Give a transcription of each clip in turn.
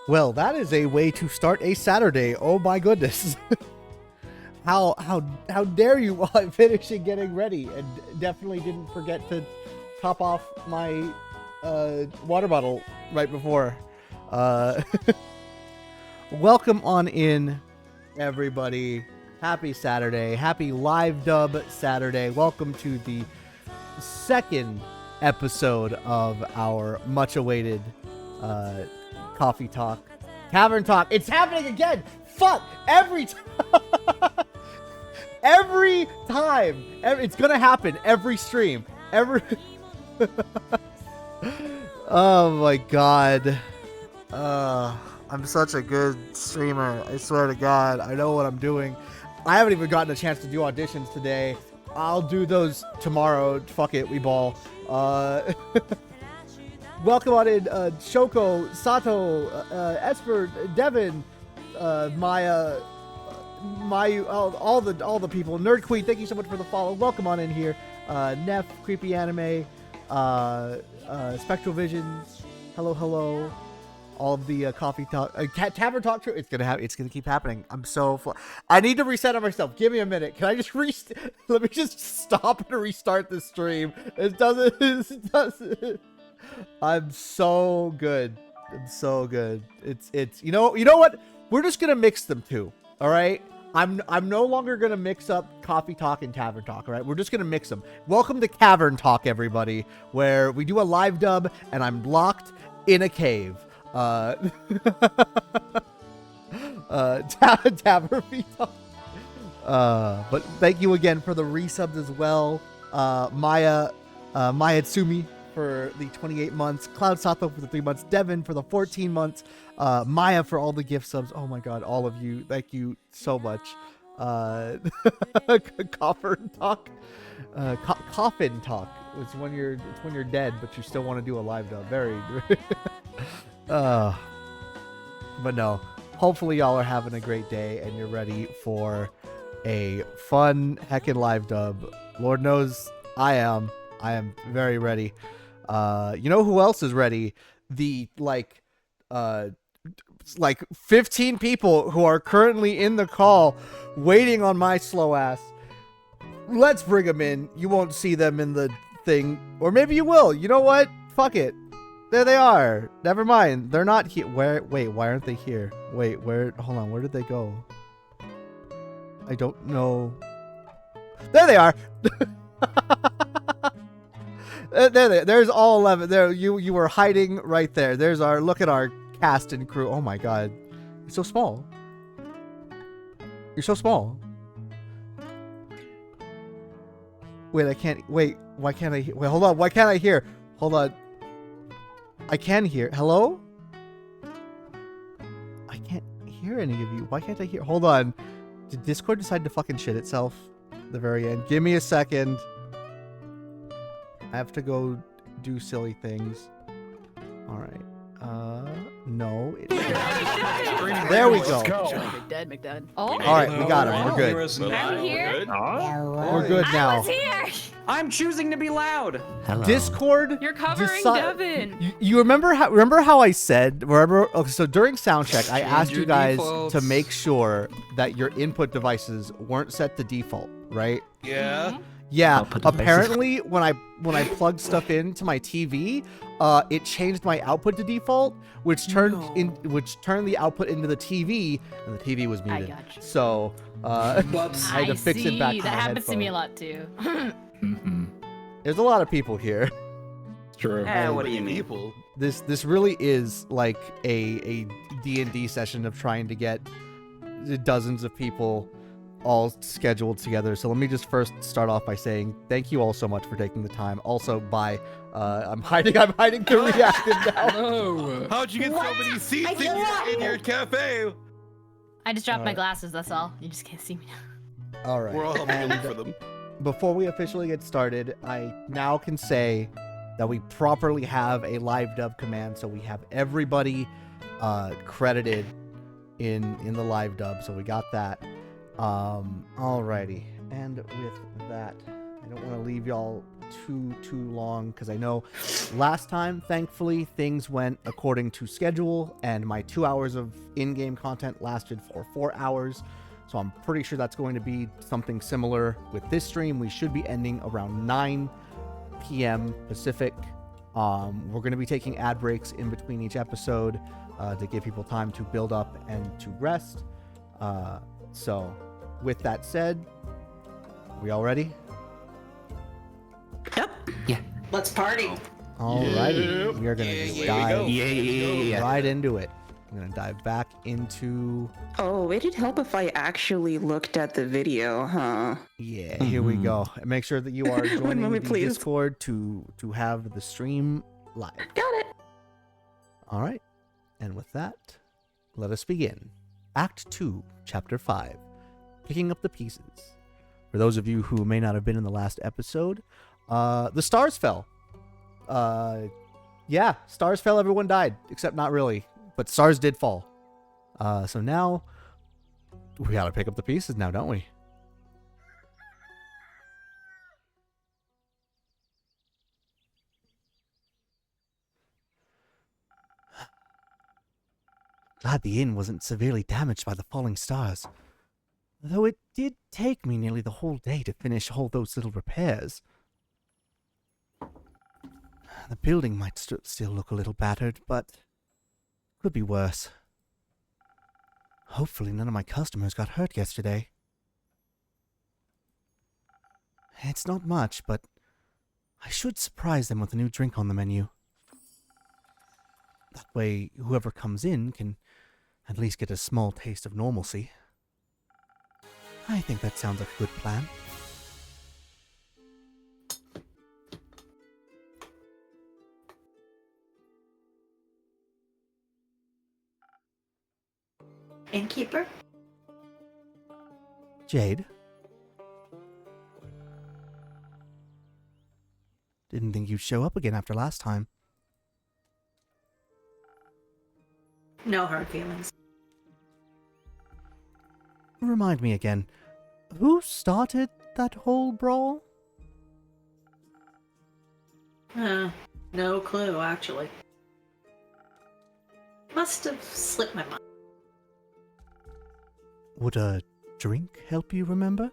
Well, that is a way to start a Saturday. Oh my goodness. How dare you while I'm finishing getting ready, and definitely didn't forget to top off my water bottle right before. Welcome on in, everybody. Happy Saturday. Happy Livedub Saturday. Welcome to the second episode of our much awaited Coffee Talk, Tavern Talk. It's happening again. Fuck, every time. Every time. It's gonna happen every stream. Oh my god. I'm such a good streamer. I swear to God. I know what I'm doing. I haven't even gotten a chance to do auditions today. I'll do those tomorrow. Fuck it, we ball. Welcome on in, Shoko, Sato, Esper, Devin, Maya, Mayu, all the people. Nerd Queen, thank you so much for the follow. Welcome on in here. Neff, Creepy Anime, Spectral Visions, hello. All of the Coffee Talk, Tavern Talk. It's gonna keep happening. I'm so. I need to reset on myself. Give me a minute. Can I just let me just stop and restart the stream. It doesn't. I'm so good. It's you know what? We're just gonna mix them two. All right. I'm no longer gonna mix up Coffee Talk and Tavern Talk. All right. We're just gonna mix them. Welcome to Tavern Talk, everybody, where we do a live dub and I'm locked in a cave. Tavern Talk. But thank you again for the resubs as well. Maya Tsumi for the 28 months, Cloud Sato for the 3 months, Devin for the 14 months, Maya for all the gift subs. Oh my god, all of you, thank you so much. Coffin Talk. Coffin Talk. It's when you're dead, but you still want to do a live dub. Very but no, hopefully y'all are having a great day and you're ready for a fun heckin' live dub. Lord knows I am very ready. You know who else is ready? The like 15 people who are currently in the call waiting on my slow ass. Let's bring them in. You won't see them in the thing, or maybe you will. You know what? Fuck it. There they are. Never mind. They're not here. Wait, why aren't they here? Wait, hold on. Where did they go? I don't know. There they are. There's all 11. There, you were hiding right there. Look at our cast and crew. Oh my god. You're so small. You're so small. Wait, I can't. Wait, why can't I? Wait, hold on. Why can't I hear? Hold on. I can hear. Hello? I can't hear any of you. Why can't I hear? Hold on. Did Discord decide to fucking shit itself at the very end? Give me a second. I have to go do silly things. All right. No. There we go. McDad. Oh. All right, we got him. We're good. I'm here. We're good now. I was here. I'm choosing to be loud. Hello. Discord. You're covering Devin. You remember how I said? Okay, so during sound check, I asked you guys to make sure that your input devices weren't set to default, right? Yeah. Mm-hmm. Yeah, apparently when I plugged stuff into my TV, it changed my output to default, which turned the output into the TV, and the TV was muted. I gotcha. So I had to fix it back to my That happens to me a headphone. lot too. There's a lot of people here. True. What do you mean? People. This really is like a D&D session of trying to get dozens of people all scheduled together. So let me just first start off by saying thank you all so much for taking the time. Also, I'm hiding to reactive now. No. How'd you get so many seats in your cafe? I just dropped my glasses, that's all. You just can't see me now. All right. We're all looking for them. Before we officially get started, I now can say that we properly have a live dub command, so we have everybody credited in the live dub. So we got that. Alrighty, and with that, I don't want to leave y'all too long, because I know last time, thankfully, things went according to schedule, and my 2 hours of in-game content lasted for 4 hours. So I'm pretty sure that's going to be something similar with this stream. We should be ending around 9 p.m. Pacific. We're going to be taking ad breaks in between each episode to give people time to build up and to rest. So with that said, we all ready? Yep. Yeah. Let's party. Alrighty, we are gonna just dive Yeah. right into it. I'm gonna dive back into. Oh, it'd help if I actually looked at the video, huh? Yeah, here we go. And make sure that you are joining moment, the please. Discord to have the stream live. Got it. All right, and with that, let us begin. Act 2, Chapter 5, Picking Up the Pieces. For those of you who may not have been in the last episode, the stars fell. Yeah, stars fell, everyone died. Except not really, but stars did fall. So now, we gotta pick up the pieces now, don't we? Glad the inn wasn't severely damaged by the falling stars. Though it did take me nearly the whole day to finish all those little repairs. The building might still look a little battered, but could be worse. Hopefully none of my customers got hurt yesterday. It's not much, but I should surprise them with a new drink on the menu. That way, whoever comes in can at least get a small taste of normalcy. I think that sounds like a good plan. Innkeeper? Jade? Didn't think you'd show up again after last time. No hard feelings. Remind me again, who started that whole brawl? No clue, actually. Must have slipped my mind. Would a drink help you remember?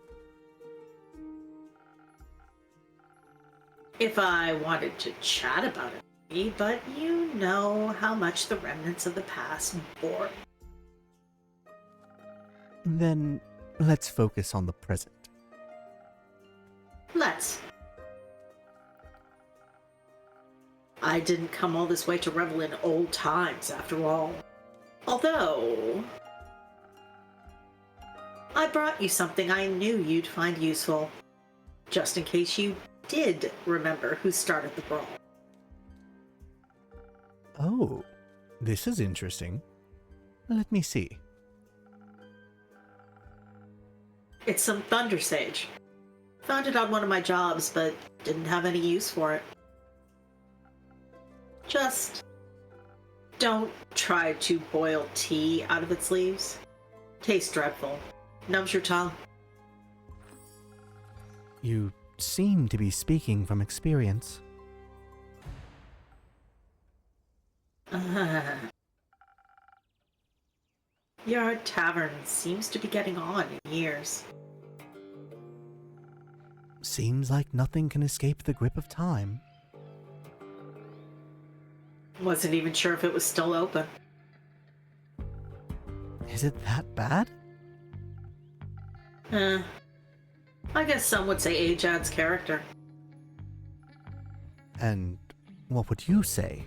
If I wanted to chat about it, maybe, but you know how much the remnants of the past bore. Then let's focus on the present. Let's. I didn't come all this way to revel in old times, after all. Although, I brought you something I knew you'd find useful, just in case you did remember who started the brawl. Oh, this is interesting. Let me see. It's some thunder sage. Found it on one of my jobs, but didn't have any use for it. Just don't try to boil tea out of its leaves. Tastes dreadful. Numbs your tongue. You seem to be speaking from experience. Your tavern seems to be getting on in years. Seems like nothing can escape the grip of time. Wasn't even sure if it was still open. Is it that bad? I guess some would say age adds character. And what would you say?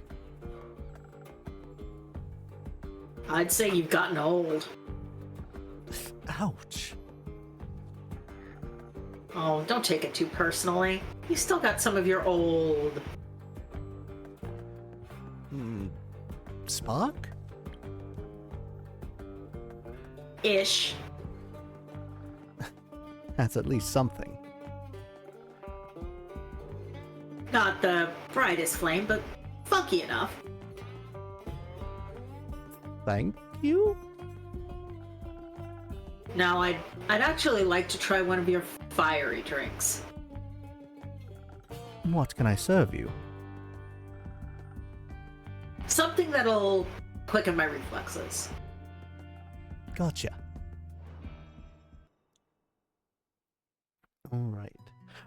I'd say you've gotten old. Ouch. Oh, don't take it too personally. You still got some of your old... Spark? ish. That's at least something. Not the brightest flame, but funky enough. Thank you? Now, I'd actually like to try one of your fiery drinks. What can I serve you? Something that'll quicken my reflexes. Gotcha. Alright.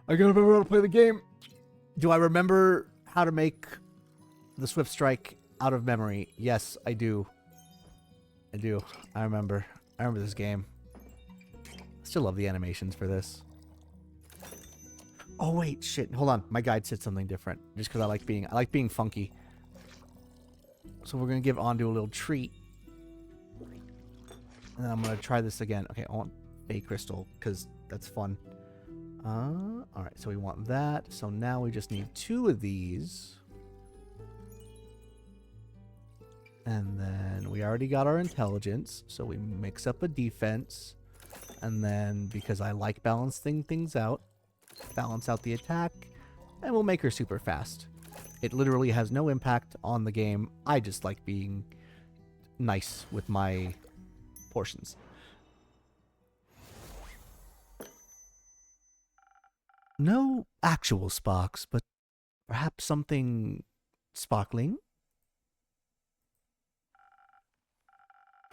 I gotta remember how to play the game. Do I remember how to make the Swift Strike out of memory? Yes, I do. I do. I remember this game. I still love the animations for this. Oh wait, shit. Hold on. My guide said something different. Just because I like being funky. So we're gonna give Ondu a little treat. And then I'm gonna try this again. Okay, I want Bay Crystal, because that's fun. Alright, so we want that. So now we just need 2 of these. And then we already got our intelligence, so we mix up a defense. And then, because I like balancing things out, balance out the attack, and we'll make her super fast. It literally has no impact on the game. I just like being nice with my portions. No actual sparks, but perhaps something sparkling?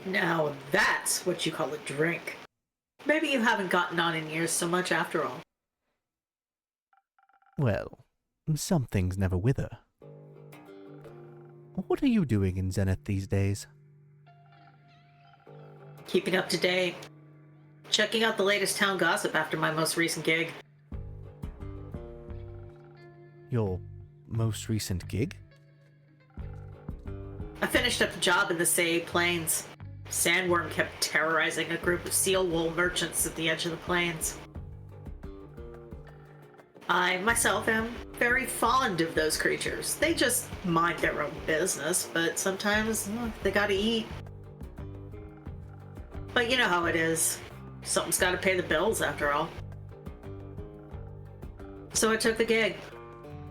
Now that's what you call a drink. Maybe you haven't gotten on in years so much after all. Well, some things never wither. What are you doing in Zenith these days? Keeping up to date. Checking out the latest town gossip after my most recent gig. Your most recent gig? I finished up a job in the Say Plains. Sandworm kept terrorizing a group of seal wool merchants at the edge of the plains. I, myself, am very fond of those creatures. They just mind their own business, but sometimes they gotta eat. But you know how it is. Something's gotta pay the bills, after all. So I took the gig.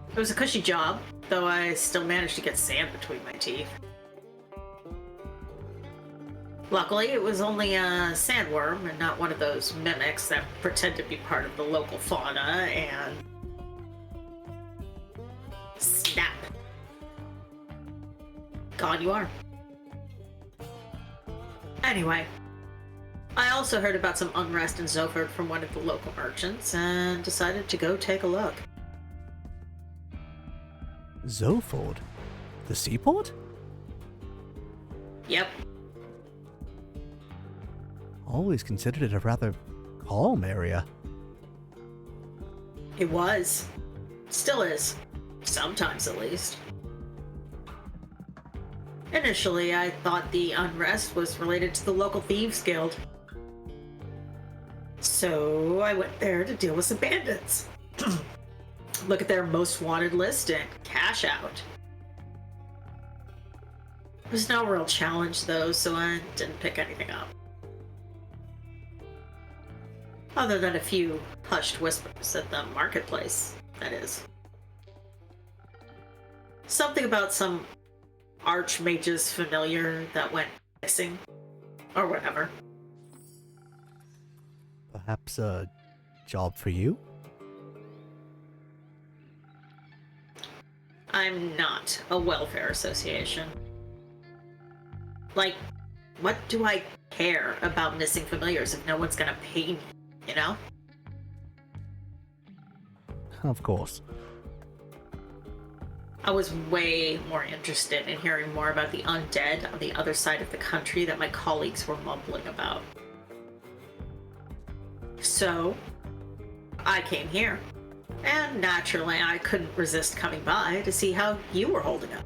It was a cushy job, though I still managed to get sand between my teeth. Luckily, it was only a sandworm and not one of those mimics that pretend to be part of the local fauna and... Snap! Gone you are. Anyway, I also heard about some unrest in Zoford from one of the local merchants and decided to go take a look. Zoford? The seaport? Yep. Always considered it a rather calm area. It was. Still is. Sometimes, at least. Initially, I thought the unrest was related to the local thieves guild. So I went there to deal with some bandits. Look at their most wanted list and cash out. There's no real challenge though, so I didn't pick anything up. Other than a few hushed whispers at the marketplace, that is. Something about some archmage's familiar that went missing, or whatever. Perhaps a job for you? I'm not a welfare association. Like, what do I care about missing familiars if no one's gonna pay me, you know? Of course. I was way more interested in hearing more about the undead on the other side of the country that my colleagues were mumbling about. So, I came here. And naturally, I couldn't resist coming by to see how you were holding up.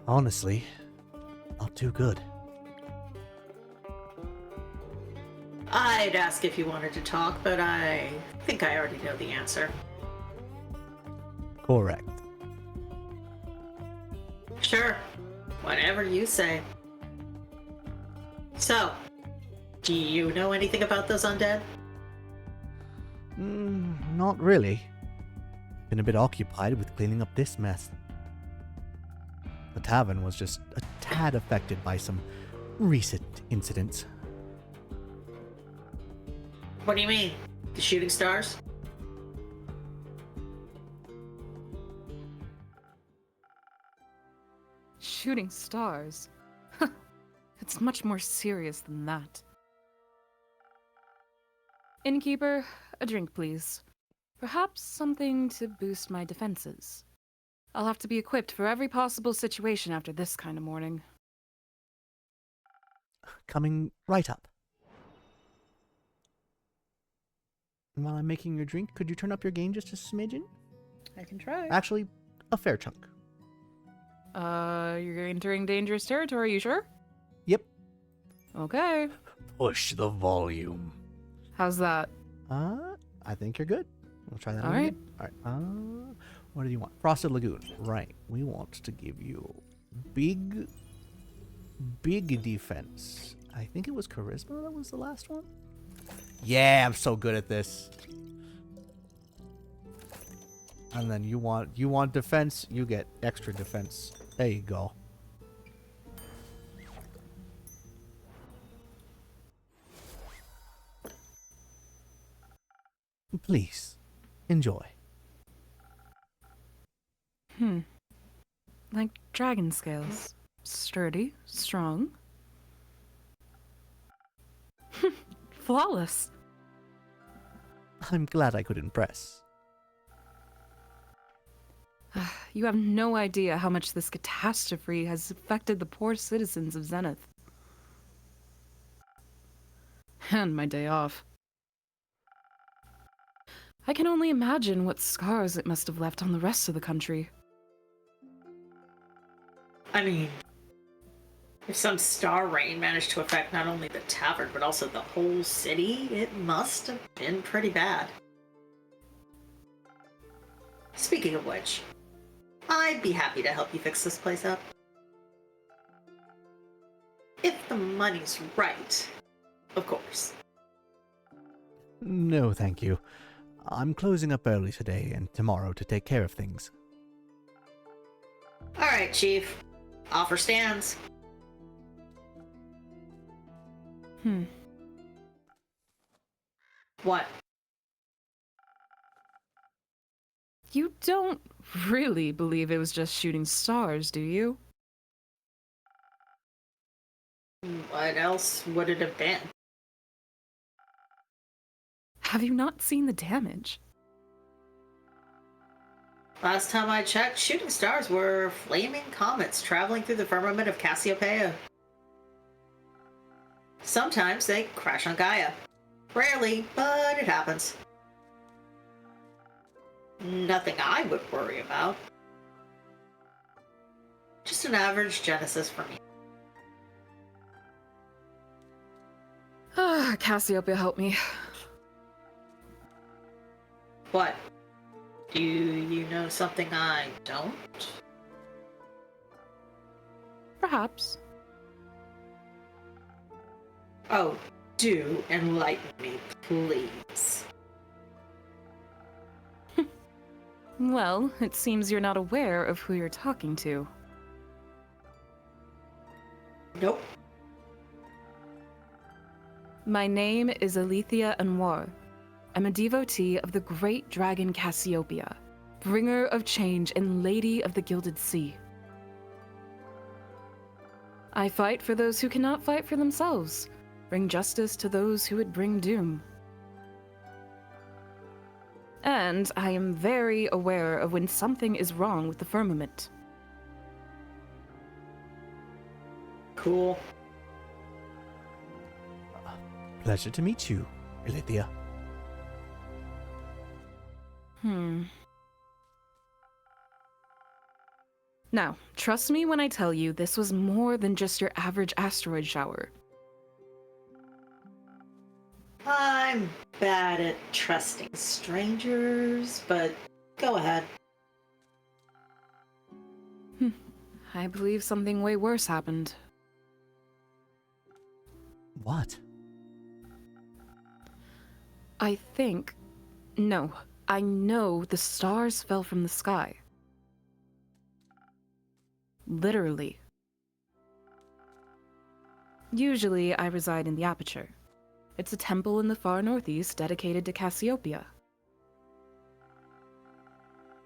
Honestly, not too good. I'd ask if you wanted to talk, but I think I already know the answer. Correct. Sure, whatever you say. So, do you know anything about those undead? Not really. Been a bit occupied with cleaning up this mess. The tavern was just a tad affected by some recent incidents. What do you mean? The shooting stars? Shooting stars? It's much more serious than that. Innkeeper, a drink, please. Perhaps something to boost my defenses. I'll have to be equipped for every possible situation after this kind of morning. Coming right up. And while I'm making your drink, could you turn up your gain just a smidgen? I can try. Actually, a fair chunk. You're entering dangerous territory, you sure? Yep. Okay. Push the volume. How's that? I think you're good. We'll try that. All right. All right. What do you want? Frosted Lagoon. Right. We want to give you big defense. I think it was charisma that was the last one. Yeah, I'm so good at this. And then you want defense, you get extra defense. There you go. Please, enjoy. Like dragon scales. Sturdy, strong. Flawless. I'm glad I could impress. You have no idea how much this catastrophe has affected the poor citizens of Zenith. And my day off. I can only imagine what scars it must have left on the rest of the country. I mean, if some star rain managed to affect not only the tavern, but also the whole city, it must have been pretty bad. Speaking of which, I'd be happy to help you fix this place up. If the money's right, of course. No, thank you. I'm closing up early today and tomorrow to take care of things. Alright, Chief. Offer stands. What? You don't really believe it was just shooting stars, do you? What else would it have been? Have you not seen the damage? Last time I checked, shooting stars were flaming comets traveling through the firmament of Cassiopeia. Sometimes they crash on Gaia. Rarely, but it happens. Nothing I would worry about. Just an average Genesis for me. Cassiopeia, help me. What? Do you know something I don't? Perhaps. Oh, do enlighten me, please. Well, it seems you're not aware of who you're talking to. Nope. My name is Alethea Anwar. I'm a devotee of the great dragon Cassiopeia, bringer of change and lady of the Gilded Sea. I fight for those who cannot fight for themselves, bring justice to those who would bring doom. And I am very aware of when something is wrong with the firmament. Cool. Pleasure to meet you, Alethea. Now, trust me when I tell you this was more than just your average asteroid shower. I'm bad at trusting strangers, but go ahead. I believe something way worse happened. What? I know the stars fell from the sky. Literally. Usually, I reside in the Aperture. It's a temple in the far northeast dedicated to Cassiopeia.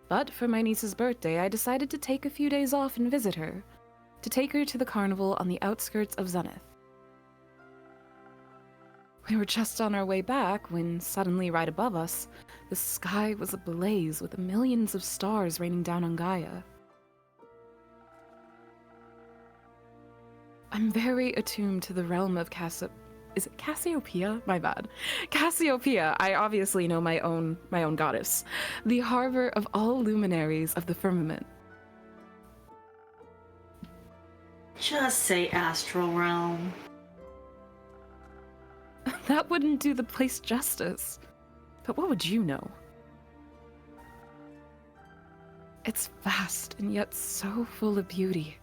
But for my niece's birthday, I decided to take a few days off and visit her, to take her to the carnival on the outskirts of Zenith. We were just on our way back when suddenly right above us, the sky was ablaze with millions of stars raining down on Gaia. I'm very attuned to the realm of Is it Cassiopeia? My bad. Cassiopeia. I obviously know my own goddess. The harbor of all luminaries of the firmament. Just say astral realm. That wouldn't do the place justice. But what would you know? It's vast and yet so full of beauty.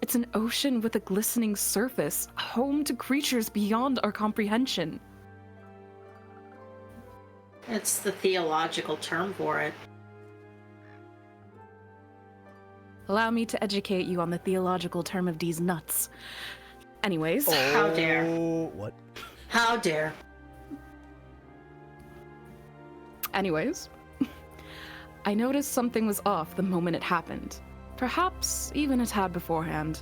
It's an ocean with a glistening surface, home to creatures beyond our comprehension. It's the theological term for it. Allow me to educate you on the theological term of these nuts. Anyways. How dare. What? How dare. Anyways. I noticed something was off the moment it happened. Perhaps even a tad beforehand.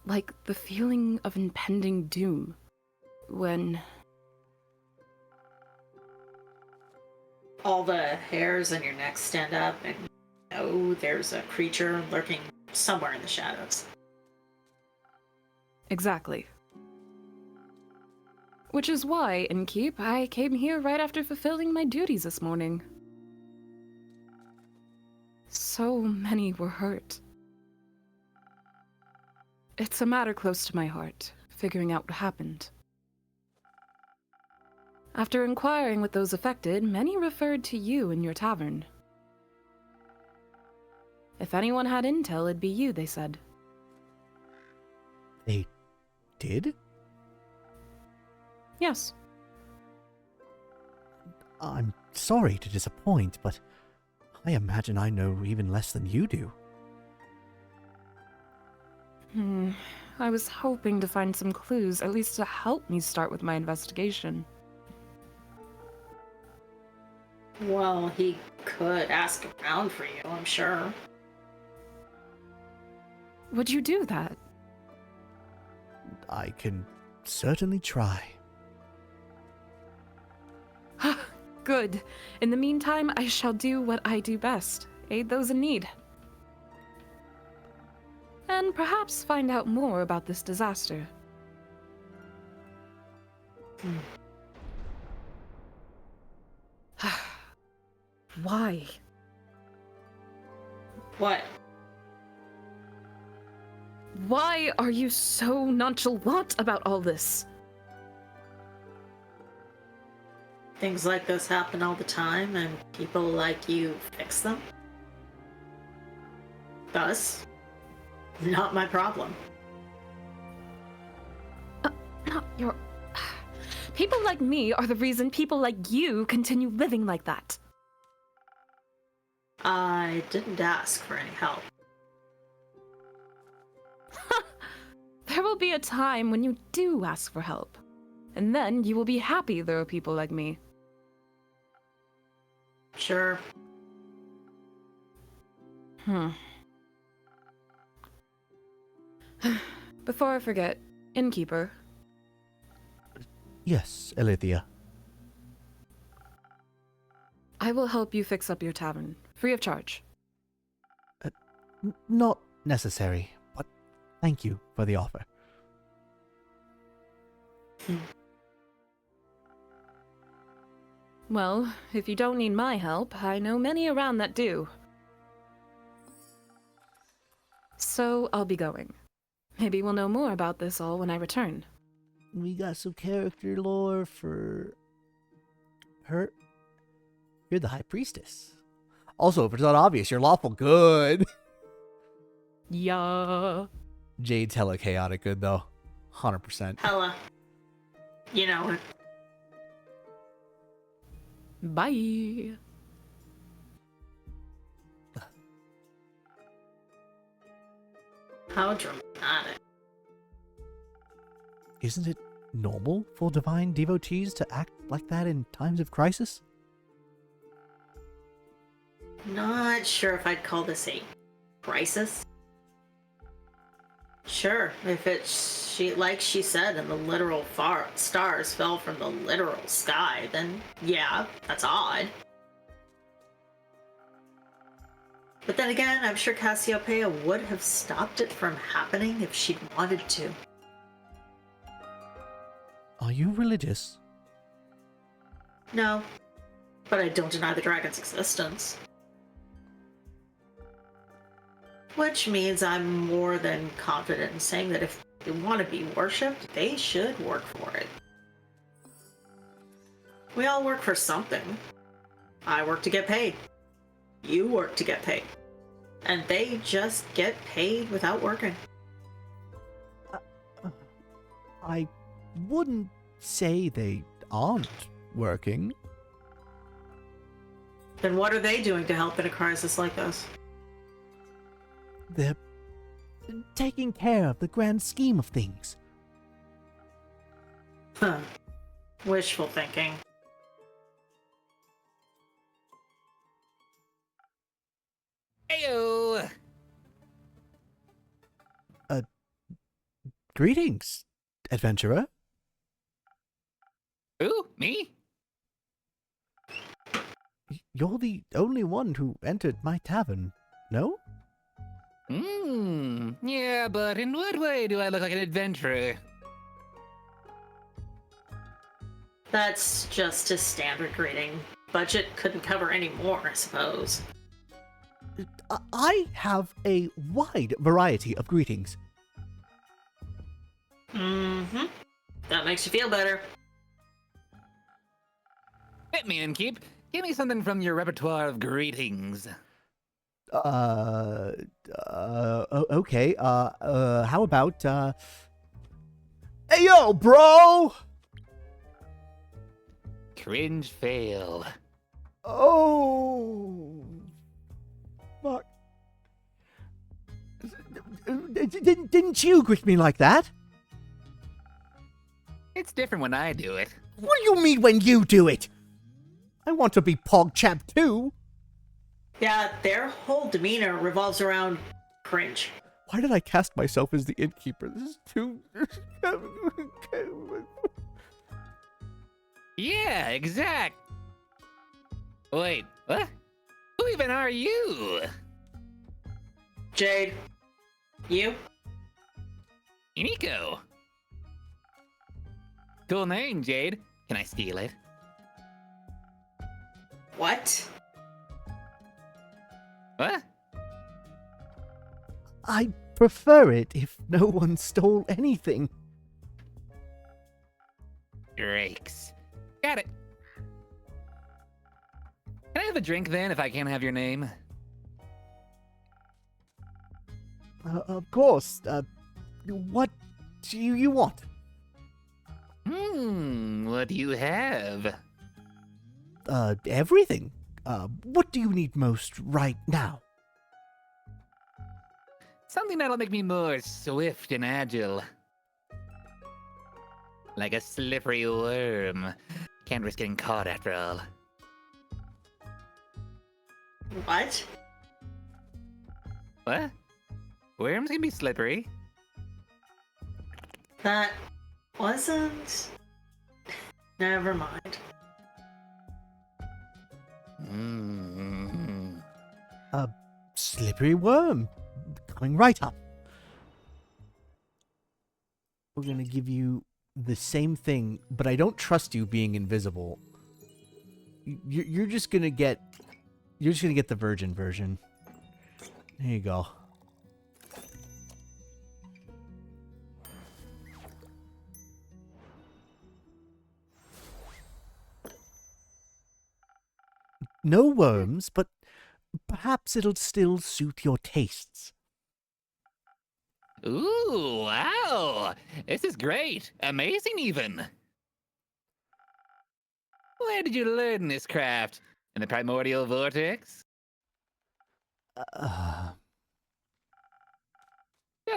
Like the feeling of impending doom. When... all the hairs on your neck stand up and you know there's a creature lurking somewhere in the shadows. Exactly. Which is why, Innkeep, I came here right after fulfilling my duties this morning. So many were hurt. It's a matter close to my heart, figuring out what happened. After inquiring with those affected, many referred to you in your tavern. If anyone had intel, it'd be you, they said. They did? Yes. I'm sorry to disappoint, but I imagine I know even less than you do. I was hoping to find some clues, at least to help me start with my investigation. Well, he could ask around for you, I'm sure. Would you do that? I can certainly try. Good. In the meantime, I shall do what I do best. Aid those in need. And perhaps find out more about this disaster. Why? What? Why are you so nonchalant about all this? Things like this happen all the time, and people like you fix them? Thus, not my problem. Not your... People like me are the reason people like you continue living like that. I didn't ask for any help. There will be a time when you do ask for help. And then you will be happy there are people like me. Sure. Before I forget, Innkeeper. Yes, Alethea. I will help you fix up your tavern, free of charge. Not necessary, but thank you for the offer. Well, if you don't need my help, I know many around that do. So, I'll be going. Maybe we'll know more about this all when I return. We got some character lore for her. You're the High Priestess. Also, if it's not obvious, you're lawful good. Yeah. Jade's hella chaotic good, though. 100%. Hella. You know it. Bye. How dramatic. Isn't it normal for divine devotees to act like that in times of crisis? Not sure if I'd call this a crisis? Sure, if like she said, and the literal stars fell from the literal sky, then yeah, that's odd. But then again, I'm sure Cassiopeia would have stopped it from happening if she'd wanted to. Are you religious? No, but I don't deny the dragon's existence. Which means I'm more than confident in saying that if they want to be worshipped, they should work for it. We all work for something. I work to get paid. You work to get paid. And they just get paid without working. I wouldn't say they aren't working. Then what are they doing to help in a crisis like this? They're taking care of the grand scheme of things. Huh. Wishful thinking. Heyo! Greetings, adventurer. Who? Me? You're the only one who entered my tavern, no? Yeah, but in what way do I look like an adventurer? That's just a standard greeting. Budget couldn't cover any more, I suppose. I have a wide variety of greetings. Mm-hmm. That makes you feel better. Hit me, Innkeep. Give me something from your repertoire of greetings. Okay, how about, Hey, yo, bro! Cringe fail. Oh, fuck. Didn't you greet me like that? It's different when I do it. What do you mean when you do it? I want to be PogChamp too. Yeah, their whole demeanor revolves around cringe. Why did I cast myself as the Innkeeper? This is too... Yeah, exact. Wait, what? Who even are you? Jade. You? Nico. Cool name, Jade. Can I steal it? What? What? I prefer it if no one stole anything. Drakes. Got it. Can I have a drink then if I can't have your name? Of course. What do you want? What do you have? Everything. What do you need most right now? Something that'll make me more swift and agile. Like a slippery worm. Can't risk getting caught after all. What? What? Worms can be slippery. That wasn't... Never mind. A slippery worm. Coming right up. We're gonna give you the same thing, but I don't trust you being invisible. You're just gonna get... You're just gonna get the virgin version. There you go. No worms, but perhaps it'll still suit your tastes. Ooh, wow! This is great! Amazing, even! Where did you learn this craft? In the primordial vortex? Don't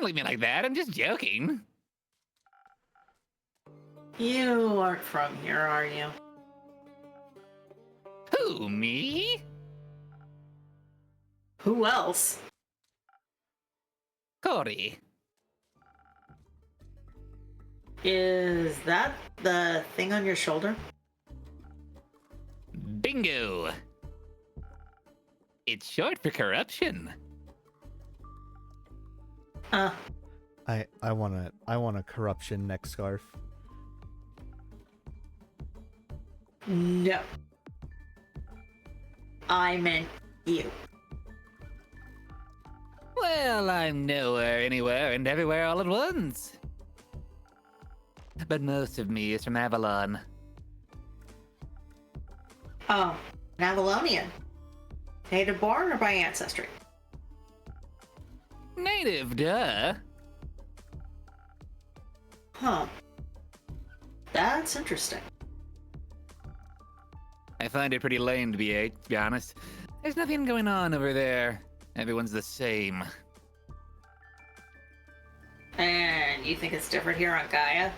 look at me like that, I'm just joking. You aren't from here, are you? Who, me? Who else? Cory. Is that the thing on your shoulder? Bingo. It's short for corruption. Uh, I want a corruption neck scarf. no. I meant you. Well, I'm nowhere, anywhere, and everywhere all at once. But most of me is from Avalon. Oh, an Avalonian. Native born or by ancestry? Native, duh. Huh. That's interesting. I find it pretty lame to be honest. There's nothing going on over there. Everyone's the same. And you think it's different here on Gaia?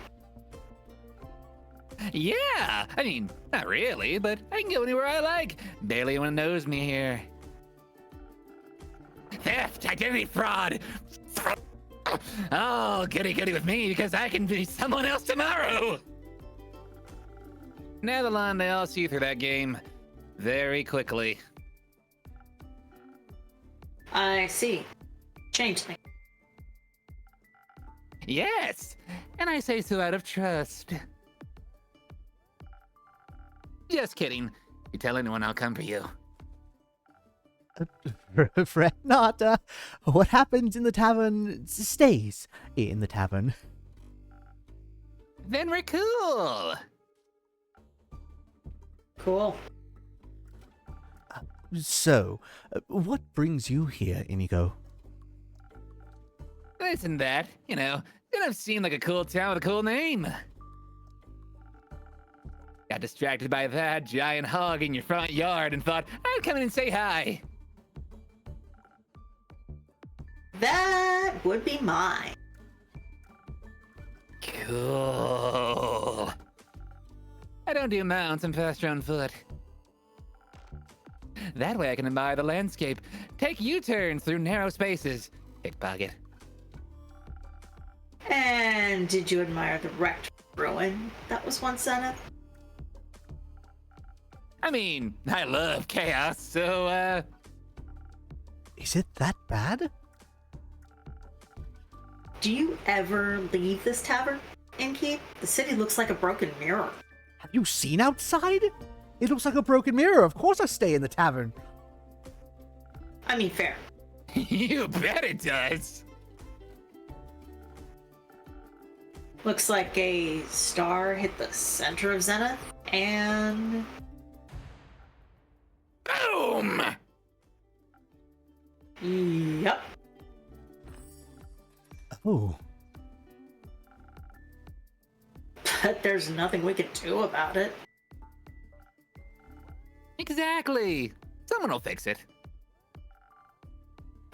Yeah! I mean, not really, but I can go anywhere I like. Barely anyone knows me here. Theft! Identity fraud! Oh, goody goody with me because I can be someone else tomorrow! In Avalon, they all see through that game very quickly. I see. Change things. Yes! And I say so out of trust. Just kidding. You tell anyone, I'll come for you. Fret not. What happens in the tavern stays in the tavern. Then we're cool! Cool. So, what brings you here, Inigo? This and that, you know, it have seemed like a cool town with a cool name. Got distracted by that giant hog in your front yard and thought I'd come in and say hi. That would be mine. Cool. I don't do mounts, I'm faster on foot. That way I can admire the landscape, take U-turns through narrow spaces. Pickpocket. And did you admire the wrecked ruin that was once Zenith? I mean, I love chaos, so, Is it that bad? Do you ever leave this tavern, Innkeep? The city looks like a broken mirror. Have you seen outside? It looks like a broken mirror. Of course I stay in the tavern. I mean, fair. You bet it does. Looks like a star hit the center of Zenith, and... Boom! Yep. Oh. But there's nothing we can do about it. Exactly. Someone will fix it.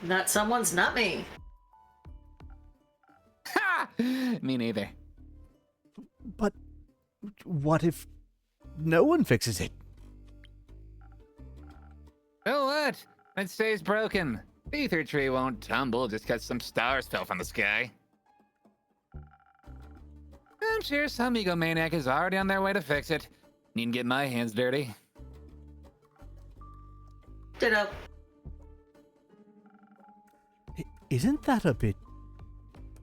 Not someone's not me. Ha! Me neither. But what if no one fixes it? So what? It stays broken. The ether tree won't tumble just because some stars fell from the sky. I'm sure some egomaniac is already on their way to fix it. Needn't get my hands dirty. Ditto. Isn't that a bit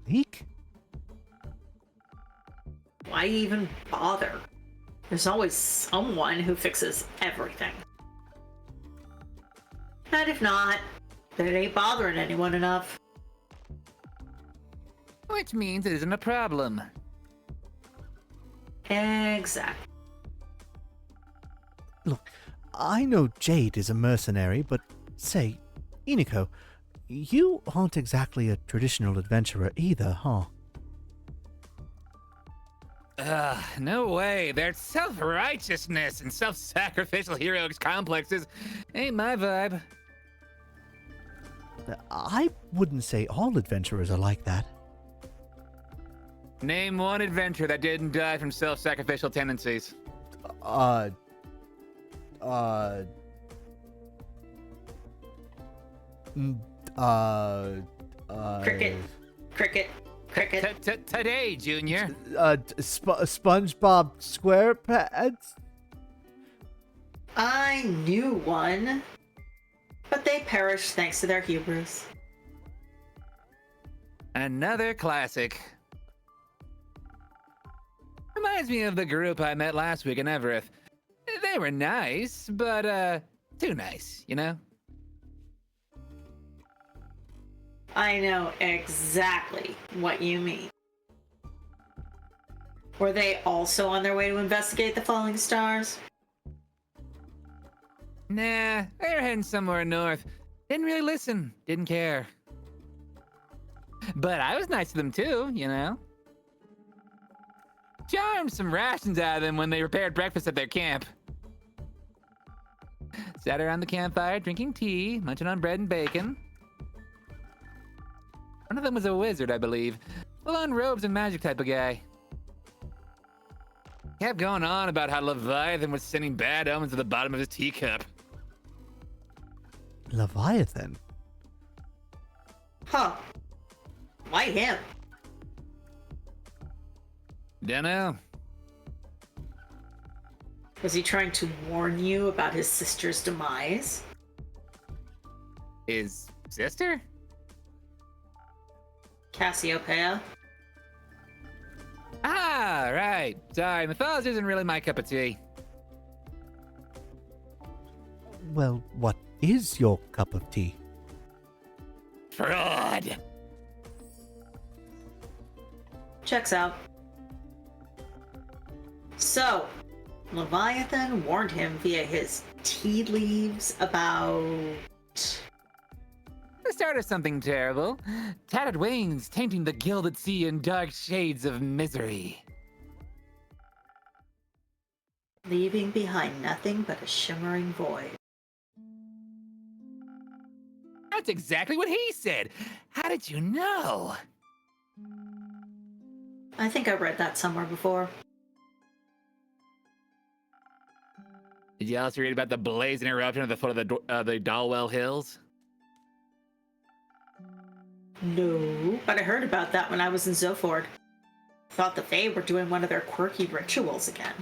bleak? Why even bother? There's always someone who fixes everything. And if not, then it ain't bothering anyone enough. Which means it isn't a problem. Exactly. Look, I know Jade is a mercenary, but say, Inigo, you aren't exactly a traditional adventurer either, huh? No way. Their self-righteousness and self-sacrificial heroic complexes ain't my vibe. I wouldn't say all adventurers are like that. Name one adventurer that didn't die from self-sacrificial tendencies. Cricket. Cricket. Cricket. Today, Junior. SpongeBob SquarePants? I knew one, but they perished thanks to their hubris. Another classic. Reminds me of the group I met last week in Everett. They were nice, but too nice, you know? I know exactly what you mean. Were they also on their way to investigate the falling stars? Nah, they were heading somewhere north. Didn't really listen, didn't care. But I was nice to them too, you know? Charmed some rations out of them when they prepared breakfast at their camp. Sat around the campfire drinking tea, munching on bread and bacon. One of them was a wizard, I believe. Full on robes and magic type of guy. Kept going on about how Leviathan was sending bad omens to the bottom of his teacup. Leviathan? Huh. Why him? Dunno. Was he trying to warn you about his sister's demise? His sister? Cassiopeia? Ah, right. Sorry, mythology isn't really my cup of tea. Well, what is your cup of tea? Fraud. Checks out. So, Leviathan warned him via his tea leaves about... The start of something terrible. Tattered wings tainting the gilded sea in dark shades of misery. leaving behind nothing but a shimmering void. That's exactly what he said. How did you know? I think I read that somewhere before. Did you also read about the blazing eruption at the foot of the Dalwell Hills? No, but I heard about that when I was in Zoford. Thought the Fae were doing one of their quirky rituals again.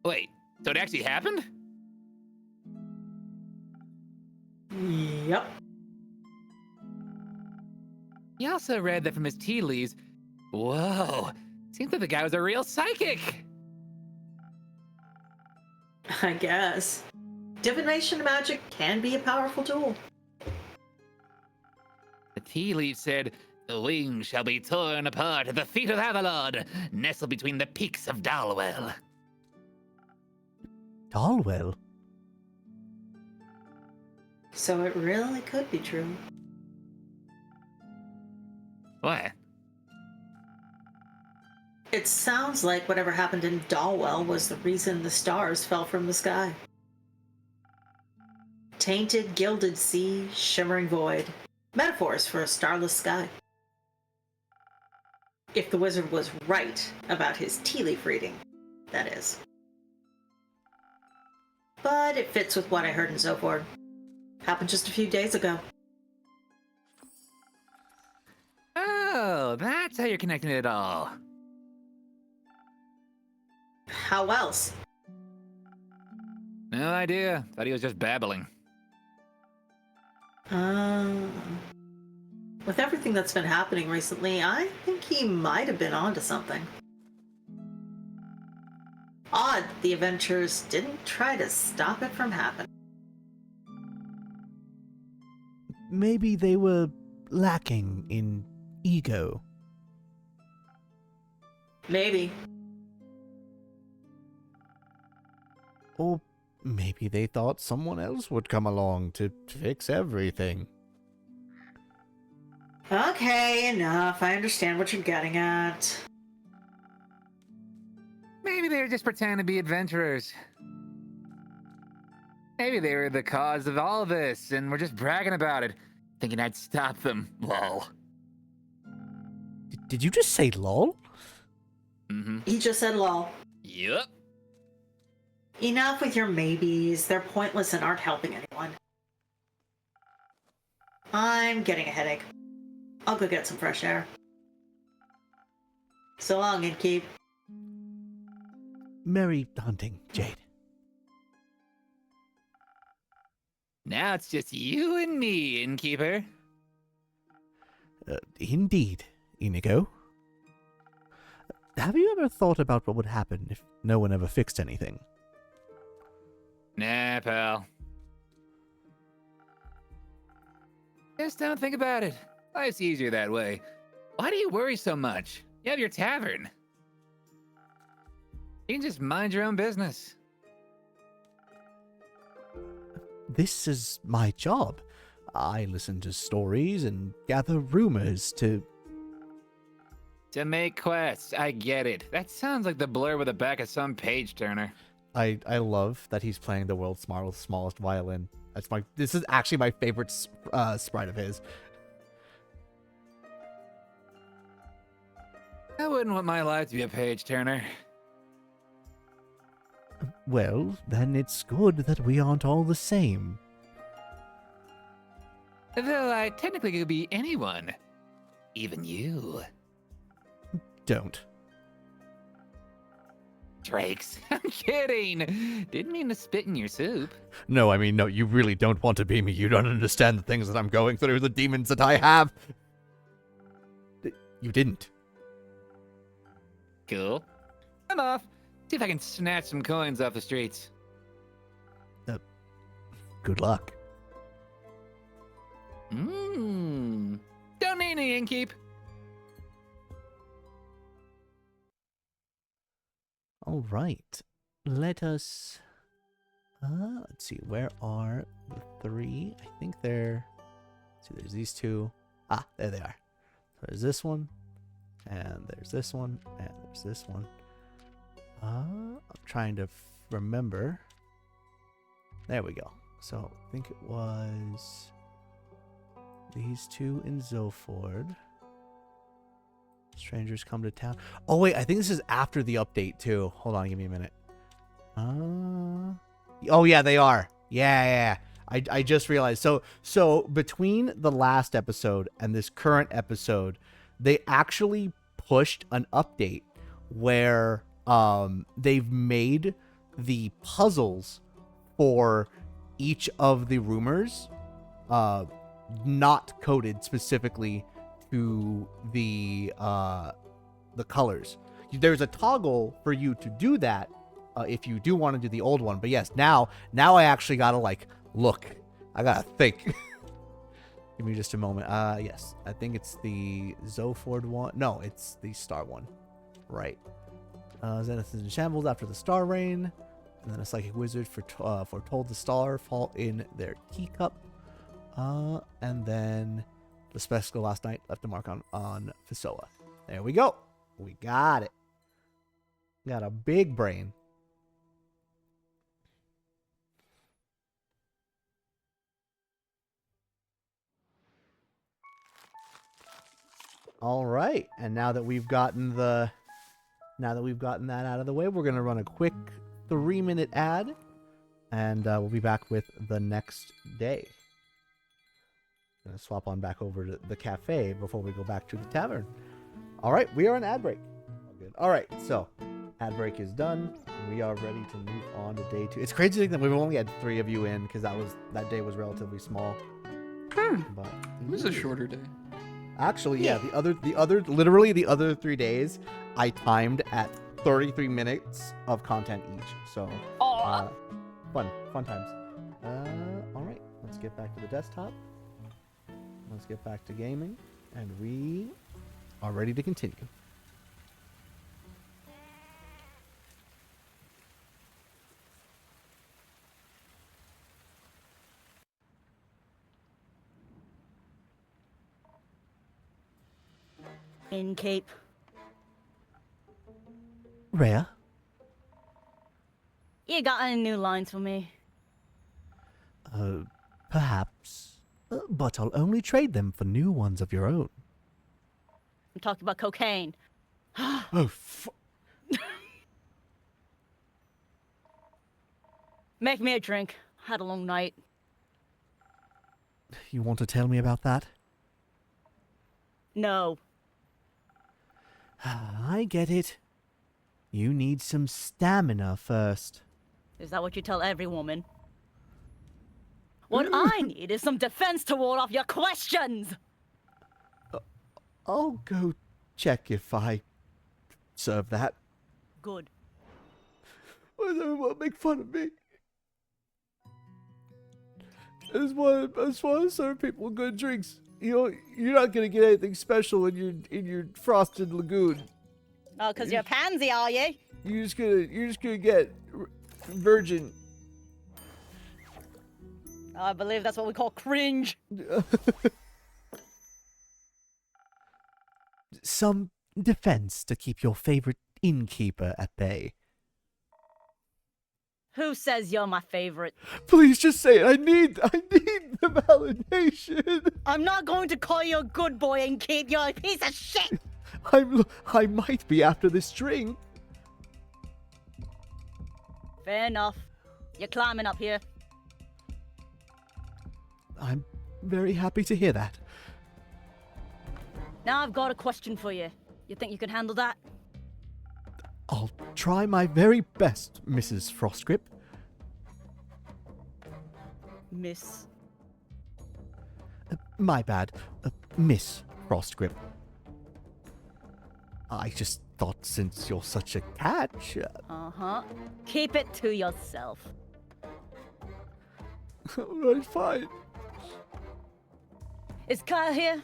Wait, so it actually happened? Yep. He also read that from his tea leaves. Whoa, seems like the guy was a real psychic. I guess. Divination magic can be a powerful tool. The tea leaf said, "The wings shall be torn apart at the feet of Avalon, nestled between the peaks of Dalwell." Dalwell? So it really could be true. What? It sounds like whatever happened in Dalwell was the reason the stars fell from the sky. Tainted, gilded sea, shimmering void. Metaphors for a starless sky. If the wizard was right about his tea leaf reading, that is. But it fits with what I heard in Zoford. Happened just a few days ago. Oh, that's how you're connecting it all. How else? No idea. Thought he was just babbling. With everything that's been happening recently, I think he might have been onto something. Odd the adventurers didn't try to stop it from happening. Maybe they were lacking in ego. Maybe. Or maybe they thought someone else would come along to fix everything. Okay, enough. I understand what you're getting at. Maybe they were just pretending to be adventurers. Maybe they were the cause of all this and were just bragging about it, thinking I'd stop them. Lol. Did you just say lol? Mm-hmm. He just said lol. Yup. Enough with your maybes. They're pointless and aren't helping anyone. I'm getting a headache. I'll go get some fresh air. So long, Innkeep. Merry hunting, Jade. Now it's just you and me, Innkeeper. Indeed, Inigo. Have you ever thought about what would happen if no one ever fixed anything? Nah, pal. Just don't think about it. Life's easier that way. Why do you worry so much? You have your tavern. You can just mind your own business. This is my job. I listen to stories and gather rumors to... To make quests, I get it. That sounds like the blurb at the back of some page turner. I love that he's playing the world's smallest violin. This is actually my favorite sprite of his. I wouldn't want my life to be a page turner. Well, then it's good that we aren't all the same. Though I technically could be anyone. Even you. Don't. Drakes. I'm kidding. Didn't mean to spit in your soup. No, I mean, no, you really don't want to be me. You don't understand the things that I'm going through, the demons that I have. You didn't. Cool. I'm off. See if I can snatch some coins off the streets. Good luck. Don't need any Innkeep. All right. Let us... let's see. Where are the three? I think they're... Let's see, there's these two. Ah, there they are. So there's this one. And there's this one. And there's this one. I'm trying to remember. There we go. So I think it was these two in Zoford. Strangers come to town. Oh wait, I think this is after the update too. Hold on, give me a minute. Oh yeah, they are. Yeah. I just realized. So between the last episode and this current episode, they actually pushed an update where they've made the puzzles for each of the rumors not coded specifically to the colors. There's a toggle for you to do that if you do want to do the old one. But yes, now I actually gotta like look. I gotta think. Give me just a moment. Yes, I think it's the Zoford one. No, it's the Star one. Right. Zenith is in shambles after the star rain. And then a psychic wizard foretold the star fall in their teacup. And then the spectacle last night left a mark on Phesoa. There we go. We got it. Got a big brain. All right. And now that we've gotten that out of the way, we're going to run a quick 3-minute ad, and we'll be back with the next day. Gonna swap on back over to the cafe before we go back to the tavern. All right, we are on ad break. All good. All right, so ad break is done. We are ready to move on to day 2. It's crazy to think that we've only had 3 of you in because that day was relatively small. But It was a shorter day. actually, yeah, the other 3 days, I timed at 33 minutes of content each. So, fun times. All right, let's get back to the desktop. Let's get back to gaming, and we are ready to continue. Innkeep. Rhea? You got any new lines for me? Perhaps. But I'll only trade them for new ones of your own. I'm talking about cocaine. Oh, Make me a drink. Had a long night. You want to tell me about that? No. I get it. You need some stamina first. Is that what you tell every woman? What I need is some defense to ward off your questions! I'll go check if I serve that. Good. Why does everyone make fun of me? I just want to serve people good drinks. You're not gonna get anything special in your frosted lagoon. Oh, because you're a pansy, are you? You're just gonna get virgin. Oh, I believe that's what we call cringe. Some defense to keep your favorite innkeeper at bay. Who says you're my favorite? Please just say it. I need the validation. I'm not going to call you a good boy and keep you a piece of shit! I might be after this string. Fair enough. You're climbing up here. I'm very happy to hear that. Now I've got a question for you. You think you can handle that? I'll try my very best, Mrs. Frostgrip. Miss. My bad, Miss Frostgrip. I just thought since you're such a catch... Uh-huh. Keep it to yourself. Alright, fine. Is Kyle here?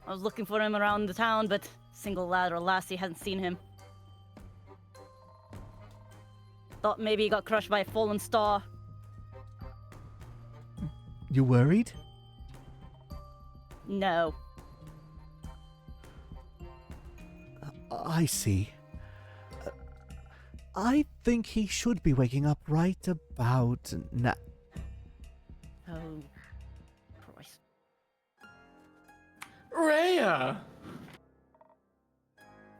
I was looking for him around the town, but single lad or lassie hasn't seen him. Thought maybe he got crushed by a fallen star. You worried? No. I see. I think he should be waking up right about now. Oh, Christ. Rhea!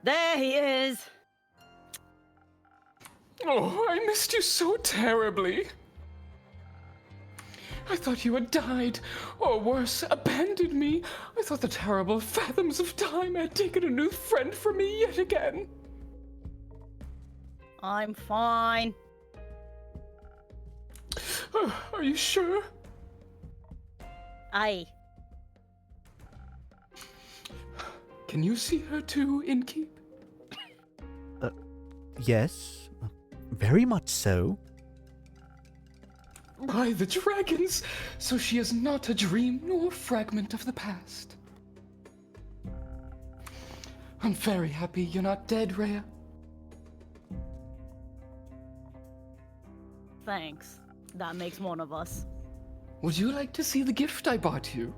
There he is! Oh, I missed you so terribly. I thought you had died, or worse, abandoned me. I thought the terrible fathoms of time had taken a new friend from me yet again. I'm fine. Are you sure? Aye. Can you see her too, Innkeep? Yes, very much so. By the dragons! So she is not a dream nor fragment of the past. I'm very happy you're not dead, Rhea. Thanks. That makes one of us. Would you like to see the gift I bought you?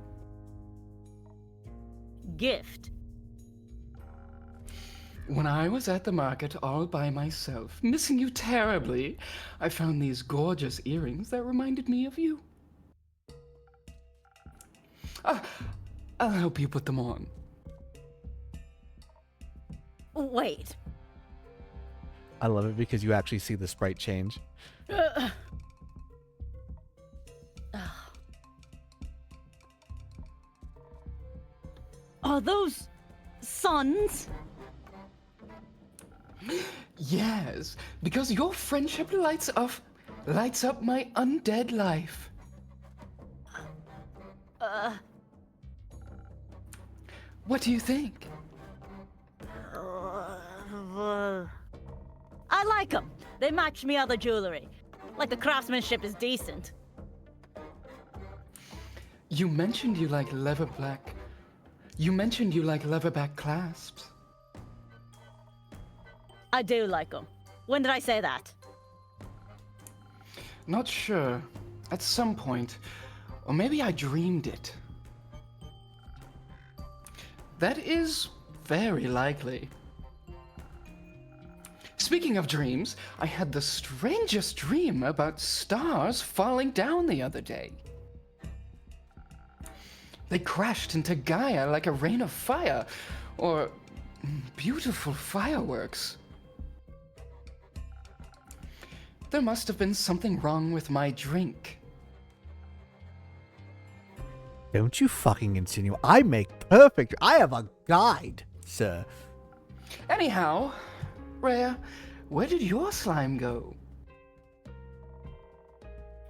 Gift. When I was at the market all by myself, missing you terribly, I found these gorgeous earrings that reminded me of you. I'll help you put them on. Wait. I love it because you actually see the sprite change. Are those suns? Yes, because your friendship lights up my undead life. What do you think? I like them. They match me other jewelry. Like the craftsmanship is decent. You mentioned you like leatherback. You mentioned you like leatherback clasps. I do like them. When did I say that? Not sure. At some point. Or maybe I dreamed it. That is very likely. Speaking of dreams, I had the strangest dream about stars falling down the other day. They crashed into Gaia like a rain of fire, or beautiful fireworks. There must have been something wrong with my drink. Don't you fucking insinuate. I have a guide, sir. Anyhow, Rhea, where did your slime go?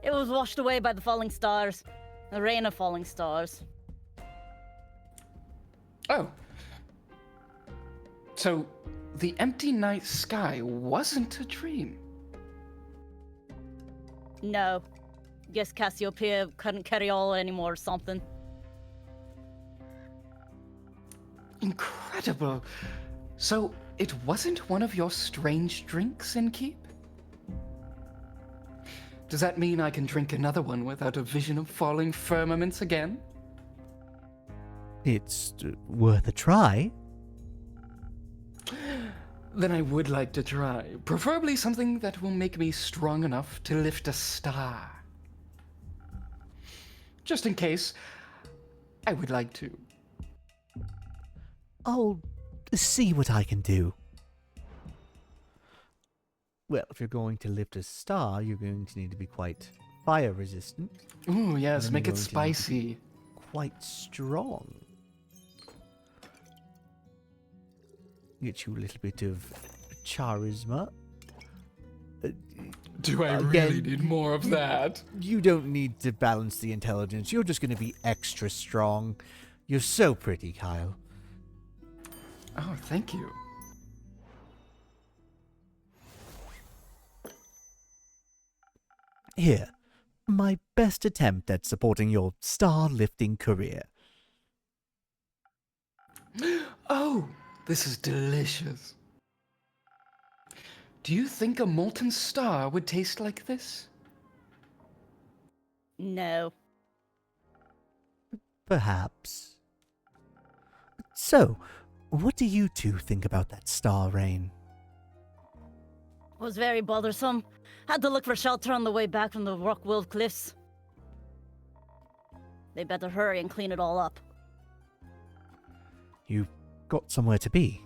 It was washed away by the falling stars. The rain of falling stars. Oh. So, the empty night sky wasn't a dream. No. Guess Cassiopeia couldn't carry all anymore or something. Incredible. So, it wasn't one of your strange drinks, Innkeep? Does that mean I can drink another one without a vision of falling firmaments again? It's worth a try. Then I would like to try. Preferably something that will make me strong enough to lift a star. Just in case, I would like to. I'll see what I can do. Well, if you're going to lift a star, you're going to need to be quite fire resistant. Ooh, yes, And make you're it going to need to spicy. be quite strong. Get you a little bit of charisma. Do I Again, really need more of that? You don't need to balance the intelligence. You're just going to be extra strong. You're so pretty, Kyle. Oh, thank you. Here, my best attempt at supporting your star-lifting career. Oh, this is delicious. Do you think a molten star would taste like this? No. Perhaps. So, what do you two think about that star rain? Was very bothersome. Had to look for shelter on the way back from the Rockwool Cliffs. They better hurry and clean it all up. You've got somewhere to be.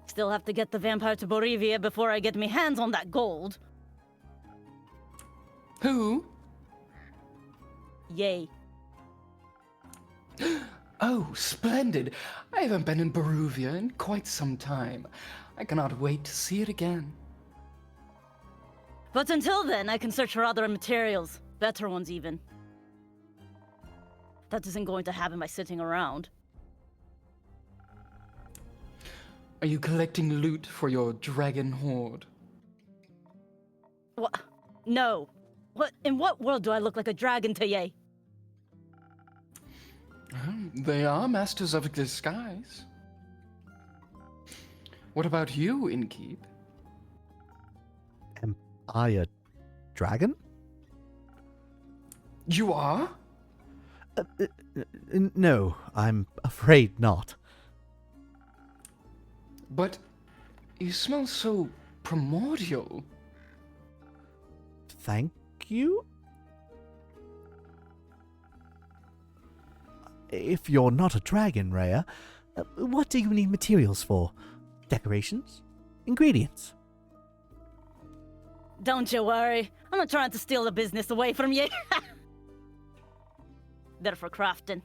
Still have to get the vampire to Borivia before I get me hands on that gold. Who? Yay. Oh, splendid. I haven't been in Boruvia in quite some time. I cannot wait to see it again. But until then, I can search for other materials. Better ones, even. That isn't going to happen by sitting around. Are you collecting loot for your dragon horde? What? No. In what world do I look like a dragon to Ye? They are masters of disguise. What about you, Innkeep? Am I a dragon? You are? No, I'm afraid not. But you smell so primordial. Thank you? If you're not a dragon, Rhea, what do you need materials for? Decorations? Ingredients? Don't you worry. I'm not trying to steal the business away from you. They're for crafting.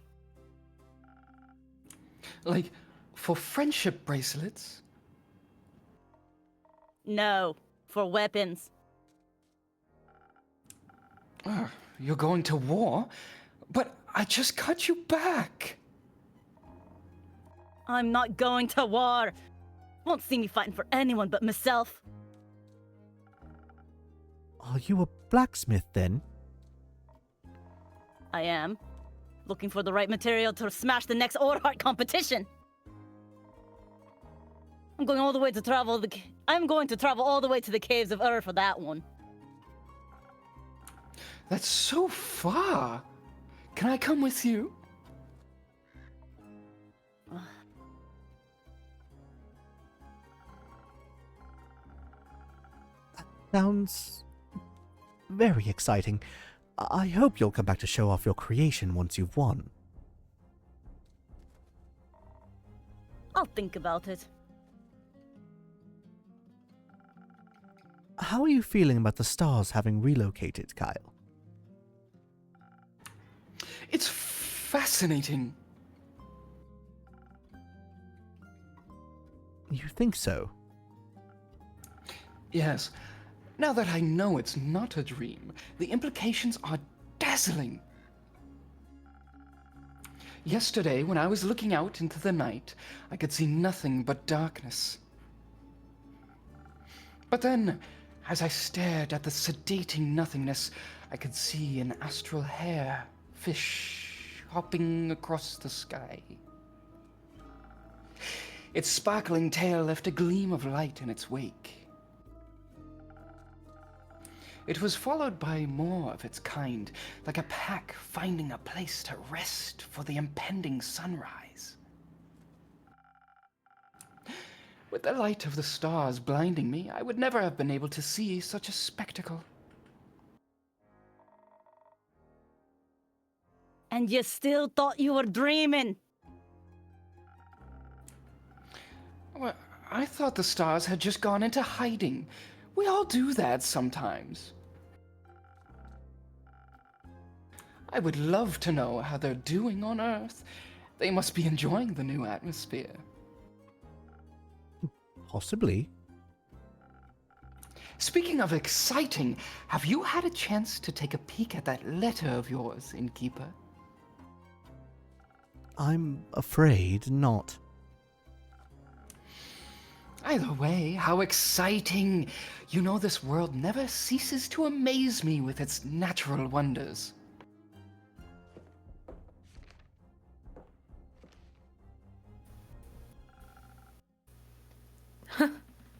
Like, for friendship bracelets? No, for weapons. You're going to war? But I just cut you back. I'm not going to war. Won't see me fighting for anyone but myself. Are you a blacksmith, then? I am. Looking for the right material to smash the next Orhart competition. I'm going all the way to travel all the way to the caves of Ur for that one. That's so far. Can I come with you? Sounds very exciting. I hope you'll come back to show off your creation once you've won. I'll think about it. How are you feeling about the stars having relocated, Kyle? It's fascinating. You think so? Yes. Now that I know it's not a dream, the implications are dazzling. Yesterday, when I was looking out into the night, I could see nothing but darkness. But then, as I stared at the sedating nothingness, I could see an astral hare fish hopping across the sky. Its sparkling tail left a gleam of light in its wake. It was followed by more of its kind, like a pack finding a place to rest for the impending sunrise. With the light of the stars blinding me, I would never have been able to see such a spectacle. And you still thought you were dreaming. Well, I thought the stars had just gone into hiding. We all do that sometimes. I would love to know how they're doing on Earth. They must be enjoying the new atmosphere. Possibly. Speaking of exciting, have you had a chance to take a peek at that letter of yours, Innkeeper? I'm afraid not. Either way, how exciting! You know, this world never ceases to amaze me with its natural wonders.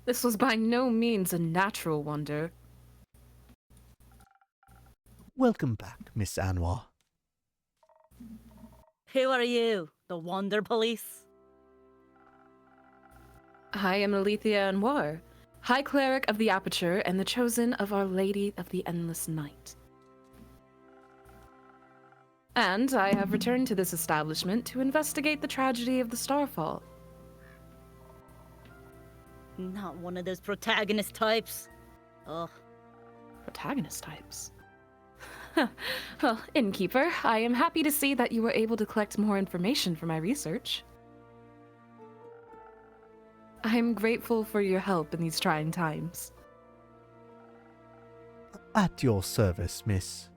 This was by no means a natural wonder. Welcome back, Miss Anwar. Who are you? The Wonder Police? I am Alethea Anwar, High Cleric of the Aperture and the chosen of Our Lady of the Endless Night. And I have returned to this establishment to investigate the tragedy of the Starfall. Not one of those protagonist types. Ugh. Protagonist types. Well, Innkeeper, I am happy to see that you were able to collect more information for my research. I'm grateful for your help in these trying times. At your service, miss.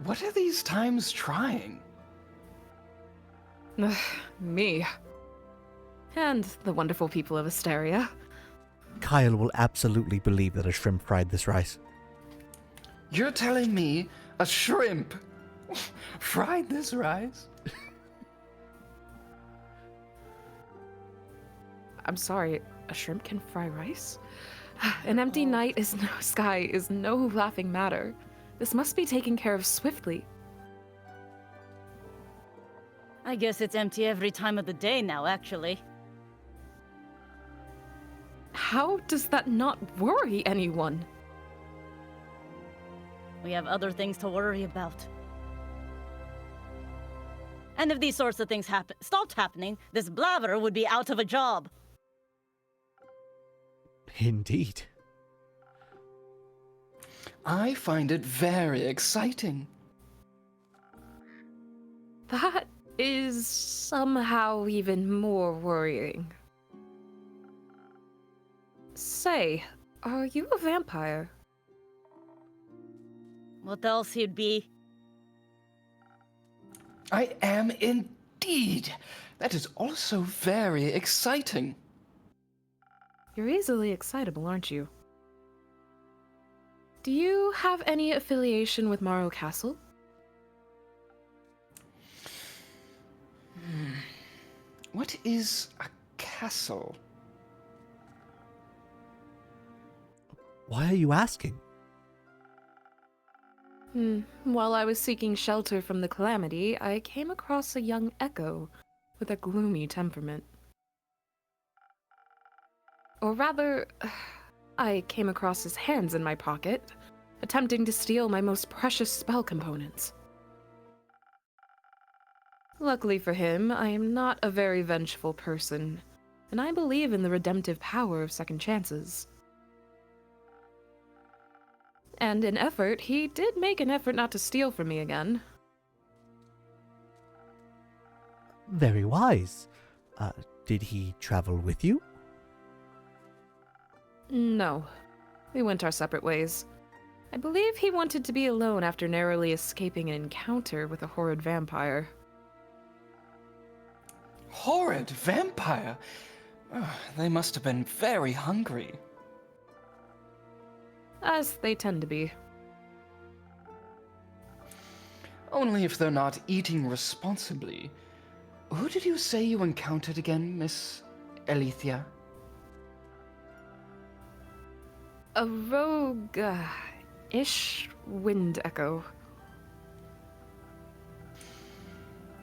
What are these times trying? Me. And the wonderful people of Asteria. Kyle will absolutely believe that a shrimp fried this rice. You're telling me a shrimp fried this rice? I'm sorry, a shrimp can fry rice? An empty night is no sky is no laughing matter. This must be taken care of swiftly. I guess it's empty every time of the day now, actually. How does that not worry anyone? We have other things to worry about. And if these sorts of things stopped happening, this blabber would be out of a job. Indeed. I find it very exciting. That is somehow even more worrying. Say, are you a vampire? What else he'd be? I am indeed. That is also very exciting. You're easily excitable, aren't you? Do you have any affiliation with Morrow Castle? What is a castle? Why are you asking? While I was seeking shelter from the calamity, I came across a young echo with a gloomy temperament. Or rather, I came across his hands in my pocket, attempting to steal my most precious spell components. Luckily for him, I am not a very vengeful person, and I believe in the redemptive power of second chances. And in effort, he did make an effort not to steal from me again. Very wise. Did he travel with you? No. We went our separate ways. I believe he wanted to be alone after narrowly escaping an encounter with a horrid vampire. Horrid vampire? They must have been very hungry. As they tend to be. Only if they're not eating responsibly. Who did you say you encountered again, Miss Alethea? A rogue-ish wind echo.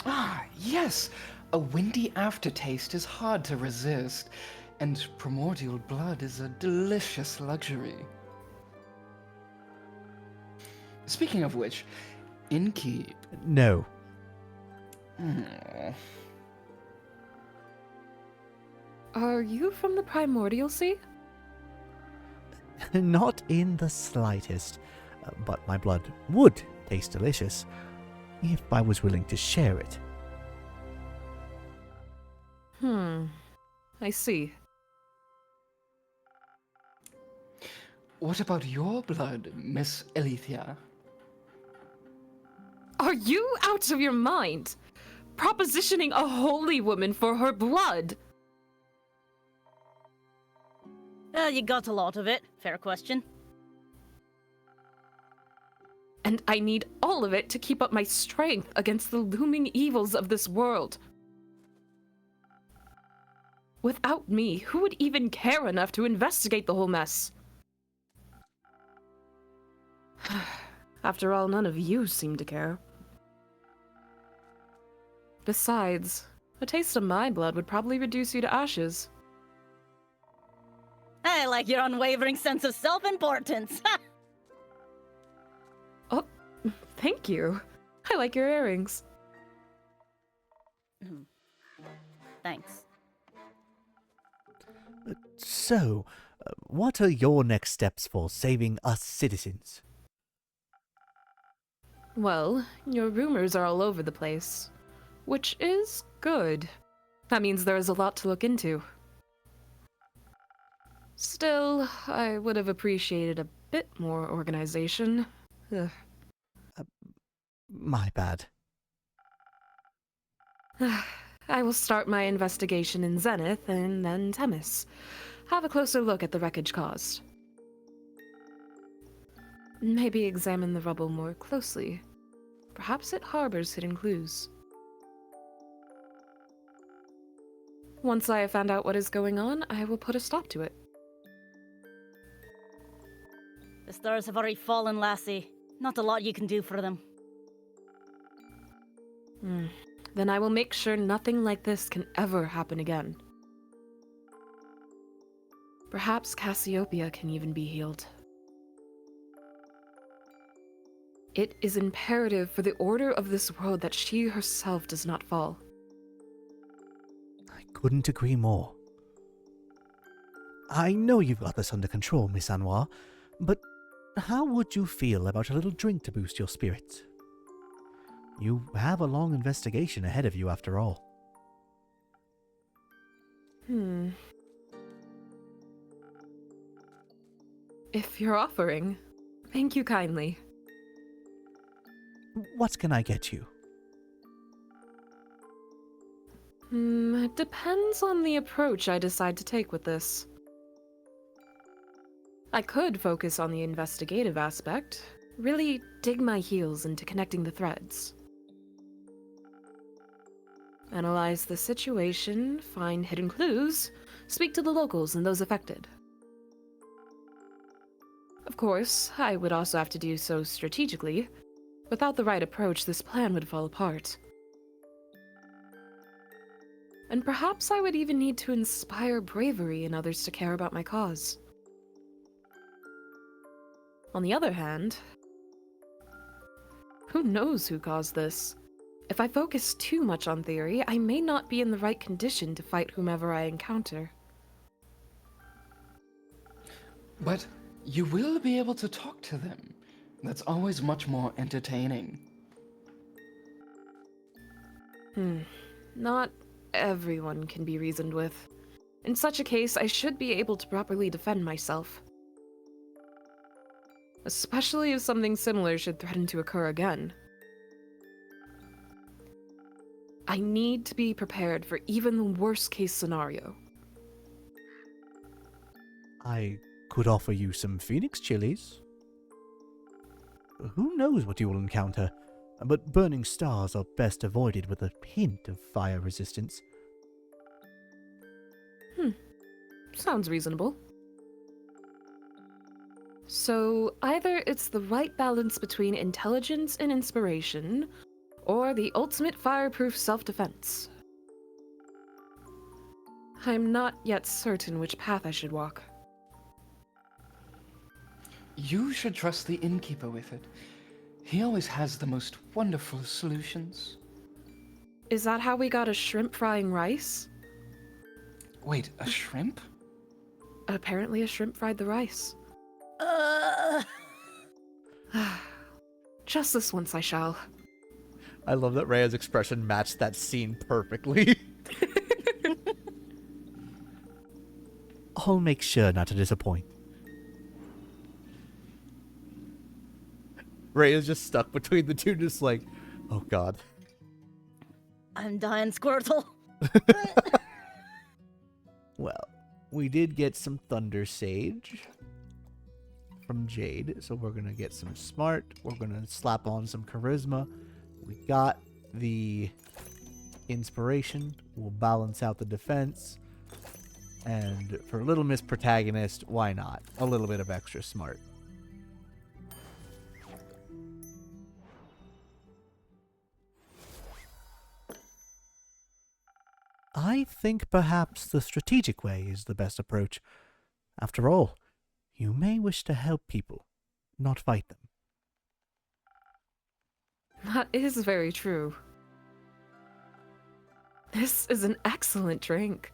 Ah, yes! A windy aftertaste is hard to resist, and primordial blood is a delicious luxury. Speaking of which, Innkeep. No. Hmm. Are you from the Primordial Sea? Not in the slightest. But my blood would taste delicious if I was willing to share it. I see. What about your blood, Miss Alethea? Are you out of your mind? Propositioning a holy woman for her blood? You got a lot of it. Fair question. And I need all of it to keep up my strength against the looming evils of this world. Without me, who would even care enough to investigate the whole mess? After all, none of you seem to care. Besides, a taste of my blood would probably reduce you to ashes. I like your unwavering sense of self-importance. Oh, thank you. I like your earrings. Thanks. So, what are your next steps for saving us citizens? Well, your rumors are all over the place, which is good. That means there is a lot to look into. Still, I would have appreciated a bit more organization. Ugh. My bad. I will start my investigation in Zenith and then Temis. Have a closer look at the wreckage caused. Maybe examine the rubble more closely. Perhaps it harbors hidden clues. Once I have found out what is going on, I will put a stop to it. The stars have already fallen, lassie. Not a lot you can do for them. Then I will make sure nothing like this can ever happen again. Perhaps Cassiopeia can even be healed. It is imperative for the order of this world that she herself does not fall. I couldn't agree more. I know you've got this under control, Miss Anwar, but how would you feel about a little drink to boost your spirits? You have a long investigation ahead of you after all. If you're offering, thank you kindly. What can I get you? It depends on the approach I decide to take with this. I could focus on the investigative aspect, really dig my heels into connecting the threads. Analyze the situation, find hidden clues, speak to the locals and those affected. Of course, I would also have to do so strategically. Without the right approach, this plan would fall apart. And perhaps I would even need to inspire bravery in others to care about my cause. On the other hand, who knows who caused this? If I focus too much on theory, I may not be in the right condition to fight whomever I encounter. But You will be able to talk to them. That's always much more entertaining. Not everyone can be reasoned with. In such a case, I should be able to properly defend myself. Especially if something similar should threaten to occur again. I need to be prepared for even the worst case scenario. I could offer you some phoenix chilies. Who knows what you will encounter, but burning stars are best avoided with a hint of fire resistance. Sounds reasonable. So, either it's the right balance between intelligence and inspiration, or the ultimate fireproof self-defense. I'm not yet certain which path I should walk. You should trust the Innkeeper with it. He always has the most wonderful solutions. Is that how we got a shrimp frying rice? Wait, a shrimp? Apparently a shrimp fried the rice. Just this once I shall. I love that Rhea's expression matched that scene perfectly. I'll make sure not to disappoint. Rhea's just stuck between the two, just like, oh god. I'm dying, Squirtle. Well, we did get some Thunder Sage from Jade, so we're gonna get some Smart. We're gonna slap on some Charisma. We got the Inspiration. We'll balance out the defense. And for Little Miss Protagonist, why not? A little bit of extra Smart. I think perhaps the strategic way is the best approach. After all, you may wish to help people, not fight them. That is very true. This is an excellent drink.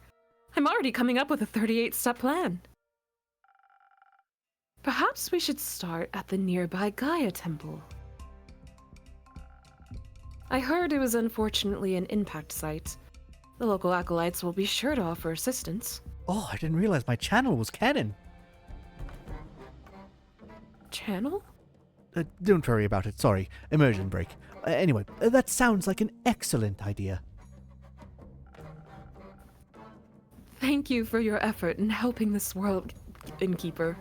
I'm already coming up with a 38-step plan. Perhaps we should start at the nearby Gaia Temple. I heard it was unfortunately an impact site. The local acolytes will be sure to offer assistance. Oh, I didn't realize my channel was canon. Channel? Don't worry about it, sorry. Immersion break. Anyway, that sounds like an excellent idea. Thank you for your effort in helping this world, Innkeeper.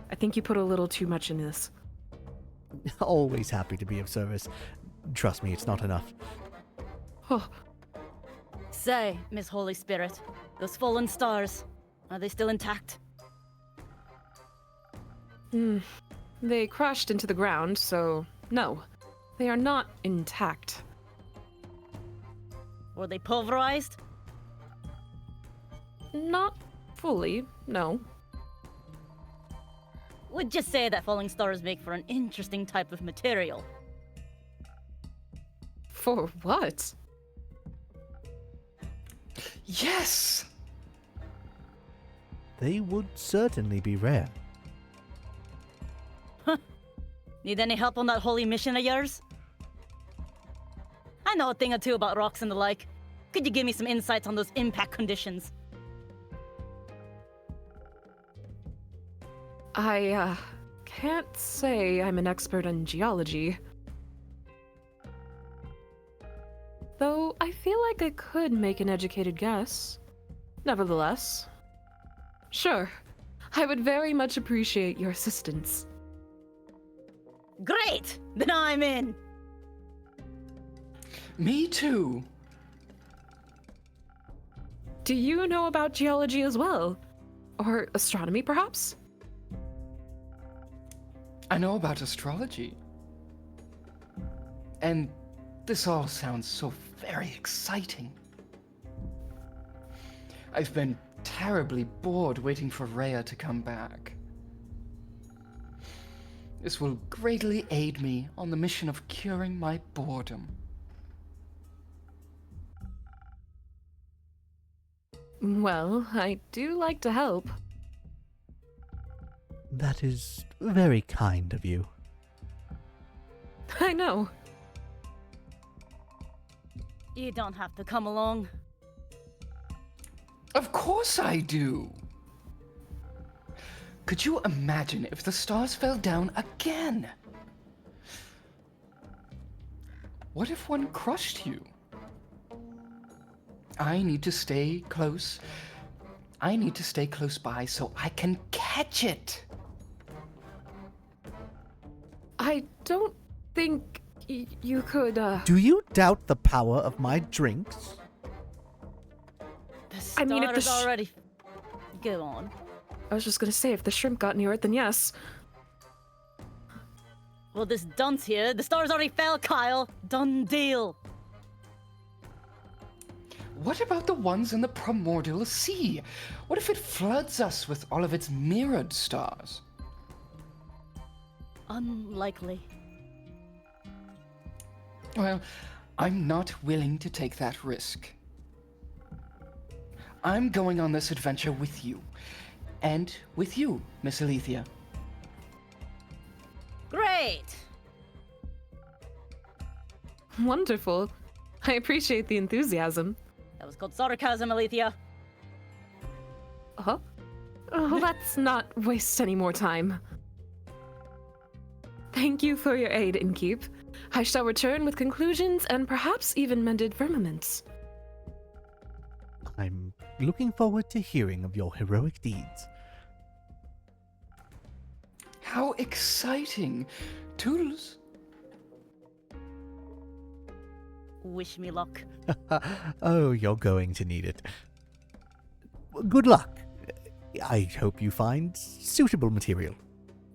I think you put a little too much in this. Always happy to be of service. Trust me, it's not enough. Oh, Say, Miss Holy Spirit, those fallen stars, are they still intact? they crashed into the ground, so no. They are not intact. Were they pulverized? Not fully, no. Would you say that falling stars make for an interesting type of material? For what? Yes! They would certainly be rare. Need any help on that holy mission of yours? I know a thing or two about rocks and the like. Could you give me some insights on those impact conditions? I, can't say I'm an expert in geology. Though I feel like I could make an educated guess. Nevertheless. Sure, I would very much appreciate your assistance. Great! Then I'm in! Me too. Do you know about geology as well? Or astronomy, perhaps? I know about astrology. And this all sounds so very exciting. I've been terribly bored waiting for Rhea to come back. This will greatly aid me on the mission of curing my boredom. Well, I do like to help. That is very kind of you. I know. You don't have to come along. Of course I do. Could you imagine if the stars fell down again? What if one crushed you? I need to stay close. I need to stay close by so I can catch it. I don't think you could, Do you doubt the power of my drinks? The I mean, if the starter's already... Go on. I was just gonna say, if the shrimp got near it, then yes. Well, this dunce here, the stars already fell, Kyle. Done deal. What about the ones in the primordial sea? What if it floods us with all of its mirrored stars? Unlikely. Well, I'm not willing to take that risk. I'm going on this adventure with you. And with you, Miss Alethea. Great. Wonderful. I appreciate the enthusiasm. That was called sarcasm, Alethea. Huh? Oh, let's not waste any more time. Thank you for your aid, Innkeep. I shall return with conclusions and perhaps even mended firmaments. I'm looking forward to hearing of your heroic deeds. How exciting! Toodles! Wish me luck. Oh, you're going to need it. Good luck. I hope you find suitable material.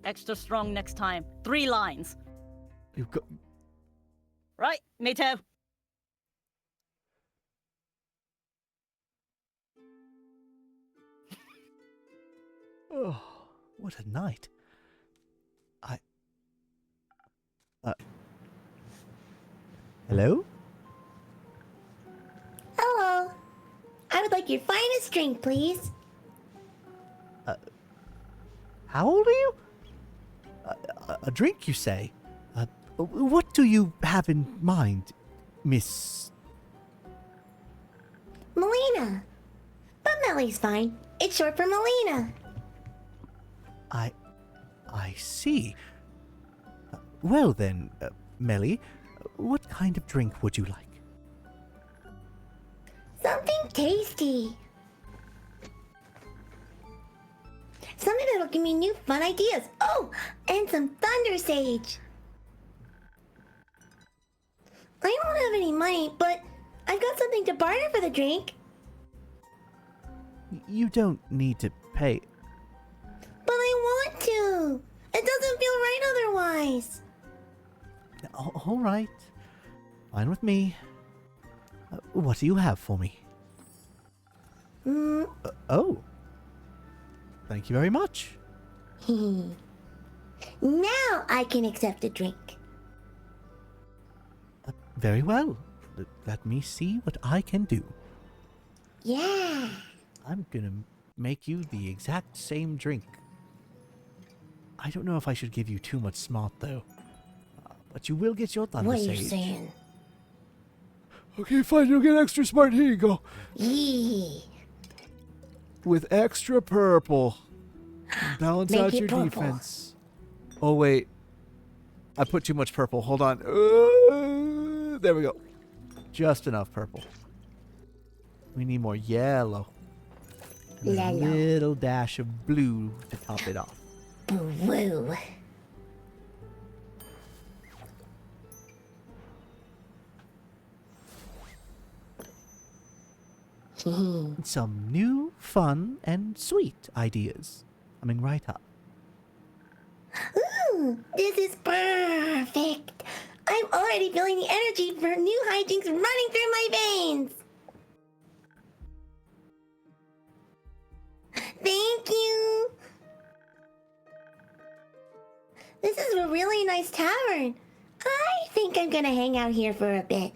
Extra strong next time. 3 lines. You've got... Right, me too. Oh, what a night. Hello? Hello. I would like your finest drink, please. How old are you? A drink, you say? What do you have in mind, Miss... Melina. But Melly's fine. It's short for Melina. I see. Well then, Melly, what kind of drink would you like? Something tasty. Something that'll give me new fun ideas. Oh, and some Thunder Sage. I don't have any money, but I've got something to barter for the drink. You don't need to pay... But I want to. It doesn't feel right otherwise. All right. Fine with me. What do you have for me? Oh. Thank you very much. Now I can accept a drink. Very well. Let me see what I can do. Yeah. I'm gonna make you the exact same drink. I don't know if I should give you too much smart, though. But you will get your Thunder What are Sage. you saying? Okay, fine. You'll get extra smart. Here you go. Yee. With extra purple. Balance Make out it your purple. defense. Oh, wait. I put too much purple. Hold on. There we go. Just enough purple. We need more yellow. And a Yellow. little dash of blue to top it off. Woo. Some new, fun, and sweet ideas coming right up. Ooh, this is perfect. I'm already feeling the energy for new hijinks running through my veins. Thank you. This is a really nice tavern. I think I'm gonna hang out here for a bit.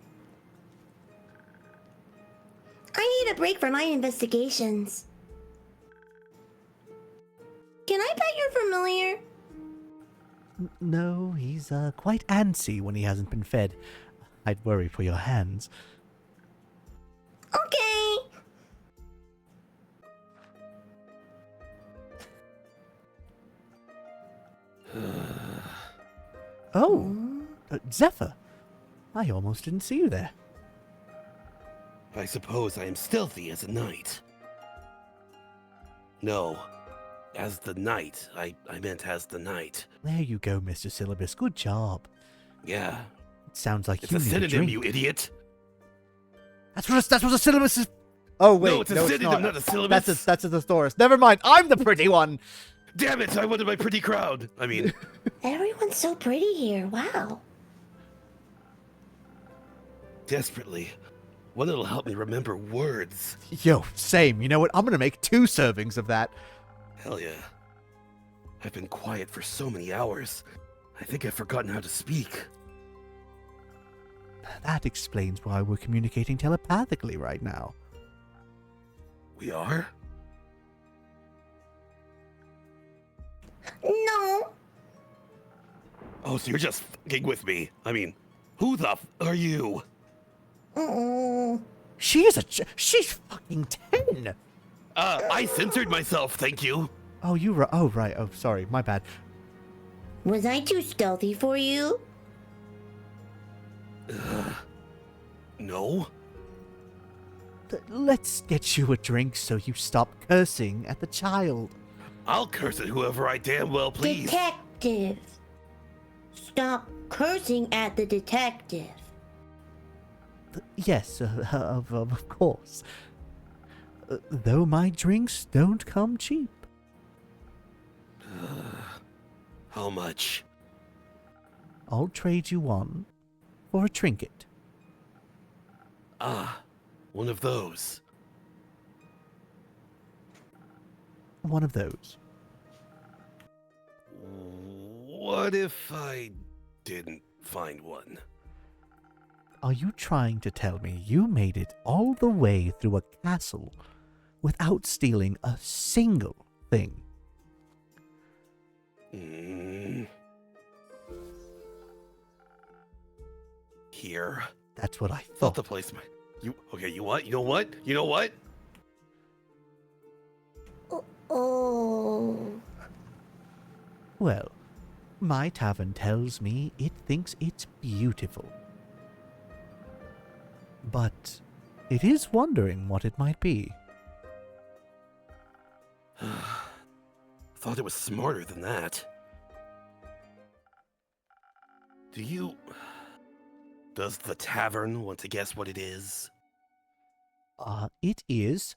I need a break from my investigations. Can I pet your familiar? No, he's quite antsy when he hasn't been fed. I'd worry for your hands. Okay. Oh, Zephyr. I almost didn't see you there. I suppose I am stealthy as a knight. No, as the knight. I meant as the knight. There you go, Mr. Syllabus. Good job. Yeah. It sounds like It's you a need synonym, drink. you idiot. That's what a syllabus is. Oh wait, No, it's a synonym, not a syllabus. That's a thesaurus. Never mind. I'm the pretty one. Damn it, I wanted my pretty crowd. I mean, Everyone's so pretty here. Wow. desperately. One that'll help me remember words. Yo, same. You know what? I'm gonna make 2 servings of that. Hell yeah. I've been quiet for so many hours. I think I've forgotten how to speak. That explains why we're communicating telepathically right now. We are? No. Oh, so you're just f***ing with me. I mean, who the f*** are you? She's fucking 10. I censored myself, thank you. Oh, right. Oh, sorry. My bad. Was I too stealthy for you? No? Let's get you a drink so you stop cursing at the child. I'll curse at whoever I damn well please. Detective. Stop cursing at the detective. Yes, of course. Though my drinks don't come cheap. How much? I'll trade you one for a trinket. Ah, one of those. One of those. What if I didn't find one? Are you trying to tell me you made it all the way through a castle without stealing a single thing? Here. That's what I Thought thought. the place might. You what? You know what? You know what? Oh. Well, my tavern tells me it thinks it's beautiful. But it is wondering what it might be. Thought it was smarter than that. Does the tavern want to guess what it is? It is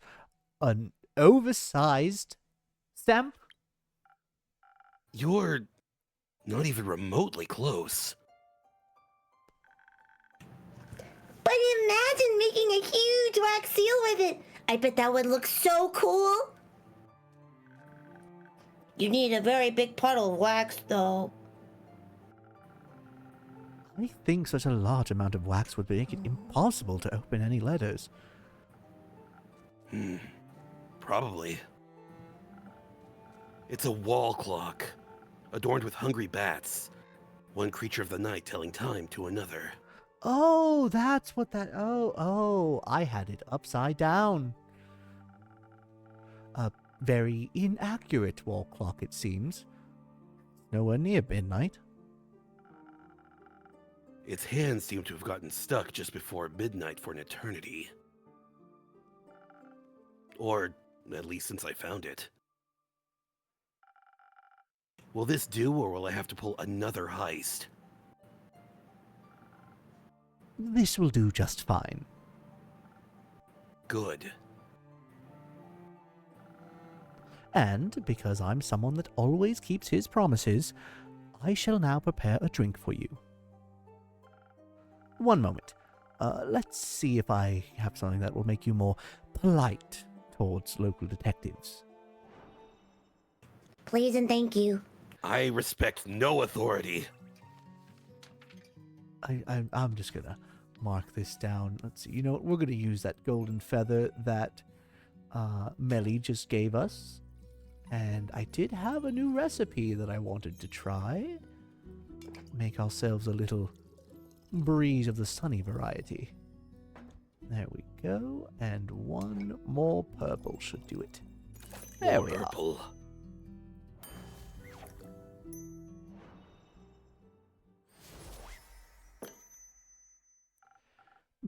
an oversized stamp. You're not even remotely close. But imagine making a huge wax seal with it. I bet that would look so cool. You need a very big puddle of wax, though. I think such a large amount of wax would make it impossible to open any letters. Probably. It's a wall clock, adorned with hungry bats. One creature of the night telling time to another. Oh, that's what that... Oh, I had it upside down. A very inaccurate wall clock, it seems. Nowhere near midnight. Its hands seem to have gotten stuck just before midnight for an eternity. Or, at least since I found it. Will this do, or will I have to pull another heist? This will do just fine. Good. And because I'm someone that always keeps his promises, I shall now prepare a drink for you. One moment. Let's see if I have something that will make you more polite towards local detectives. Please and thank you. I respect no authority. I'm just gonna mark this down. Let's see. You know what? We're gonna use that golden feather that Melly just gave us. And I did have a new recipe that I wanted to try. Make ourselves a little breeze of the sunny variety. There we go. And one more purple should do it. There we are. Purple.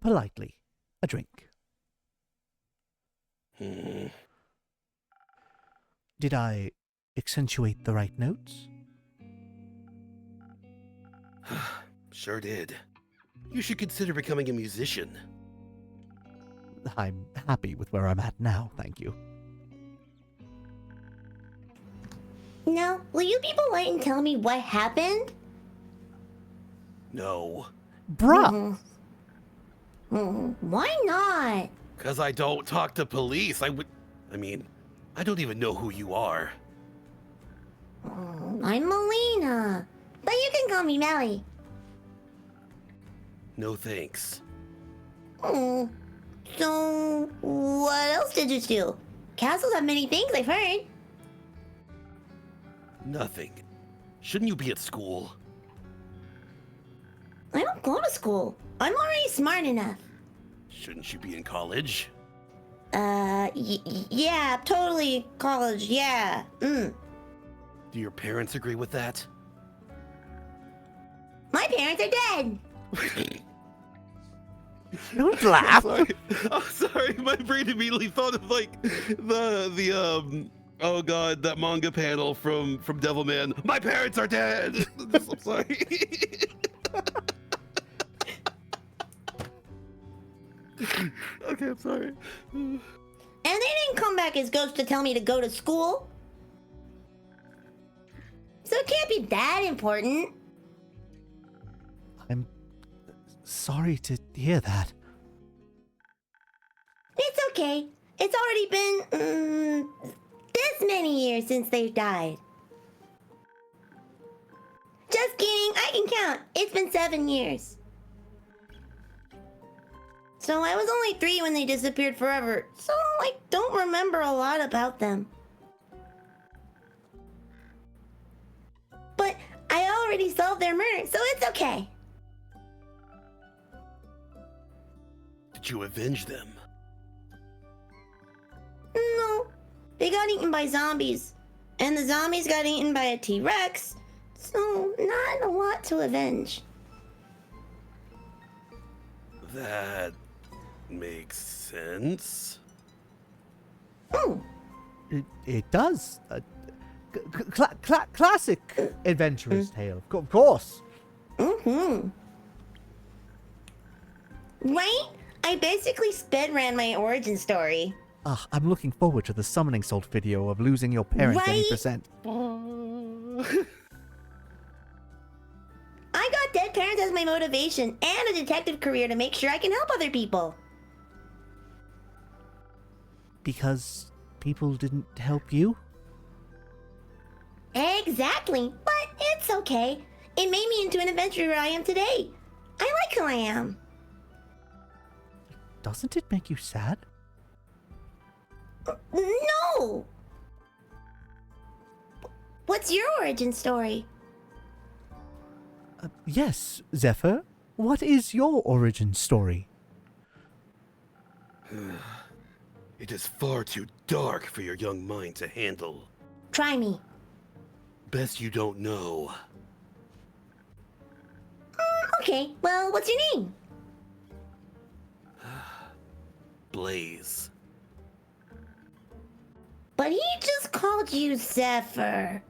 Politely, a drink. Did I accentuate the right notes? Sure did. You should consider becoming a musician. I'm happy with where I'm at now, thank you. Now, will you be polite and tell me what happened? No. Bruh! Why not? Because I don't talk to police. I don't even know who you are. I'm Melina. But you can call me Melly. No thanks. So, what else did you do? Castles have many things, I've heard. Nothing. Shouldn't you be at school? I don't go to school. I'm already smart enough. Shouldn't you be in college? Yeah, totally college, yeah. Do your parents agree with that? My parents are dead. Don't laugh! I'm sorry, my brain immediately thought of like the oh god, that manga panel from Devilman. My parents are dead! I'm sorry. Okay, I'm sorry. And they didn't come back as ghosts to tell me to go to school. So it can't be that important. I'm sorry to hear that. It's okay. It's already been, this many years since they've died. Just kidding, I can count. It's been 7 years. So I was only 3 when they disappeared forever, so I don't remember a lot about them. But I already solved their murder, so it's okay. Did you avenge them? No, they got eaten by zombies. And the zombies got eaten by a T-Rex, so not a lot to avenge. That makes sense. It does. Classic adventurer's tale, of course. Right? I basically sped ran my origin story. I'm looking forward to the summoning salt video of losing your parents any Right? percent. I got dead parents as my motivation and a detective career to make sure I can help other people. Because people didn't help you? Exactly, but it's okay. It made me into an adventurer I am today. I like who I am. Doesn't it make you sad? No! What's your origin story? Yes, Zephyr. What is your origin story? It is far too dark for your young mind to handle. Try me. Best you don't know. Okay, well, what's your name? Blaze. But he just called you Zephyr.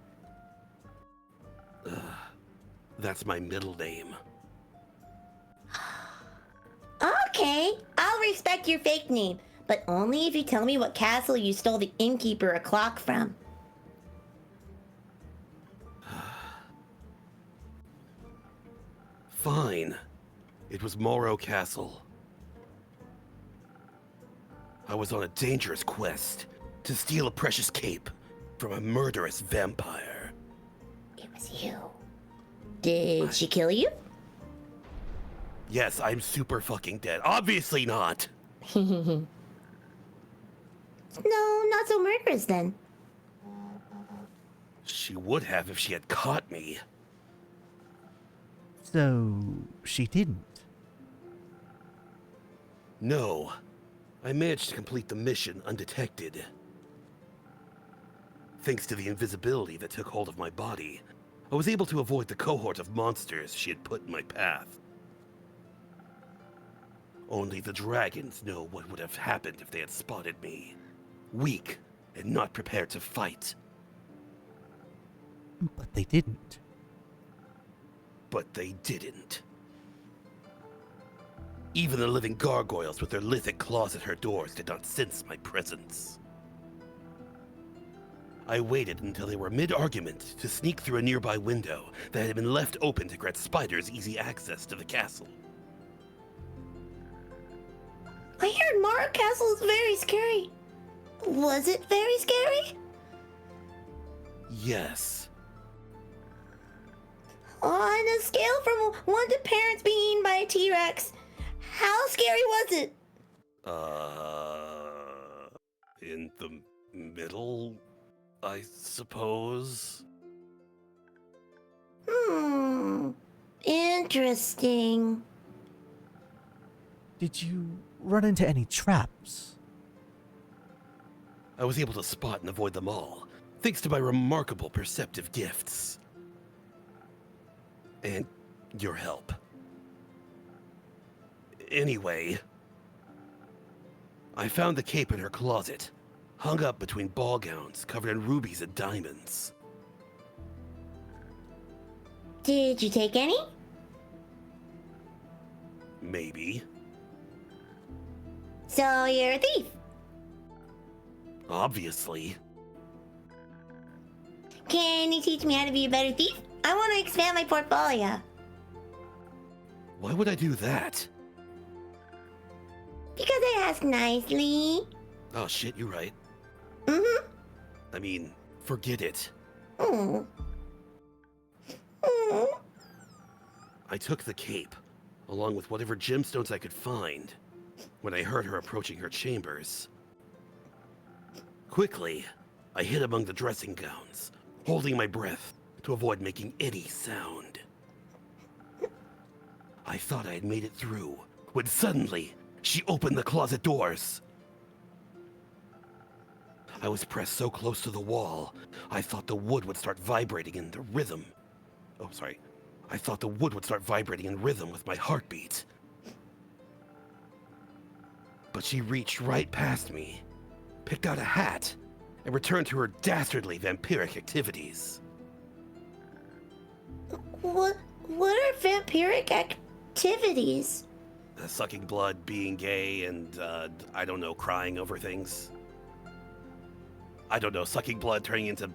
That's my middle name. Okay, I'll respect your fake name, but only if you tell me what castle you stole the Innkeeper a clock from. Fine. It was Morrow Castle. I was on a dangerous quest to steal a precious cape from a murderous vampire. It was you. Did she kill you? Yes, I'm super fucking dead. Obviously not. No, not so murderous then. She would have if she had caught me. So, she didn't. No. I managed to complete the mission undetected. Thanks to the invisibility that took hold of my body, I was able to avoid the cohort of monsters she had put in my path. Only the dragons know what would have happened if they had spotted me. Weak and not prepared to fight. But they didn't. But they didn't. Even the living gargoyles with their lithic claws at her doors did not sense my presence. I waited until they were mid-argument to sneak through a nearby window that had been left open to grant spiders easy access to the castle. I heard Mara Castle is very scary. Was it very scary? Yes. On a scale from 1 to parents being eaten by a T-Rex, how scary was it? In the middle, I suppose? Interesting. Did you run into any traps? I was able to spot and avoid them all, thanks to my remarkable perceptive gifts. And your help. Anyway, I found the cape in her closet, hung up between ball gowns covered in rubies and diamonds. Did you take any? Maybe. So you're a thief. Obviously. Can you teach me how to be a better thief? I want to expand my portfolio. Why would I do that? Because I asked nicely. Oh shit, you're right. Mm-hmm. I mean, forget it. Mm. Mm. I took the cape, along with whatever gemstones I could find, when I heard her approaching her chambers. Quickly, I hid among the dressing gowns, holding my breath to avoid making any sound. I thought I had made it through, when suddenly, she opened the closet doors. I was pressed so close to the wall, I thought the wood would start vibrating in the rhythm. Oh, sorry. I thought the wood would start vibrating in rhythm with my heartbeat. But she reached right past me, picked out a hat, and returned to her dastardly vampiric activities. What are vampiric activities? Sucking blood, being gay, and, I don't know, crying over things. I don't know, sucking blood, turning into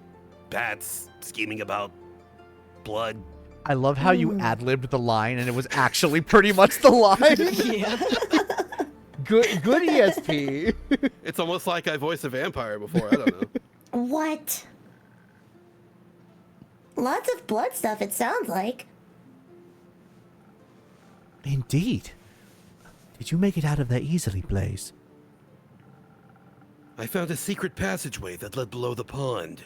bats, scheming about blood. I love how you ad-libbed the line and it was actually pretty much the line. Yeah. Good ESP. It's almost like I voiced a vampire before, I don't know. What? Lots of blood stuff, it sounds like. Indeed. Did you make it out of there easily, Blaze? I found a secret passageway that led below the pond,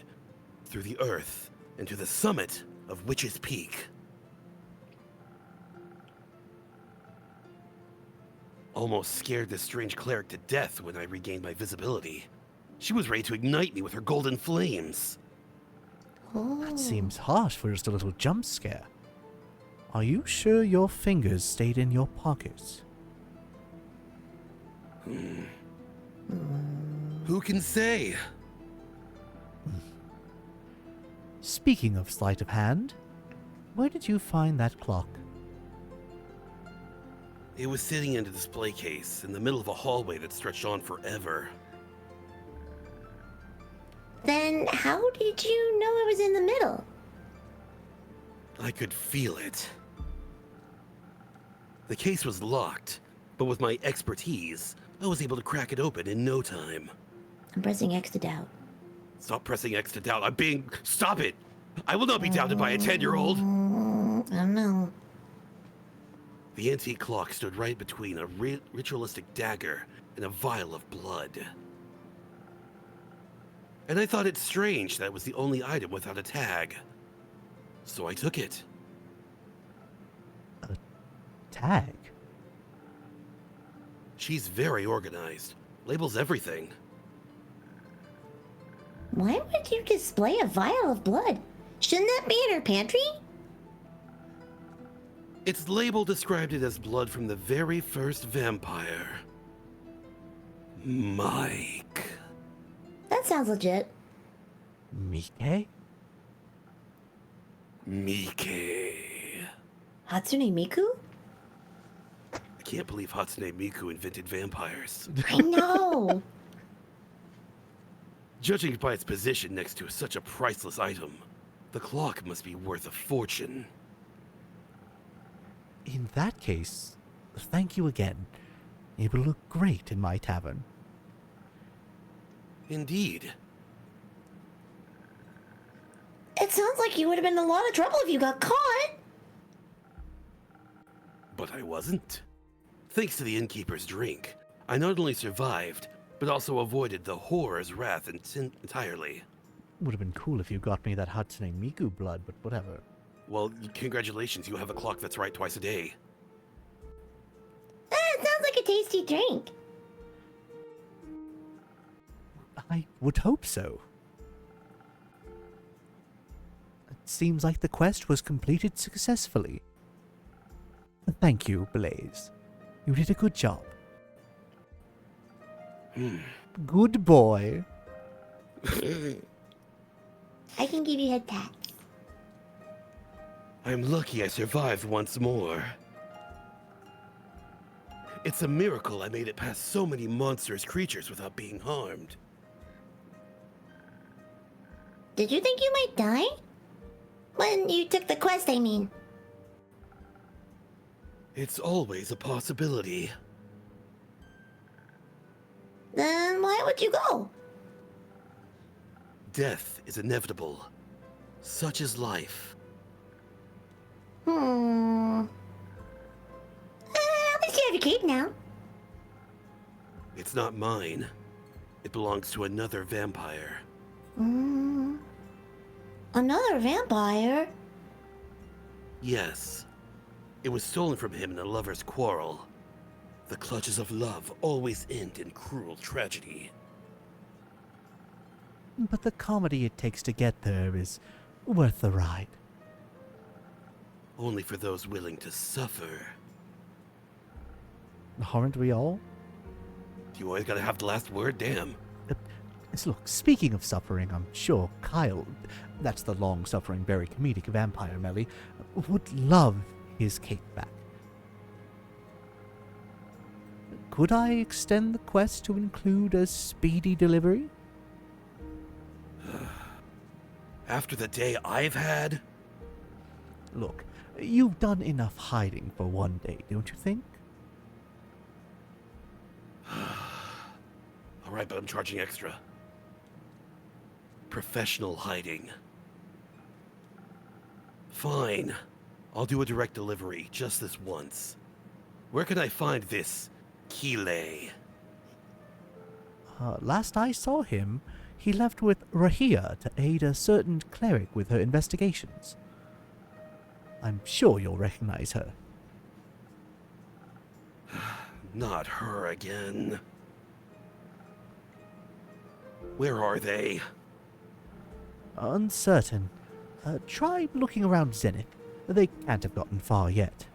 through the earth, and to the summit of Witch's Peak. Almost scared this strange cleric to death when I regained my visibility. She was ready to ignite me with her golden flames. That seems harsh for just a little jump scare. Are you sure your fingers stayed in your pockets? Who can say? Speaking of sleight of hand, where did you find that clock? It was sitting in a display case in the middle of a hallway that stretched on forever. Then how did you know it was in the middle? I could feel it. The case was locked, but with my expertise, I was able to crack it open in no time. I'm pressing X to doubt. Stop pressing X to doubt. I'm being... Stop it! I will not be doubted by a 10-year-old! I don't know. The antique clock stood right between a ritualistic dagger and a vial of blood. And I thought it strange that it was the only item without a tag. So I took it. Tag? She's very organized. Labels everything. Why would you display a vial of blood? Shouldn't that be in her pantry? Its label described it as blood from the very first vampire. Mike. That sounds legit. Mike? Mike. Hatsune Miku? I can't believe Hatsune Miku invented vampires. I know. Judging by its position next to such a priceless item, the clock must be worth a fortune. In that case, thank you again. It will look great in my tavern. Indeed. It sounds like you would have been in a lot of trouble if you got caught. But I wasn't. Thanks to the innkeeper's drink, I not only survived, but also avoided the horror's wrath entirely. Would have been cool if you got me that Hatsune Miku blood, but whatever. Well, congratulations, you have a clock that's right twice a day. It sounds like a tasty drink. I would hope so. It seems like the quest was completed successfully. Thank you, Blaze. You did a good job. Good boy. I can give you head pats. I'm lucky I survived once more. It's a miracle I made it past so many monstrous creatures without being harmed. Did you think you might die? When you took the quest, I mean. It's always a possibility. Then why would you go? Death is inevitable. Such is life. At least you have your cape now. It's not mine. It belongs to another vampire. Another vampire? Yes. It was stolen from him in a lover's quarrel. The clutches of love always end in cruel tragedy. But the comedy it takes to get there is worth the ride. Only for those willing to suffer. Aren't we all? You always gotta have the last word, damn. Look, speaking of suffering, I'm sure Kyle, that's the long-suffering, very comedic vampire Melly, would love his cape back. Could I extend the quest to include a speedy delivery? After the day I've had? Look, you've done enough hiding for one day, don't you think? Alright, but I'm charging extra. Professional hiding. Fine. I'll do a direct delivery, just this once. Where can I find this Kile? Last I saw him, he left with Rahia to aid a certain cleric with her investigations. I'm sure you'll recognize her. Not her again. Where are they? Uncertain. Try looking around Zenith. They can't have gotten far yet.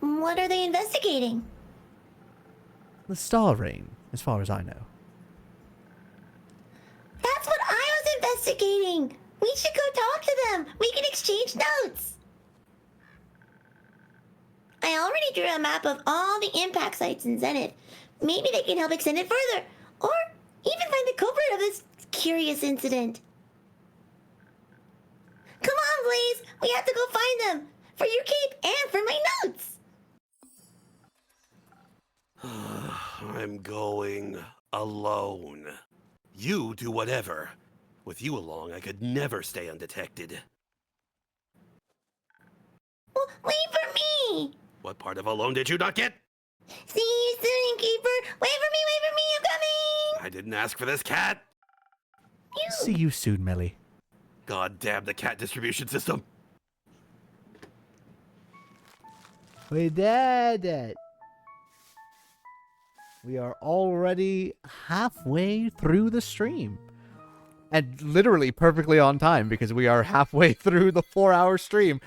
What are they investigating? The Star Rain, as far as I know. That's what I was investigating! We should go talk to them! We can exchange notes! I already drew a map of all the impact sites in Zenith. Maybe they can help extend it further. Or even find the culprit of this curious incident. Come on, Blaze! We have to go find them! For your cape and for my notes! I'm going alone. You do whatever. With you along, I could never stay undetected. Well, wait for me! What part of alone did you not get? See you soon, Innkeeper! Wait for me, I'm coming! I didn't ask for this cat. See you soon, Melly. God damn the cat distribution system. We did it. We are already halfway through the stream. And literally perfectly on time because we are halfway through the 4-hour stream.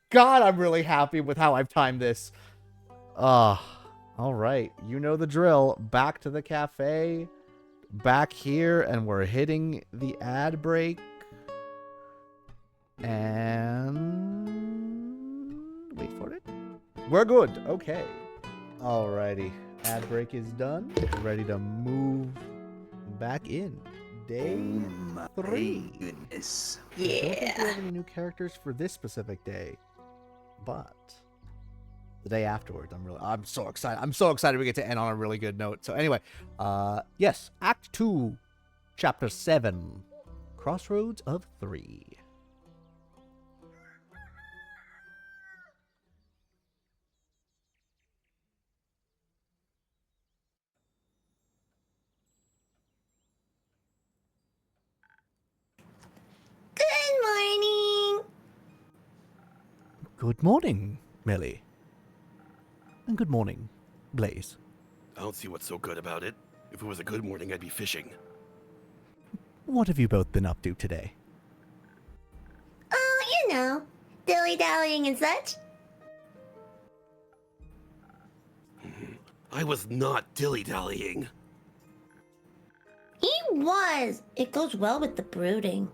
God, I'm really happy with how I've timed this. All right. You know the drill. Back to the cafe. Back here. And we're hitting the ad break. And... wait for it. We're good. Okay. Alrighty. Ad break is done. Ready to move back in. Day 3. Goodness. I don't think we have any new characters for this specific day, but the day afterwards, I'm so excited. I'm so excited we get to end on a really good note. So anyway, yes, Act 2, Chapter 7, Crossroads of 3. Good morning. Good morning, Millie. And good morning, Blaze. I don't see what's so good about it. If it was a good morning, I'd be fishing. What have you both been up to today? Oh, you know, dilly-dallying and such. I was not dilly-dallying. He was. It goes well with the brooding.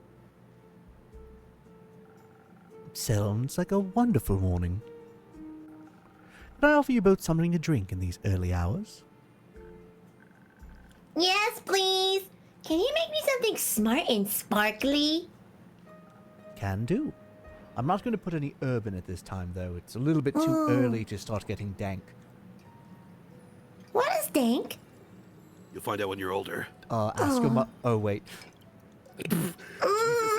Sounds like a wonderful morning. Can I offer you both something to drink in these early hours? Yes, please. Can you make me something smart and sparkly? Can do. I'm not going to put any herb in it this time, though. It's a little bit too early to start getting dank. What is dank? You'll find out when you're older. Ask him. Oh, wait. Jesus,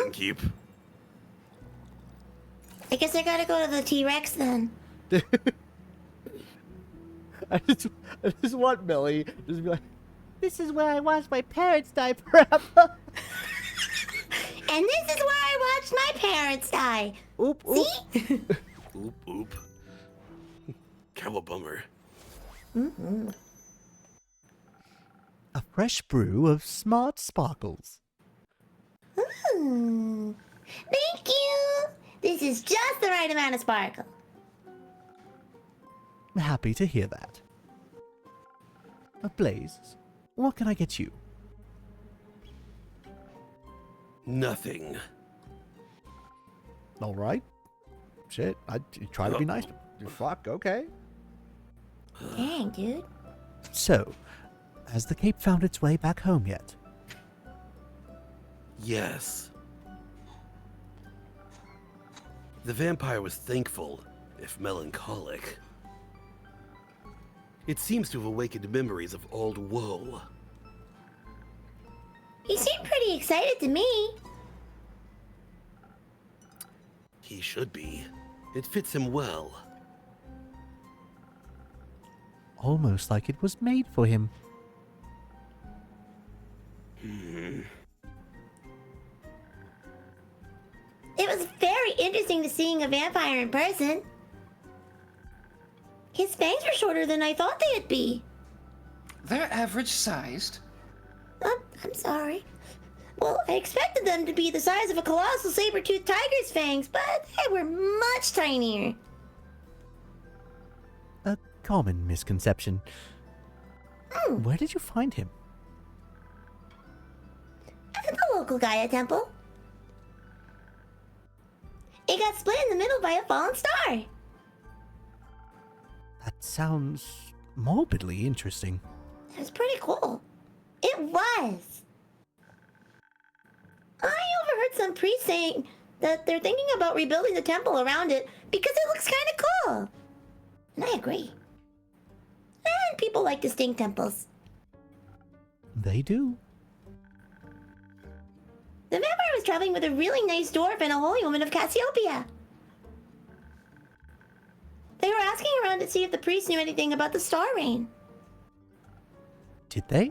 Innkeep. I guess I gotta go to the T-Rex then. I just want Millie to just be like, this is where I washed my parents' diaper. And this is where I watched my parents die. Oop, oop. See? Oop, oop. Cowabummer. Mm-hmm. A fresh brew of smart sparkles. Ooh. Thank you. This is just the right amount of sparkle. Happy to hear that. Blaze, what can I get you? Nothing. All right. Shit, I try to be nice. Fuck, okay. Dang, dude. So, has the cape found its way back home yet? Yes. The vampire was thankful, if melancholic. It seems to have awakened memories of old woe. He seemed pretty excited to me. He should be. It fits him well. Almost like it was made for him. It was very interesting to seeing a vampire in person. His fangs were shorter than I thought they'd be. They're average sized. I'm sorry. Well, I expected them to be the size of a colossal saber-toothed tiger's fangs, but they were much tinier. A common misconception. Where did you find him? The local Gaia temple. It got split in the middle by a fallen star. That sounds morbidly interesting. It was pretty cool. It was. I overheard some priests saying that they're thinking about rebuilding the temple around it because it looks kind of cool. And I agree. And people like distinct temples. They do. The vampire was traveling with a really nice dwarf and a holy woman of Cassiopeia. They were asking around to see if the priests knew anything about the star rain. Did they?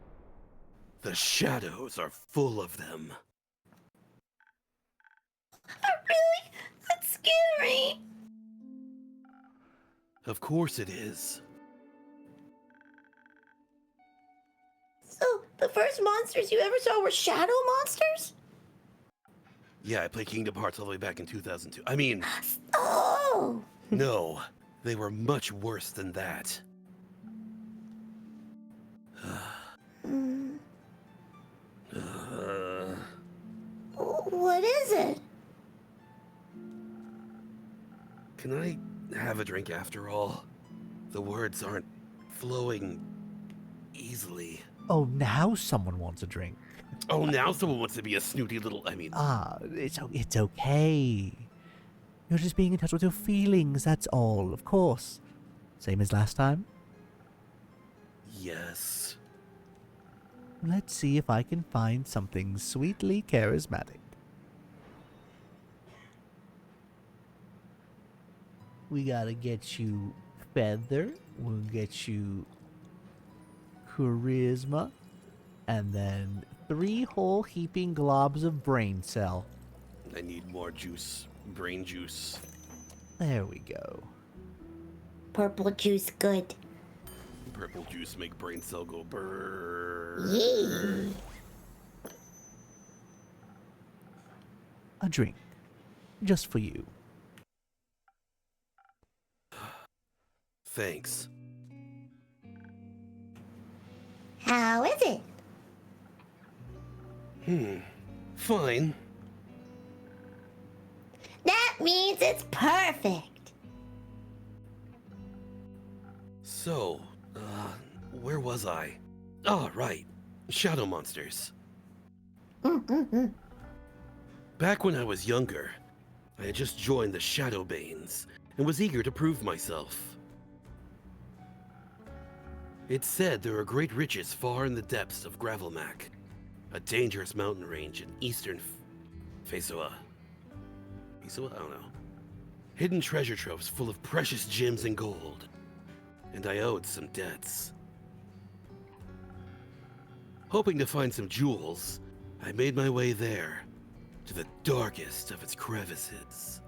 The shadows are full of them. Really? That's scary. Of course it is. So, the first monsters you ever saw were shadow monsters? Yeah, I played Kingdom Hearts all the way back in 2002. I mean, Oh! no, they were much worse than that. Hmm. What is it? Can I have a drink after all? The words aren't flowing easily. Oh, now someone wants a drink. Oh, now someone wants to be a snooty little. It's okay. You're just being in touch with your feelings, that's all, of course. Same as last time. Yes. Let's see if I can find something sweetly charismatic. We gotta get you feather. We'll get you charisma. And then 3 whole heaping globs of brain cell. I need more juice. Brain juice. There we go. Purple juice good. Purple juice make brain cell go brrrr. Yay! A drink. Just for you. Thanks. How is it? Fine. That means it's perfect. So, where was I? Oh, right. Shadow monsters. Back when I was younger, I had just joined the Shadowbanes and was eager to prove myself. It's said there are great riches far in the depths of Gravelmac, a dangerous mountain range in eastern Phesoa. Phesoa? I don't know. Hidden treasure troves full of precious gems and gold. And I owed some debts. Hoping to find some jewels, I made my way there, to the darkest of its crevices.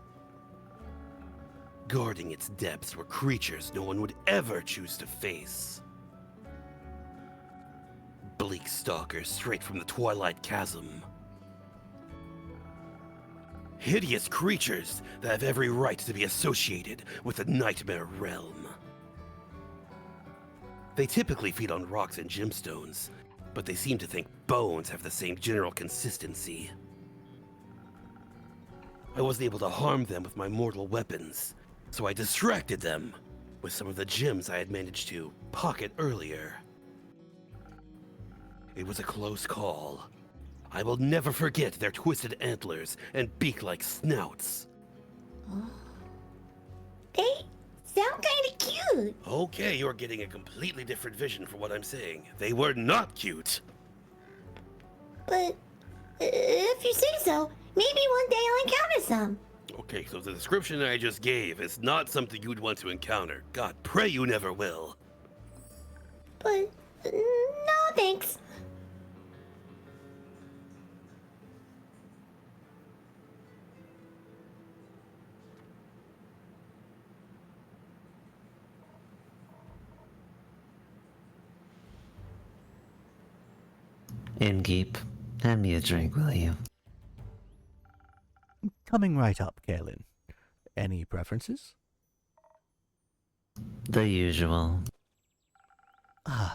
Guarding its depths were creatures no one would ever choose to face. Bleak stalkers straight from the Twilight Chasm. Hideous creatures that have every right to be associated with the Nightmare Realm. They typically feed on rocks and gemstones, but they seem to think bones have the same general consistency. I wasn't able to harm them with my mortal weapons, so I distracted them with some of the gems I had managed to pocket earlier. It was a close call. I will never forget their twisted antlers and beak-like snouts. They sound kind of cute. Okay, you're getting a completely different vision for what I'm saying. They were not cute. But if you say so, maybe one day I'll encounter some. Okay, so the description I just gave is not something you'd want to encounter. God, pray you never will. But no thanks. Innkeep, hand me a drink, will you? Coming right up, Kaelin. Any preferences? The usual.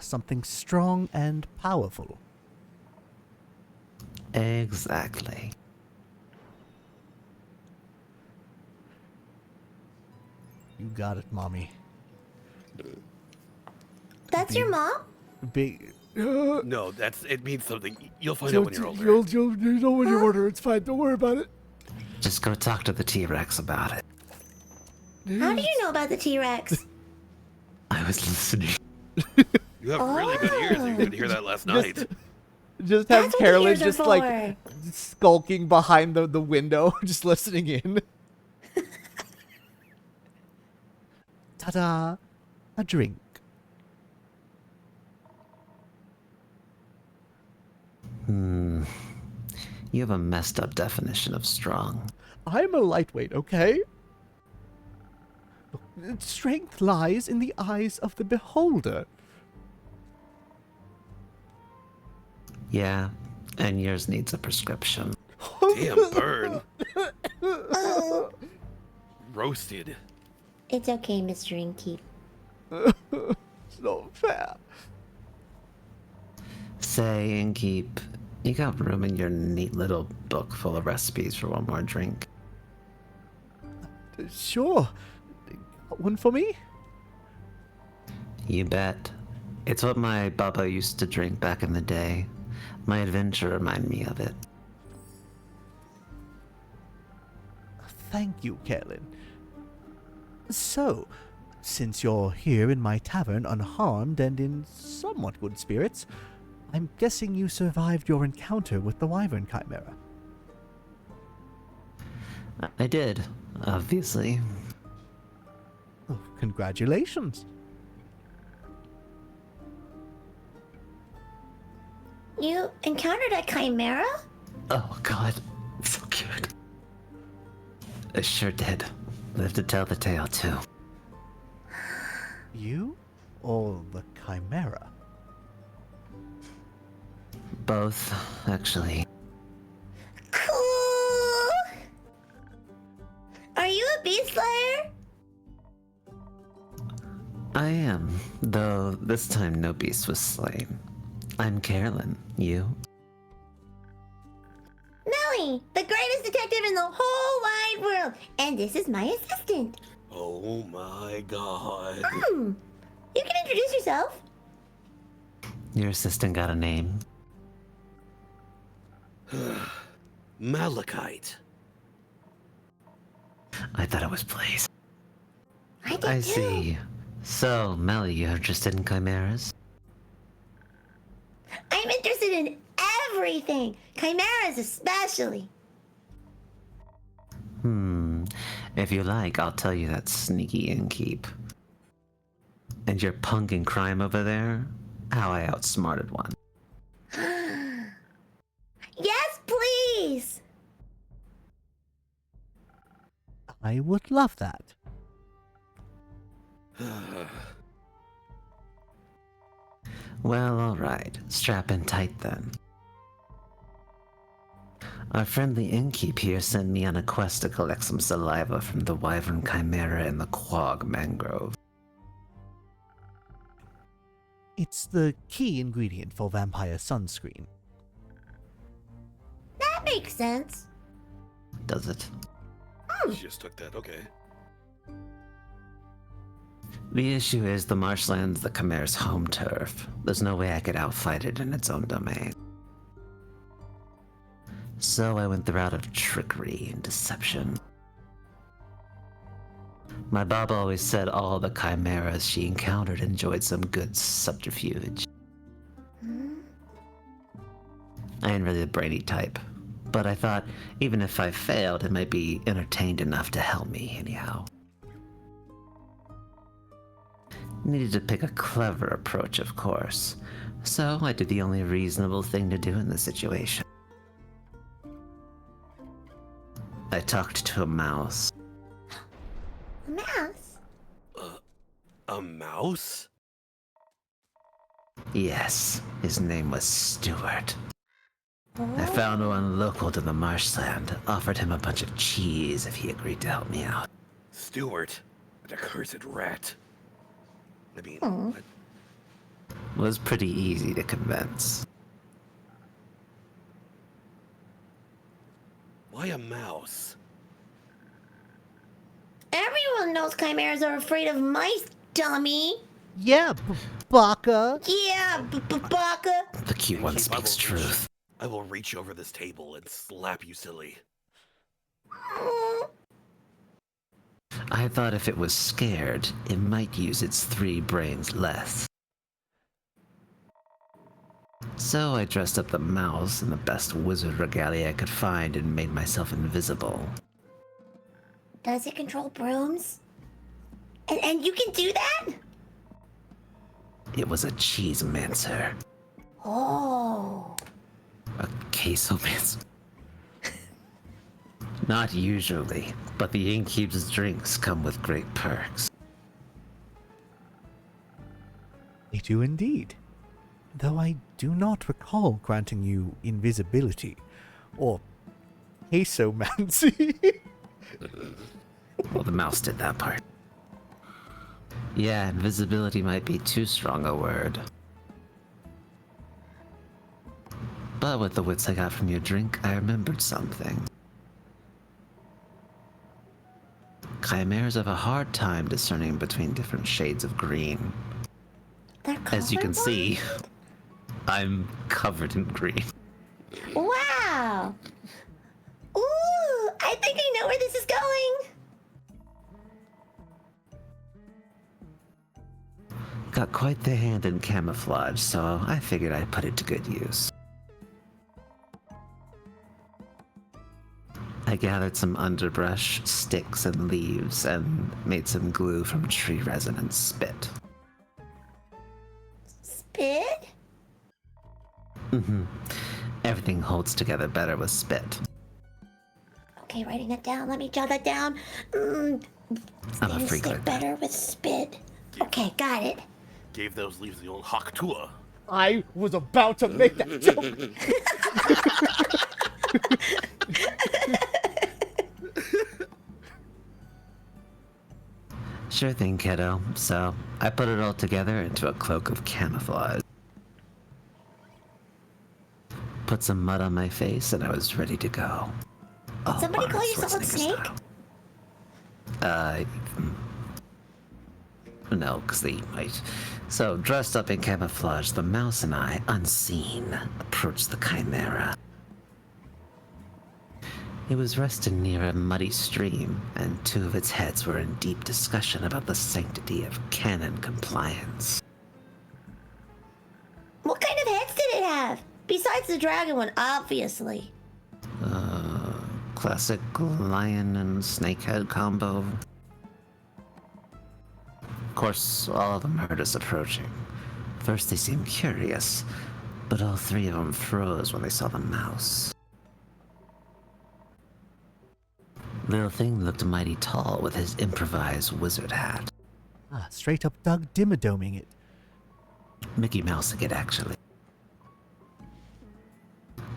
Something strong and powerful. Exactly. You got it, Mommy. That's your mom? Big. No, it means something. You'll find out when you're older. You know when you order. It's fine. Don't worry about it. Just go talk to the T-Rex about it. How do you know about the T-Rex? I was listening. You have really good ears. You didn't hear that last night. Just have That's what the Carolyn ears are just like for. skulking behind the window, just listening in. Ta-da! A drink. You have a messed up definition of strong. I'm a lightweight, okay? Strength lies in the eyes of the beholder. Yeah, and yours needs a prescription. Damn burn. Oh, Roasted. it's okay, Mr. Innkeep. It's not fair. Say, Innkeep, you got room in your neat little book full of recipes for one more drink? Sure. One for me? You bet. It's what my baba used to drink back in the day. My adventure reminded me of it. Thank you, Kaelin. So, since you're here in my tavern unharmed and in somewhat good spirits, I'm guessing you survived your encounter with the Wyvern Chimera. I did, obviously. Oh, congratulations. You encountered a chimera? Oh god, so cute. I sure did. Live to tell the tale, too. You or the Chimera? Both, actually. Cool! Are you a beast slayer? I am, though this time no beast was slain. I'm Carolyn. You? Melly, the greatest detective in the whole wide world. And this is my assistant. Oh my god. You can introduce yourself. Your assistant got a name? Malachite. I thought it was Blaze. I did I too. see. So, Melly, you're interested in chimeras? I'm interested in everything. Chimeras especially. If you like, I'll tell you that sneaky Innkeep. And your punk in crime over there? How I outsmarted one. Yes, please. I would love that. Well, alright. Strap in tight then. Our friendly Innkeep here sent me on a quest to collect some saliva from the Wyvern Chimera in the Quag Mangrove. It's the key ingredient for vampire sunscreen. That makes sense. Does it? You just took that, okay. The issue is the marshland's the Chimera's home turf. There's no way I could outfight it in its own domain. So I went the route of trickery and deception. My Baba always said all the chimeras she encountered enjoyed some good subterfuge. I ain't really the brainy type, but I thought even if I failed, it might be entertained enough to help me anyhow. Needed to pick a clever approach, of course, so I did the only reasonable thing to do in this situation. I talked to a mouse. A mouse? A mouse? Yes, his name was Stuart. I found one local to the marshland, offered him a bunch of cheese if he agreed to help me out. Stuart, that accursed rat. I mean, what? Was pretty easy to convince. Why a mouse? Everyone knows chimeras are afraid of mice, dummy. Yeah, Baka. Yeah, Baka. The cute one Innkeep, speaks truth. I will reach over this table and slap you silly. I thought if it was scared, it might use its 3 brains less. So I dressed up the mouse in the best wizard regalia I could find and made myself invisible. Does it control brooms? And you can do that? It was a cheesemancer. Oh. A queso bits. Not usually, but the Innkeep's drinks come with great perks. They do indeed. Though I do not recall granting you invisibility or quesomancy. Well, the mouse did that part. Yeah, invisibility might be too strong a word. But with the wits I got from your drink, I remembered something. Chimeras have a hard time discerning between different shades of green. As you can see, I'm covered in green. Wow! Ooh, I think I know where this is going. Got quite the hand in camouflage, so I figured I'd put it to good use. I gathered some underbrush, sticks, and leaves, and made some glue from tree resin and spit. Spit? Mm-hmm. Everything holds together better with spit. Okay, writing that down. Let me jot that down. I'm a Things freak stick like that. better with spit. Okay, got it. Gave those leaves the old Haktua. I was about to make that joke. Sure thing, kiddo. So, I put it all together into a cloak of camouflage. Put some mud on my face, and I was ready to go. Did somebody Arnold call you someone Schwarzenegger snake? style. No, because they might. So, dressed up in camouflage, the mouse and I, unseen, approached the chimera. It was resting near a muddy stream, and two of its heads were in deep discussion about the sanctity of canon compliance. What kind of heads did it have? Besides the dragon one, obviously. Classic lion and snakehead combo. Of course, all of them heard us approaching. First they seemed curious, but all three of them froze when they saw the mouse. Little thing looked mighty tall with his improvised wizard hat. Straight up Doug Dimmadoming it. Mickey Mousing it, actually.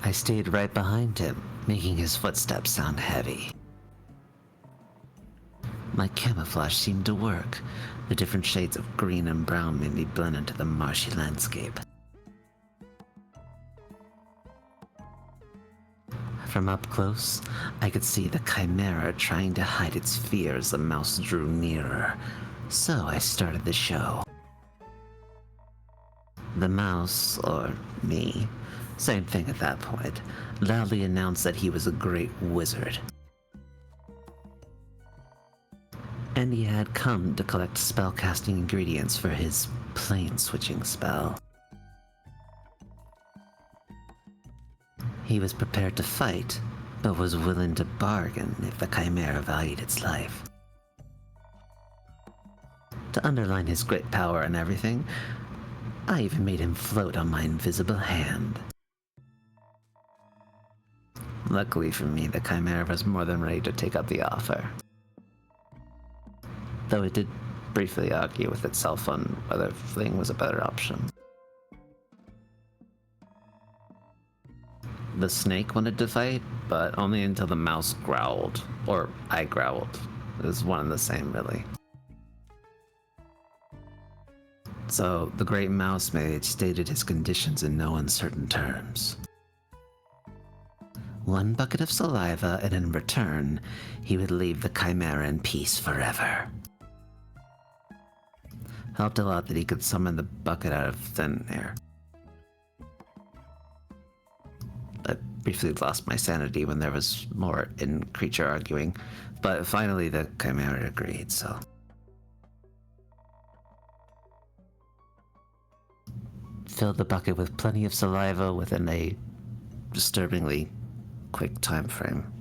I stayed right behind him, making his footsteps sound heavy. My camouflage seemed to work. The different shades of green and brown made me blend into the marshy landscape. From up close, I could see the chimera trying to hide its fear as the mouse drew nearer. So I started the show. The mouse, or me, same thing at that point, loudly announced that he was a great wizard. And he had come to collect spellcasting ingredients for his plane-switching spell. He was prepared to fight, but was willing to bargain if the chimera valued its life. To underline his great power and everything, I even made him float on my invisible hand. Luckily for me, the chimera was more than ready to take up the offer. Though it did briefly argue with itself on whether fleeing was a better option. The snake wanted to fight, but only until the mouse growled. Or I growled. It was one and the same, really. So, the great mouse maid stated his conditions in no uncertain terms. 1 bucket of saliva, and in return, he would leave the chimera in peace forever. Helped a lot that he could summon the bucket out of thin air. I briefly lost my sanity when there was more in-creature arguing, but finally the chimera agreed, so... Filled the bucket with plenty of saliva within a disturbingly quick time frame.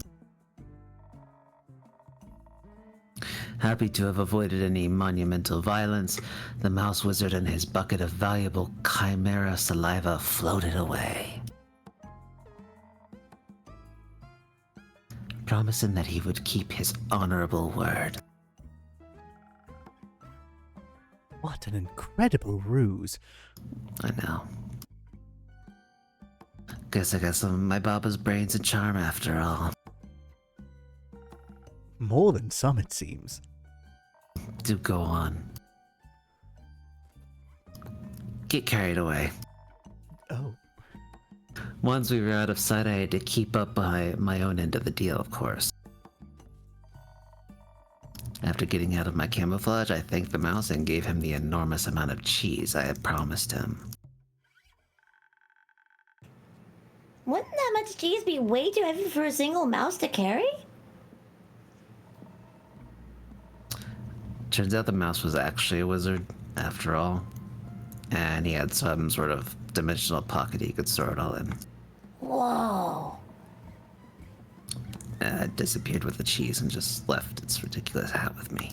Happy to have avoided any monumental violence, the mouse wizard and his bucket of valuable chimera saliva floated away. promising that he would keep his honorable word. What an incredible ruse. I know. Guess I got some of my Baba's brains and charm after all. More than some, it seems. Do go on. Get carried away. Oh. Once we were out of sight, I had to keep up my own end of the deal, of course. After getting out of my camouflage, I thanked the mouse and gave him the enormous amount of cheese I had promised him. Wouldn't that much cheese be way too heavy for a single mouse to carry? Turns out the mouse was actually a wizard, after all. And he had some sort of dimensional pocket he could store it all in. Whoa. It disappeared with the cheese and just left its ridiculous hat with me.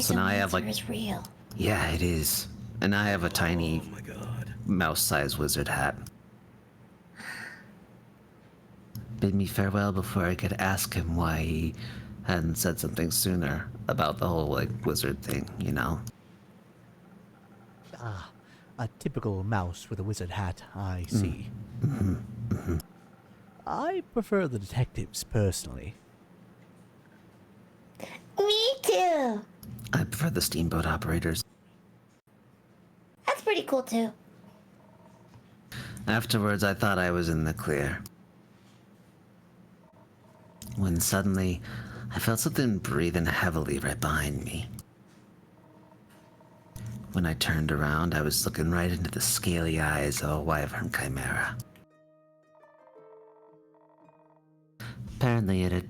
So now I have like... is real. Yeah, it is. And I have a tiny mouse-sized wizard hat. Bid me farewell before I could ask him why he hadn't said something sooner about the whole, like, wizard thing, you know? Ah, a typical mouse with a wizard hat, I see. I prefer the detectives, personally. Me too. I prefer the steamboat operators. That's pretty cool too. Afterwards, I thought I was in the clear. When suddenly, I felt something breathing heavily right behind me. When I turned around, I was looking right into the scaly eyes of a wyvern chimera. Apparently, it had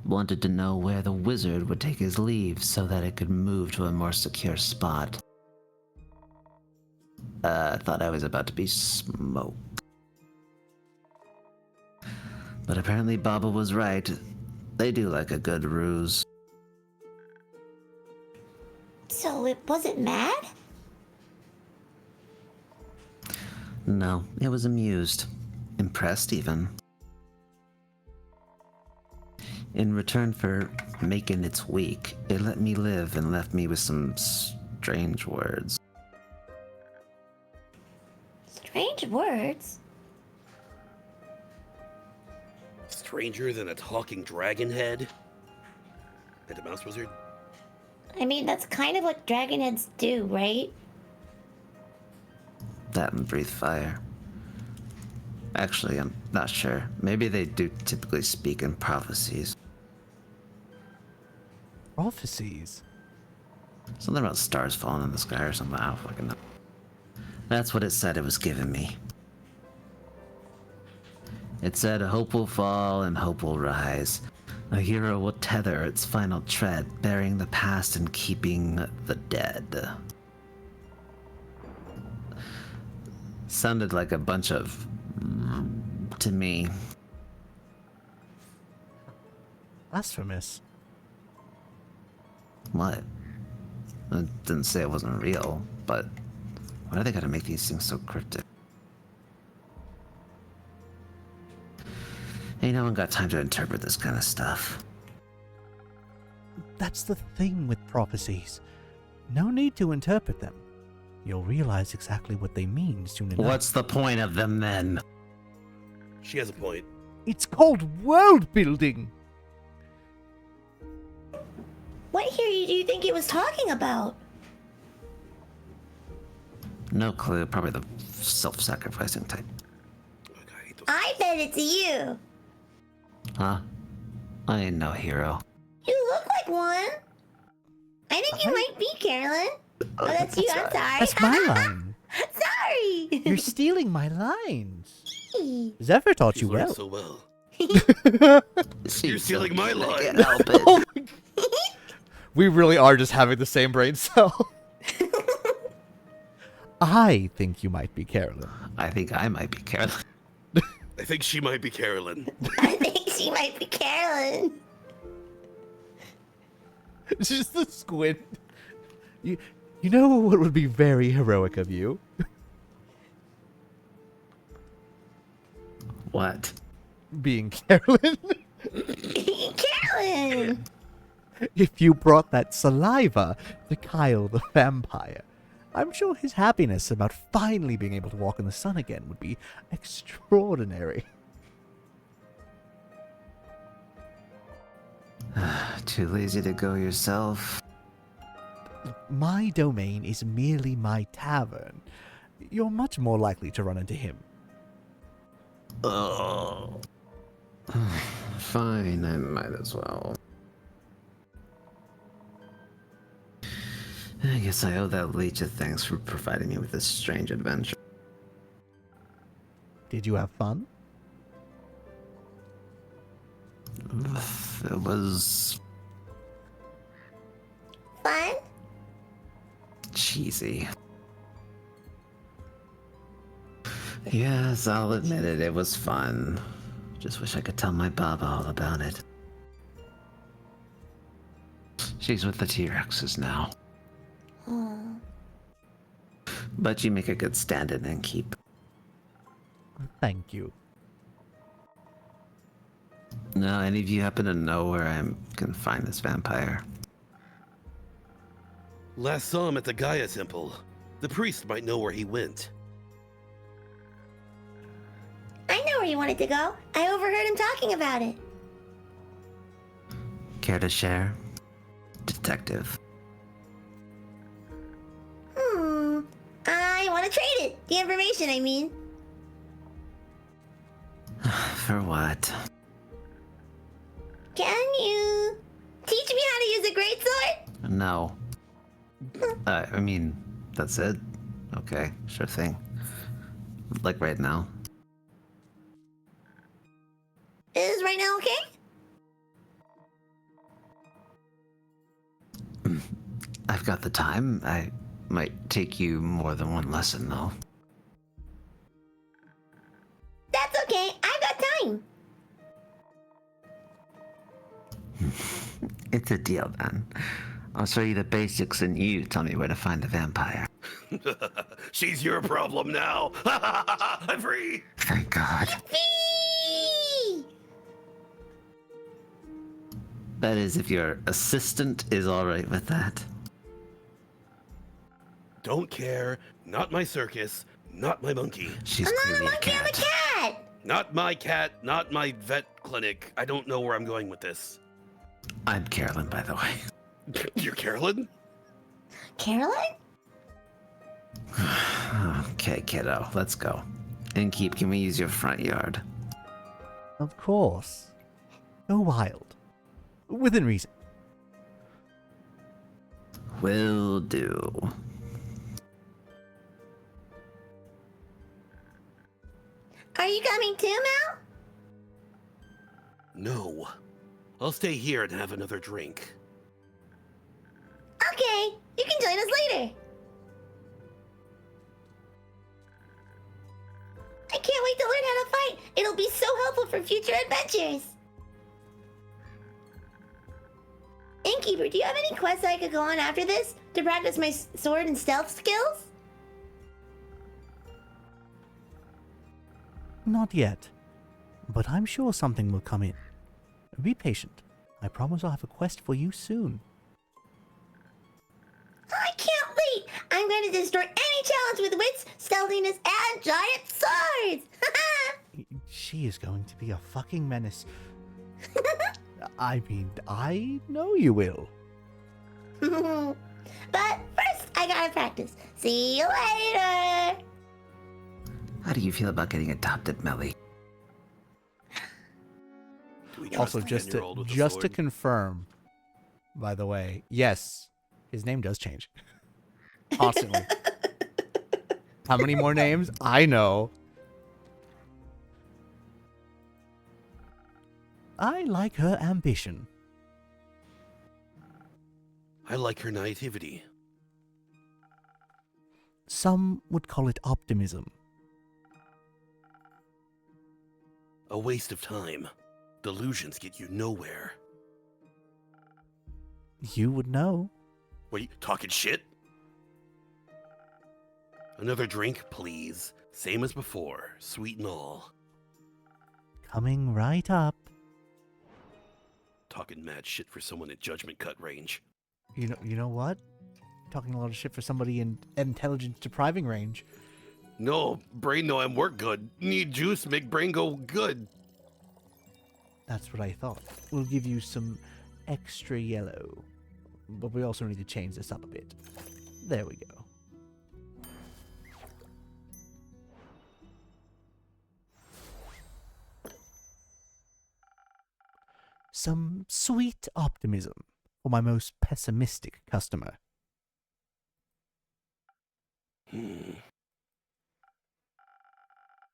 wanted to know where the wizard would take his leave so that it could move to a more secure spot. I thought I was about to be smoked. But apparently Baba was right. They do like a good ruse. So it wasn't mad? No, it was amused. Impressed, even. In return for making its week, it let me live and left me with some strange words. Strange words? Stranger than a talking dragon head? And a mouse wizard? I mean, that's kind of what dragon heads do, right? That and breathe fire. Actually, I'm not sure. Maybe they do typically speak in prophecies. Prophecies? Something about stars falling in the sky or something. I don't fucking know. That's what it said it was giving me. It said, hope will fall and hope will rise. A hero will tether its final tread, burying the past and keeping the dead. Sounded like a bunch of... to me. Blasphemous. What? I didn't say it wasn't real, but why do they gotta make these things so cryptic? Ain't no one got time to interpret this kind of stuff. That's the thing with prophecies. No need to interpret them. You'll realize exactly what they mean soon enough. What's the point of them then? She has a point. It's called world building. What hero do you think he was talking about? No clue. Probably the self-sacrificing type. I bet it's you. Huh? I ain't no hero. You look like one. I think you might be Carolyn. Oh, that's you. I'm sorry. That's my line. Sorry. You're stealing my lines. Zephyr taught you well. So well. You're You're stealing my line. Help it. Oh my God. We really are just having the same brain cell. I think you might be Carolyn. I think I might be Carolyn. I think she might be Carolyn. I think she might be Carolyn. It's just the squid. You know what would be very heroic of you? What? Being Carolyn. Carolyn! If you brought that saliva to Kyle the vampire, I'm sure his happiness about finally being able to walk in the sun again would be extraordinary. Too lazy to go yourself? My domain is merely my tavern. You're much more likely to run into him. Oh. Fine, I might as well. I guess I owe that leech a thanks for providing me with this strange adventure. Did you have fun? It was Fun? cheesy. Yes, I'll admit it, it was fun. Just wish I could tell my Baba all about it. She's with the T-Rexes now. Oh. But you make a good stand-in and keep. Thank you. Now, any of you happen to know where I can find this vampire? Last saw him at the Gaia Temple. The priest might know where he went. I know where he wanted to go. I overheard him talking about it. Care to share? Detective. I want to trade it. The information, I mean. For what? Can you teach me how to use a greatsword? No. I mean, that's it? Okay, sure thing. Like right now. Is right now okay? I've got the time. I might take you more than one lesson, though. That's okay. I've got time. It's a deal, then. I'll show you the basics and you tell me where to find the vampire. She's your problem now. I'm free. Thank God. Yippee! That is, if your assistant is alright with that. Don't care. Not my circus. Not my monkey. She's I'm not a clearly a monkey, I'm a cat. cat! Not my cat. Not my vet clinic. I don't know where I'm going with this. I'm Carolyn, by the way. You're Carolyn? Carolyn? Okay, kiddo, let's go. Innkeep, can we use your front yard? Of course. Go wild. Within reason. Will do. Are you coming too, Mel? No. I'll stay here and have another drink. Okay, you can join us later. I can't wait to learn how to fight. It'll be so helpful for future adventures. Innkeeper, do you have any quests I could go on after this to practice my sword and stealth skills? Not yet. But I'm sure something will come in. Be patient. I promise I'll have a quest for you soon. I can't wait! I'm going to destroy any challenge with wits, stealthiness, and giant swords! She is going to be a fucking menace. I mean, I know you will. But first, I gotta practice. See you later! How do you feel about getting adopted, Melly? Do we trust Also, a just 10-year-old with a to sword? confirm, by the way, yes, his name does change constantly. How many more names? I know. I like her ambition. I like her naivety. Some would call it optimism. A waste of time. Delusions get you nowhere. You would know. What, are you talking shit? Another drink, please. Same as before, sweet and all. Coming right up. talking mad shit for someone at judgment cut range. You know what? Talking a lot of shit for somebody in intelligence depriving range. No, brain know I'm work good. Need juice, make brain go good. That's what I thought. We'll give you some extra yellow. But we also need to change this up a bit. There we go. Some sweet optimism for my most pessimistic customer.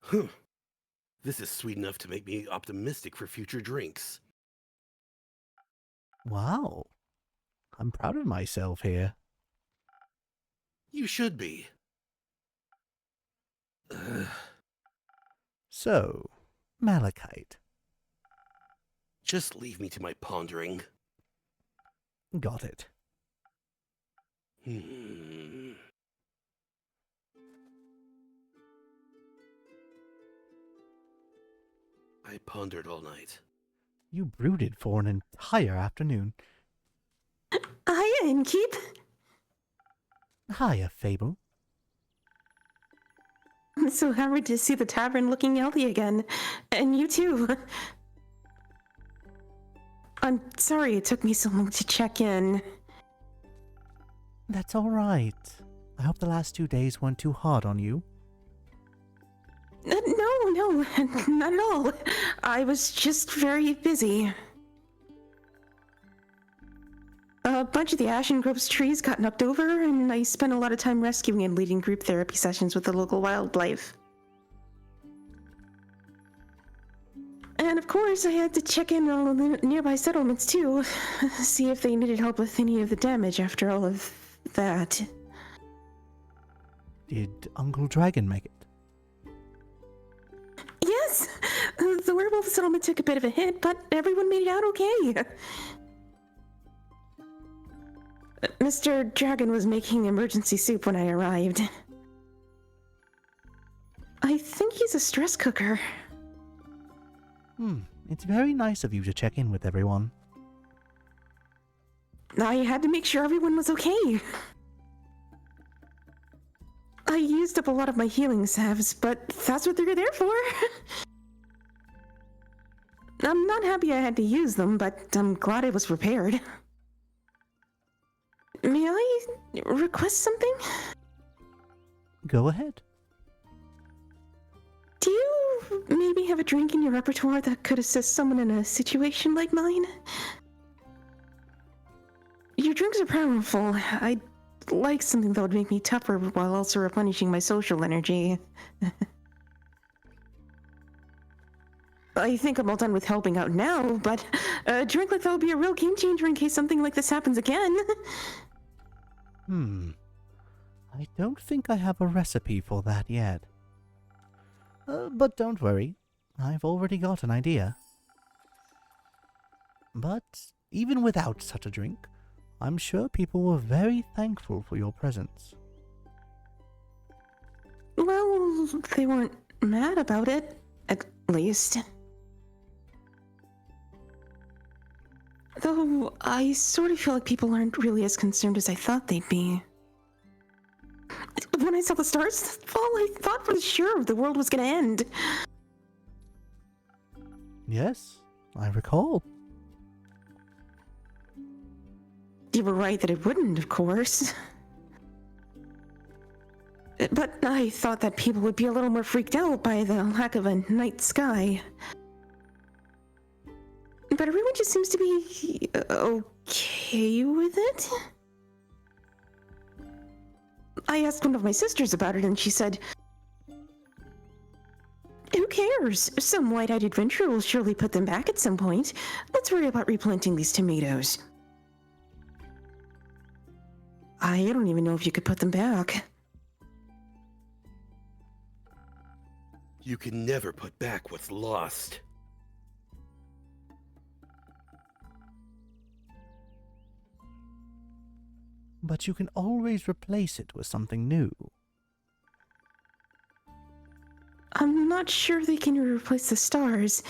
Huh. This is sweet enough to make me optimistic for future drinks. Wow. I'm proud of myself here. You should be. So, Malachite. Just leave me to my pondering. Got it. I pondered all night. You brooded for an entire afternoon. Hiya, Innkeep. Hiya, Fable. I'm so happy to see the tavern looking healthy again. And you too. I'm sorry it took me so long to check in. That's all right. I hope the last 2 days weren't too hard on you. No, not at all. I was just very busy. A bunch of the Ashen Grove's trees got knocked over, and I spent a lot of time rescuing and leading group therapy sessions with the local wildlife. And of course, I had to check in on all the nearby settlements too, see if they needed help with any of the damage after all of that. Did Uncle Dragon make it? Yes! The werewolf settlement took a bit of a hit, but everyone made it out okay. Mr. Dragon was making emergency soup when I arrived. I think he's a stress cooker. It's very nice of you to check in with everyone. I had to make sure everyone was okay. I used up a lot of my healing salves, but that's what they're there for. I'm not happy I had to use them, but I'm glad I was prepared. May I request something? Go ahead. Do you maybe have a drink in your repertoire that could assist someone in a situation like mine? Your drinks are powerful. I'd like something that would make me tougher while also replenishing my social energy. I think I'm all done with helping out now, but a drink like that would be a real game changer in case something like this happens again. I don't think I have a recipe for that yet. But don't worry, I've already got an idea. But even without such a drink, I'm sure people were very thankful for your presence. Well, they weren't mad about it, at least. Though, I sort of feel like people aren't really as concerned as I thought they'd be. When I saw the stars fall, I thought for sure the world was gonna end. Yes, I recall. You were right that it wouldn't, of course. But I thought that people would be a little more freaked out by the lack of a night sky. But everyone just seems to be okay with it. I asked one of my sisters about it, and she said, "Who cares? Some white-eyed adventurer will surely put them back at some point. Let's worry about replanting these tomatoes." I don't even know if you could put them back. You can never put back what's lost. But you can always replace it with something new. I'm not sure they can replace the stars,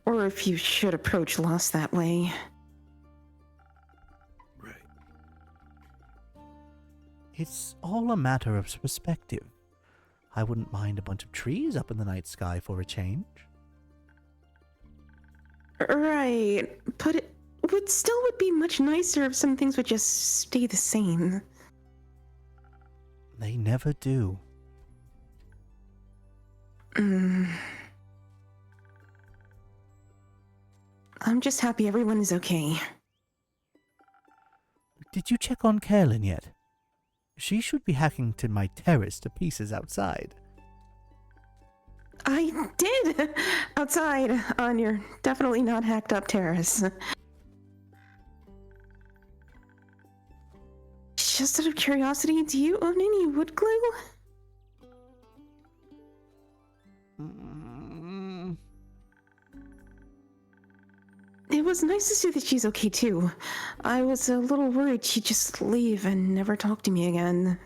or if you should approach loss that way. It's all a matter of perspective. I wouldn't mind a bunch of trees up in the night sky for a change. Right, but it would be much nicer if some things would just stay the same. They never do. I'm just happy everyone is okay. Did you check on Carolyn yet? She should be hacking to my terrace to pieces outside. I did! Outside, on your definitely not hacked up terrace. Just out of curiosity, do you own any wood glue? It was nice to see that she's okay too. I was a little worried she'd just leave and never talk to me again.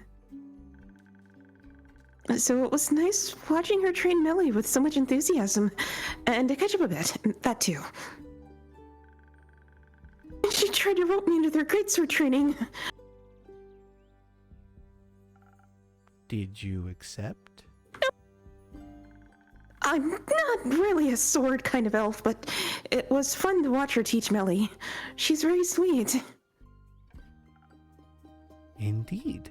So it was nice watching her train Melly with so much enthusiasm, and to catch up a bit, that too. She tried to rope me into their greatsword training. Did you accept? I'm not really a sword kind of elf, but it was fun to watch her teach Melly. She's very sweet. Indeed.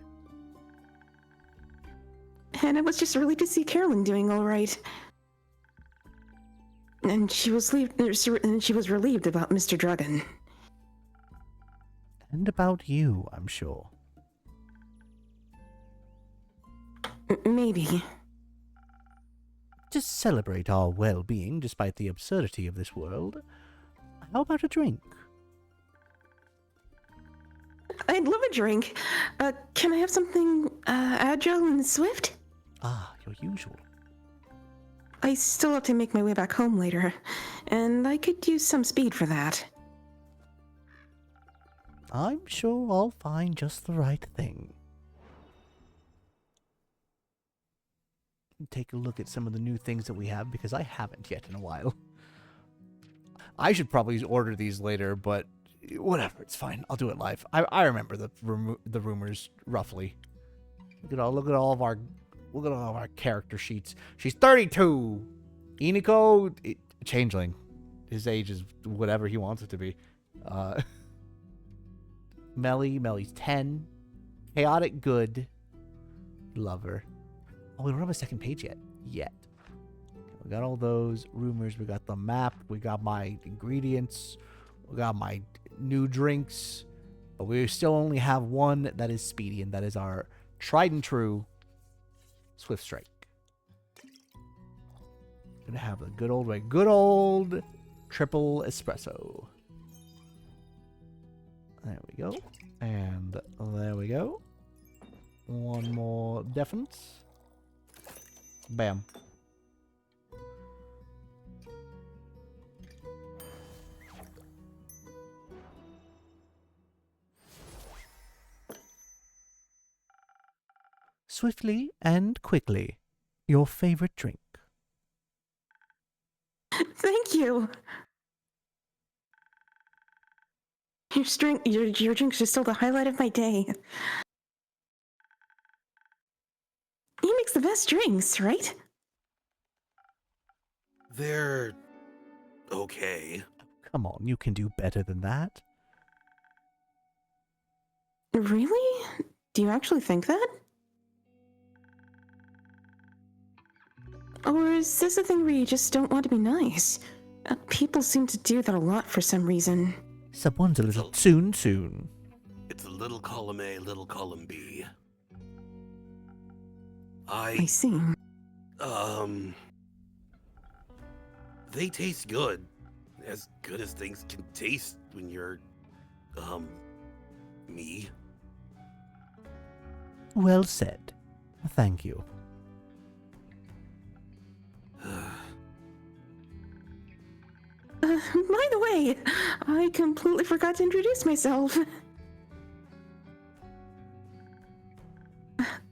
And it was just really to see Carolyn doing all right. And she was relieved about Mr. Dragon. And about you, I'm sure. Maybe. Just celebrate our well-being despite the absurdity of this world. How about a drink? I'd love a drink. Can I have something agile and swift? Ah, your usual. I still have to make my way back home later, and I could use some speed for that. I'm sure I'll find just the right thing. Take a look at some of the new things that we have, because I haven't yet in a while. I should probably order these later, but whatever, it's fine. I'll do it live. I remember the rumors roughly. Look at all of our character sheets. She's 32. Iniko, changeling. His age is whatever he wants it to be. Melly's 10. Chaotic good. Lover. Oh, we don't have a second page yet. We got all those rumors. We got the map. We got my ingredients. We got my new drinks. But we still only have one that is speedy, and that is our tried and true Swift Strike. Gonna have the good old triple espresso. There we go. And there we go. One more defense. Bam. Swiftly and quickly, your favorite drink. Thank you. Your drinks are still the highlight of my day. He makes the best drinks, right? They're okay. Come on, you can do better than that. Really? Do you actually think that? Or is this a thing where you just don't want to be nice? People seem to do that a lot for some reason. Someone's a little soon. It's a little column A, little column B. I see. They taste good. As good as things can taste when you're, me. Well said. Thank you. By the way, I completely forgot to introduce myself.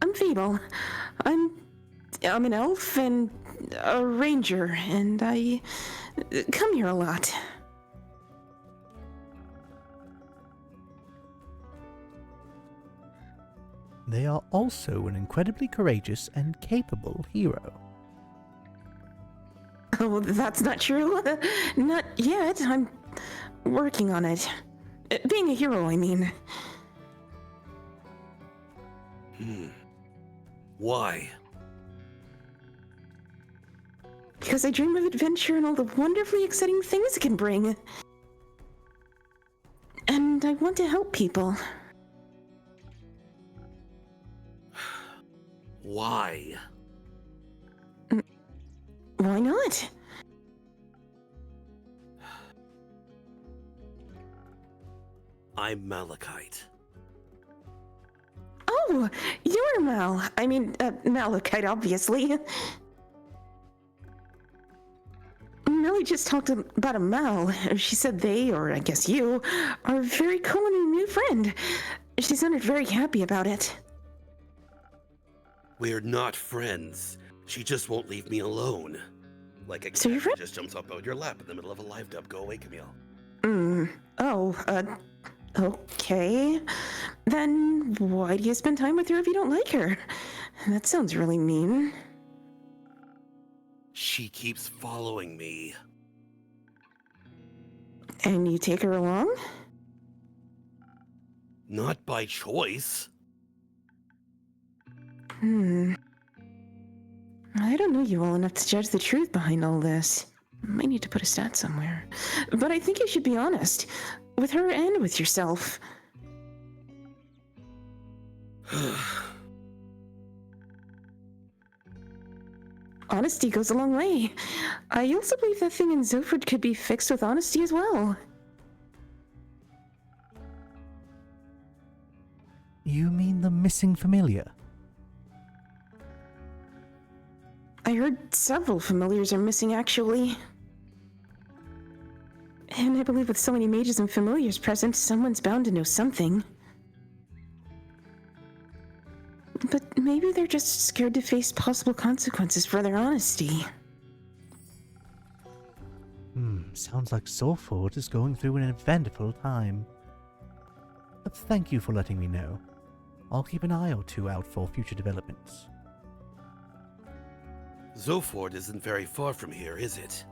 I'm Fable. I'm an elf and a ranger, and I come here a lot. they are also an incredibly courageous and capable hero. Oh, that's not true. Not yet. I'm working on it. Being a hero, I mean. Why? Because I dream of adventure and all the wonderfully exciting things it can bring. And I want to help people. Why? Why not? I'm Malachite. Oh, you're Malachite, obviously. Melly just talked about a Mal. She said they, or I guess you, are very cool and a new friend. She sounded very happy about it. We're not friends. She just won't leave me alone. Like a cat who just jumps up on your lap in the middle of a live dub. Go away, Camille. Okay. Then why do you spend time with her if you don't like her? That sounds really mean. She keeps following me. And you take her along? Not by choice. I don't know you well enough to judge the truth behind all this. Might need to put a stat somewhere. But I think you should be honest. With her and with yourself. Honesty goes a long way. I also believe that thing in Zoford could be fixed with honesty as well. You mean the missing familiar? I heard several familiars are missing, actually. And I believe with so many mages and familiars present, someone's bound to know something. But maybe they're just scared to face possible consequences for their honesty. Sounds like Zoford is going through an eventful time. But thank you for letting me know. I'll keep an eye or two out for future developments. Zoford isn't very far from here, is it?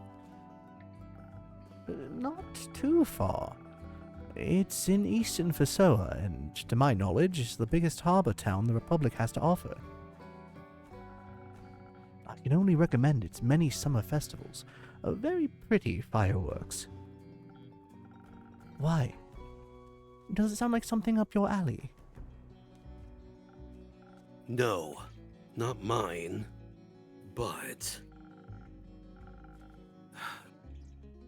Not too far. It's in eastern Phesoa, and to my knowledge, is the biggest harbor town the Republic has to offer. I can only recommend its many summer festivals, very pretty fireworks. Why? Does it sound like something up your alley? No, not mine. But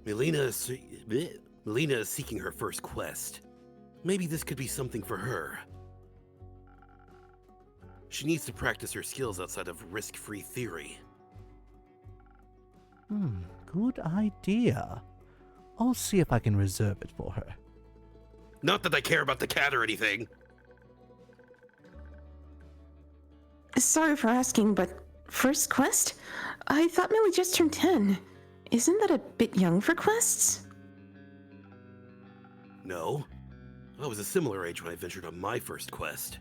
Melina is seeking her first quest. Maybe this could be something for her. She needs to practice her skills outside of risk-free theory. Good idea. I'll see if I can reserve it for her. Not that I care about the cat or anything. Sorry for asking, but first quest? I thought Millie just turned 10. Isn't that a bit young for quests? No. I was a similar age when I ventured on my first quest.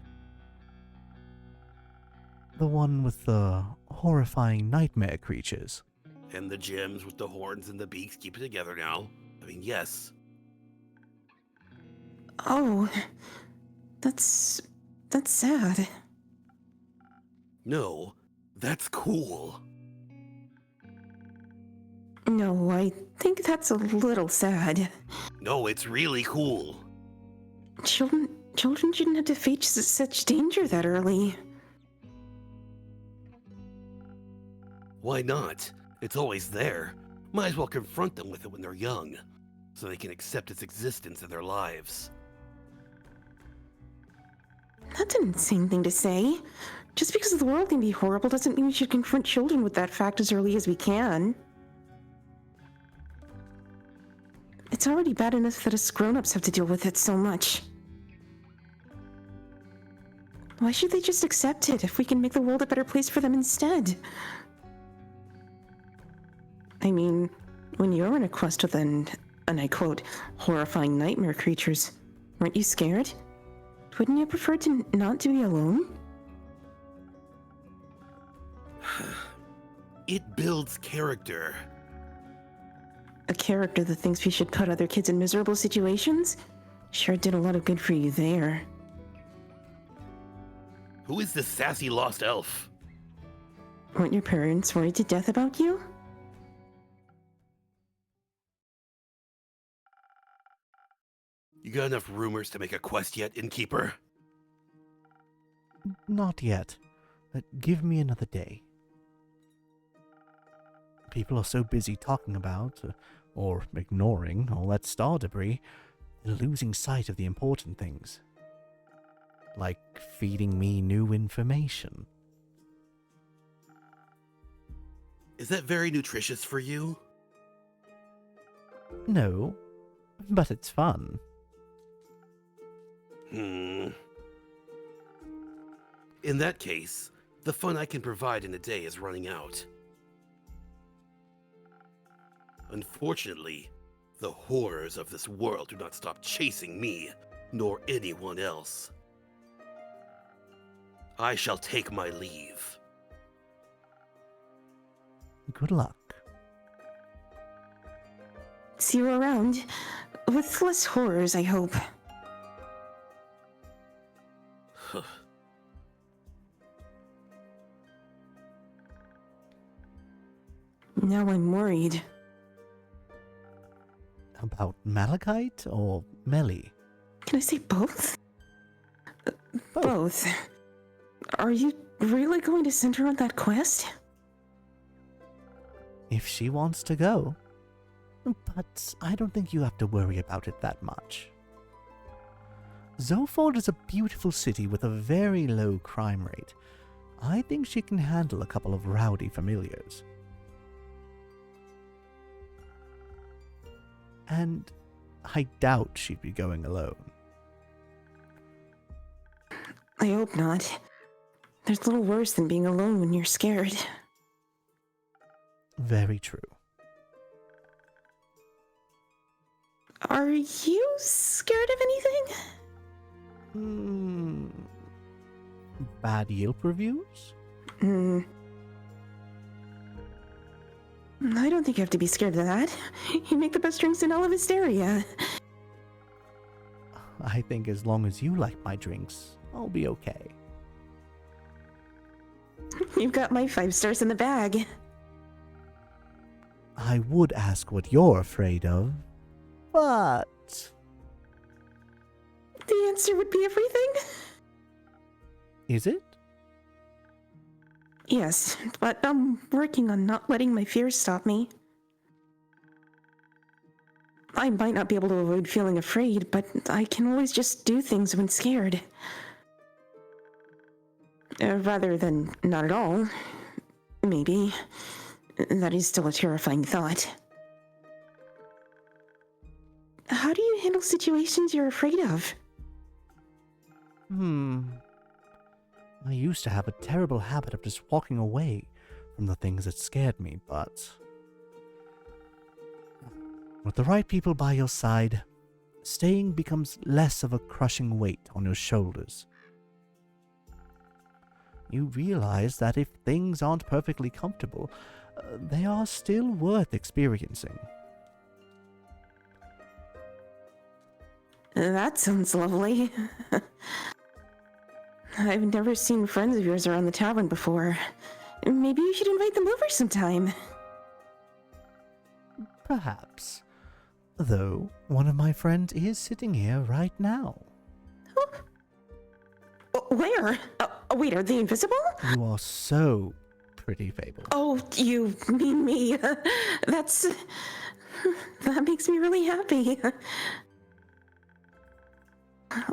The one with the horrifying nightmare creatures. And the gems with the horns and the beaks keep it together now. I mean, yes. Oh, that's sad. No, that's cool. No, I think that's a little sad. No, it's really cool. Children shouldn't have to face such danger that early. Why not? It's always there. Might as well confront them with it when they're young, so they can accept its existence in their lives. That's an insane thing to say. Just because the world can be horrible doesn't mean we should confront children with that fact as early as we can. It's already bad enough that us grown-ups have to deal with it so much. Why should they just accept it if we can make the world a better place for them instead? I mean, when you were in a quest with and I quote, horrifying nightmare creatures, weren't you scared? Wouldn't you prefer to not to be alone? It builds character. A character that thinks we should put other kids in miserable situations? Sure did a lot of good for you there. Who is this sassy lost elf? Weren't your parents worried to death about you? You got enough rumors to make a quest yet, Innkeeper? Not yet. Give me another day. People are so busy talking about, or ignoring, all that star debris, they're losing sight of the important things. Like feeding me new information. Is that very nutritious for you? No, but it's fun. In that case, the fun I can provide in a day is running out. Unfortunately, the horrors of this world do not stop chasing me, nor anyone else. I shall take my leave. Good luck. See you around. With less horrors, I hope. Now I'm worried. About Malachite or Melly? Can I say both? Both. Are you really going to send her on that quest? If she wants to go. But I don't think you have to worry about it that much. Zoford is a beautiful city with a very low crime rate. I think she can handle a couple of rowdy familiars. And I doubt she'd be going alone. I hope not. There's little worse than being alone when you're scared. Very true. Are you scared of anything? Bad Yelp reviews? I don't think you have to be scared of that. You make the best drinks in all of Hysteria. I think as long as you like my drinks, I'll be okay. You've got my 5 stars in the bag. I would ask what you're afraid of, but... The answer would be everything? Is it? Yes, but I'm working on not letting my fears stop me. I might not be able to avoid feeling afraid, but I can always just do things when scared. Rather than not at all. Maybe. That is still a terrifying thought. How do you handle situations you're afraid of? I used to have a terrible habit of just walking away from the things that scared me, but... with the right people by your side, staying becomes less of a crushing weight on your shoulders. You realize that if things aren't perfectly comfortable, they are still worth experiencing. That sounds lovely. I've never seen friends of yours around the tavern before. Maybe you should invite them over sometime. Perhaps. Though, one of my friends is sitting here right now. Where? Wait, are they invisible? You are so pretty, Fable. Oh, you mean me. That makes me really happy.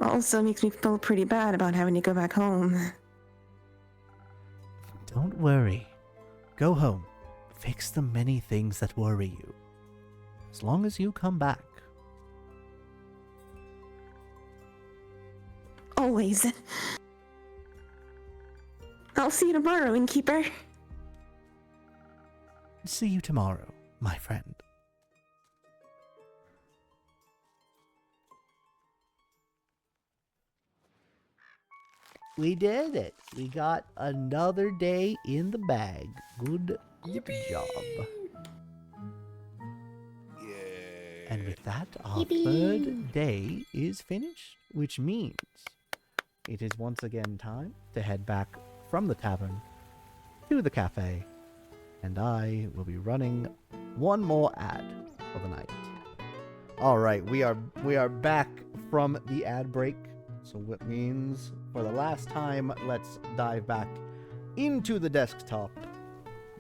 Also makes me feel pretty bad about having to go back home. Don't worry. Go home. Fix the many things that worry you. As long as you come back. Always. I'll see you tomorrow, Innkeeper. See you tomorrow, my friend. We did it. We got another day in the bag. Good job. Yay. And with that, our third day is finished, which means it is once again time to head back from the tavern to the cafe, and I will be running one more ad for the night. All right, we are back from the ad break, so what means for the last time, let's dive back into the desktop,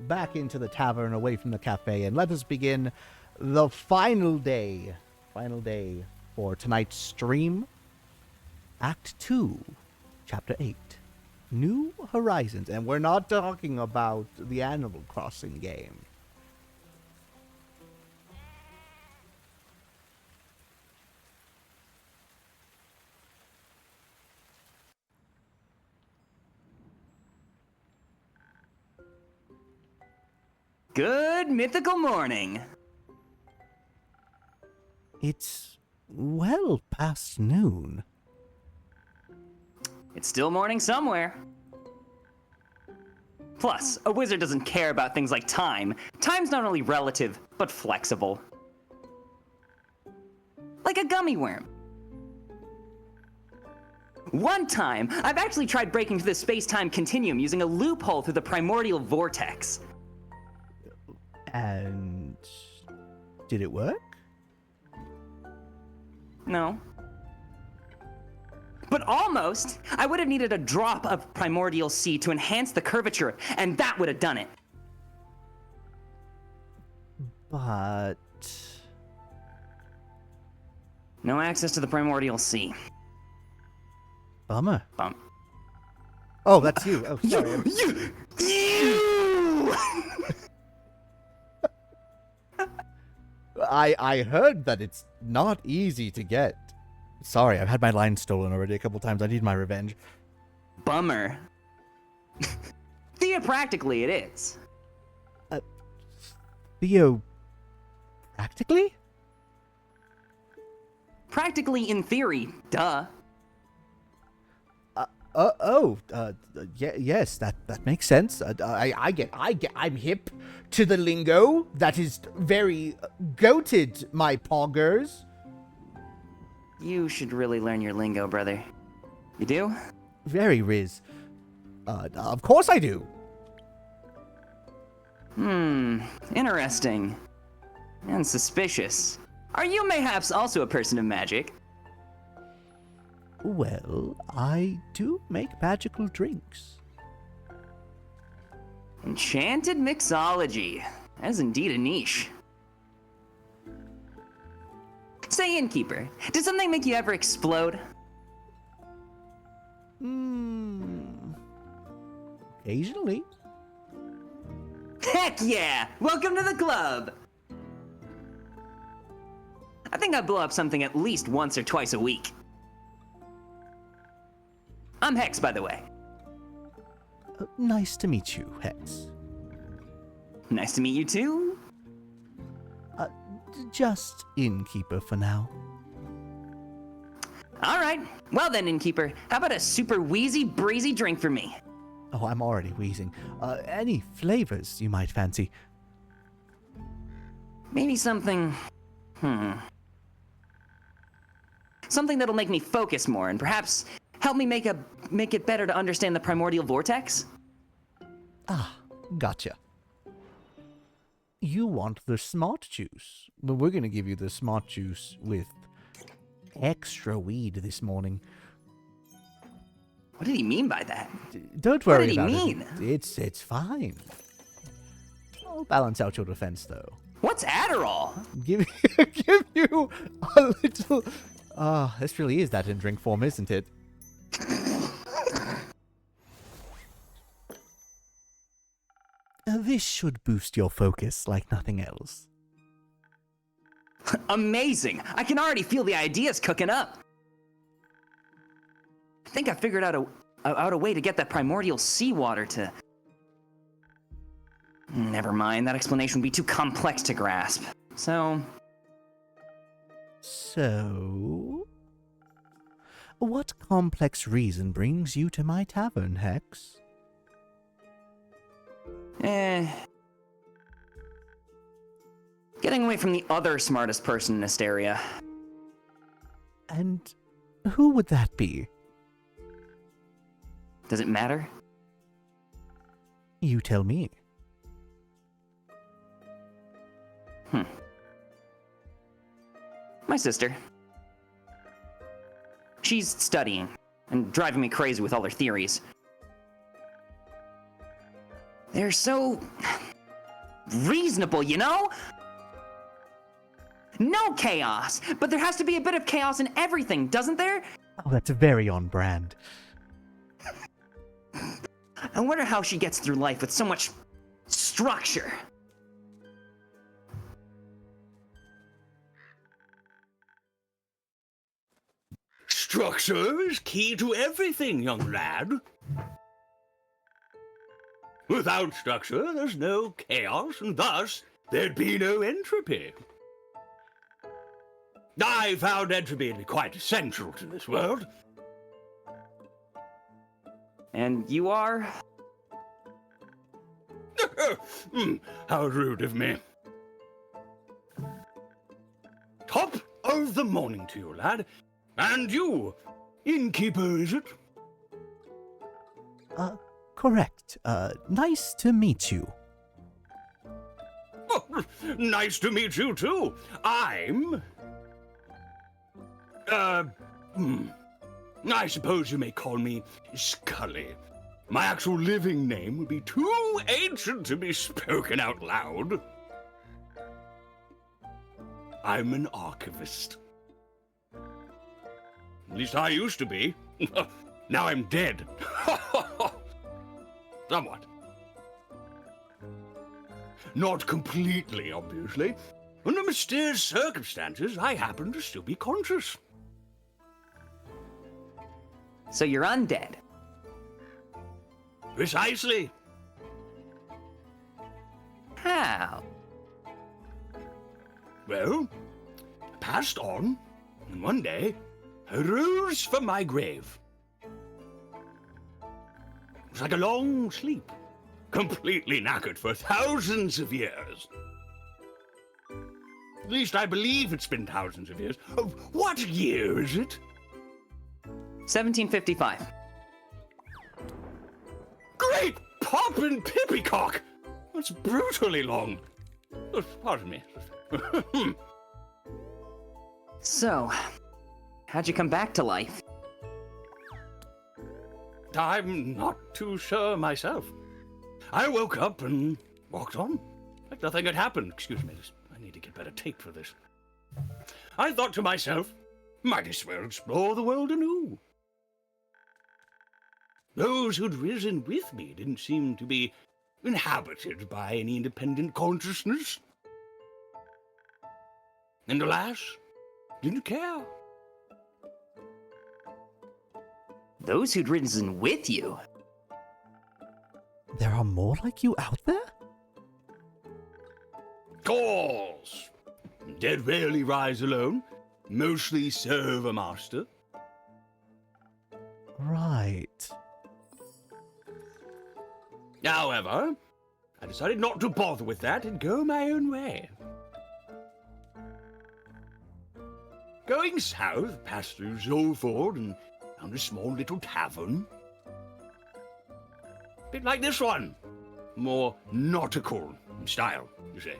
back into the tavern, away from the cafe, and let us begin the final day for tonight's stream, Act 2, Chapter 8, New Horizons. And we're not talking about the Animal Crossing game. Good mythical morning. It's well past noon. It's still morning somewhere. Plus, a wizard doesn't care about things like time. Time's not only relative, but flexible. Like a gummy worm. One time, I've actually tried breaking through the space-time continuum using a loophole through the primordial vortex. And did it work? No. But almost! I would have needed a drop of primordial sea to enhance the curvature, and that would have done it. But no access to the primordial sea. Bummer. Bump. Oh, that's you. Oh, sorry. You! I heard that it's not easy to get. Sorry, I've had my line stolen already a couple times. I need my revenge. Bummer. Theopractically, it is. Practically? Practically in theory, duh. Yes, that makes sense. I'm hip to the lingo. That is very goated, my poggers. You should really learn your lingo, brother. You do? Very Riz. Of course I do. Interesting. And suspicious. Are you mayhaps also a person of magic? Well, I do make magical drinks. Enchanted mixology. That is indeed a niche. Say, Innkeeper, did something make you ever explode? Occasionally. Heck yeah! Welcome to the club! I think I blow up something at least once or twice a week. I'm Hex, by the way. Nice to meet you, Hex. Nice to meet you too. Just Innkeeper for now. All right. Well then, Innkeeper, how about a super wheezy, breezy drink for me? Oh, I'm already wheezing. Any flavors you might fancy? Maybe something... Something that'll make me focus more and perhaps help me make it better to understand the primordial vortex? Ah, gotcha. You want the smart juice, but we're gonna give you the smart juice with extra weed this morning. What did he mean by that? Don't worry about it. What did he mean? It's fine. I'll balance out your defense, though. What's Adderall? Give you a little... this really is that in drink form, isn't it? This should boost your focus like nothing else. Amazing! I can already feel the ideas cooking up. I think I figured out a way to get that primordial seawater to... Never mind, that explanation would be too complex to grasp. So... What complex reason brings you to my tavern, Hex? Getting away from the other smartest person in this area. And who would that be? Does it matter? You tell me. My sister. She's studying and driving me crazy with all her theories. They're so reasonable, you know? No chaos, but there has to be a bit of chaos in everything, doesn't there? Oh, that's very on brand. I wonder how she gets through life with so much structure. Structure is key to everything, young lad. Without structure, there's no chaos, and thus there'd be no entropy. I found entropy to be quite essential to this world. And you are? How rude of me. Top of the morning to you, lad. And you, Innkeeper, is it? Correct. Nice to meet you. Oh, nice to meet you, too. I'm... I suppose you may call me Scully. My actual living name would be too ancient to be spoken out loud. I'm an archivist. At least I used to be. Now I'm dead. Somewhat. Not completely, obviously. Under mysterious circumstances, I happen to still be conscious. So you're undead? Precisely. How? Well, I passed on, and one day, I rose from my grave. It was like a long sleep, completely knackered for thousands of years. At least I believe it's been thousands of years. Oh, what year is it? 1755. Great poppin' pippycock! That's brutally long. Oh, pardon me. So, how'd you come back to life? I'm not too sure myself. I woke up and walked on, like nothing had happened. Excuse me, I need to get better tape for this. I thought to myself, might as well explore the world anew. Those who'd risen with me didn't seem to be inhabited by any independent consciousness. And alas, didn't care. Those who'd risen with you? There are more like you out there? Course. Dead rarely rise alone. Mostly serve a master. Right. However, I decided not to bother with that and go my own way. Going south, passed through Zolford and found a small little tavern. Bit like this one. More nautical in style, you see.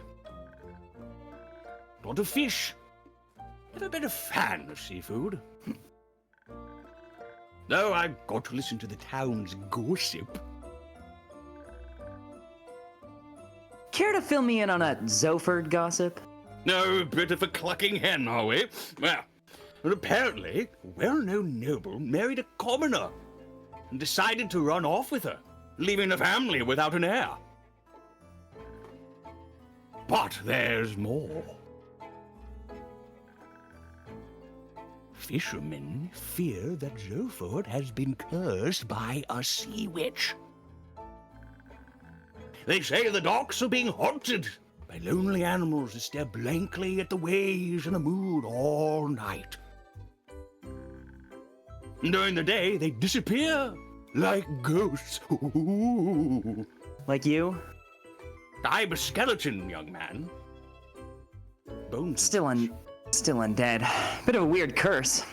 Lot of fish. Never been a fan of seafood. Though I got to listen to the town's gossip. Care to fill me in on a Zoford gossip? No bit of a clucking hen, are we? Well, apparently, a well-known noble married a commoner and decided to run off with her, leaving the family without an heir. But there's more. Fishermen fear that Zoford has been cursed by a sea witch. They say the docks are being haunted by lonely animals that stare blankly at the waves in the mood all night. During the day, they disappear like ghosts. Like you? I'm a skeleton, young man. Bones. Still undead. Bit of a weird curse.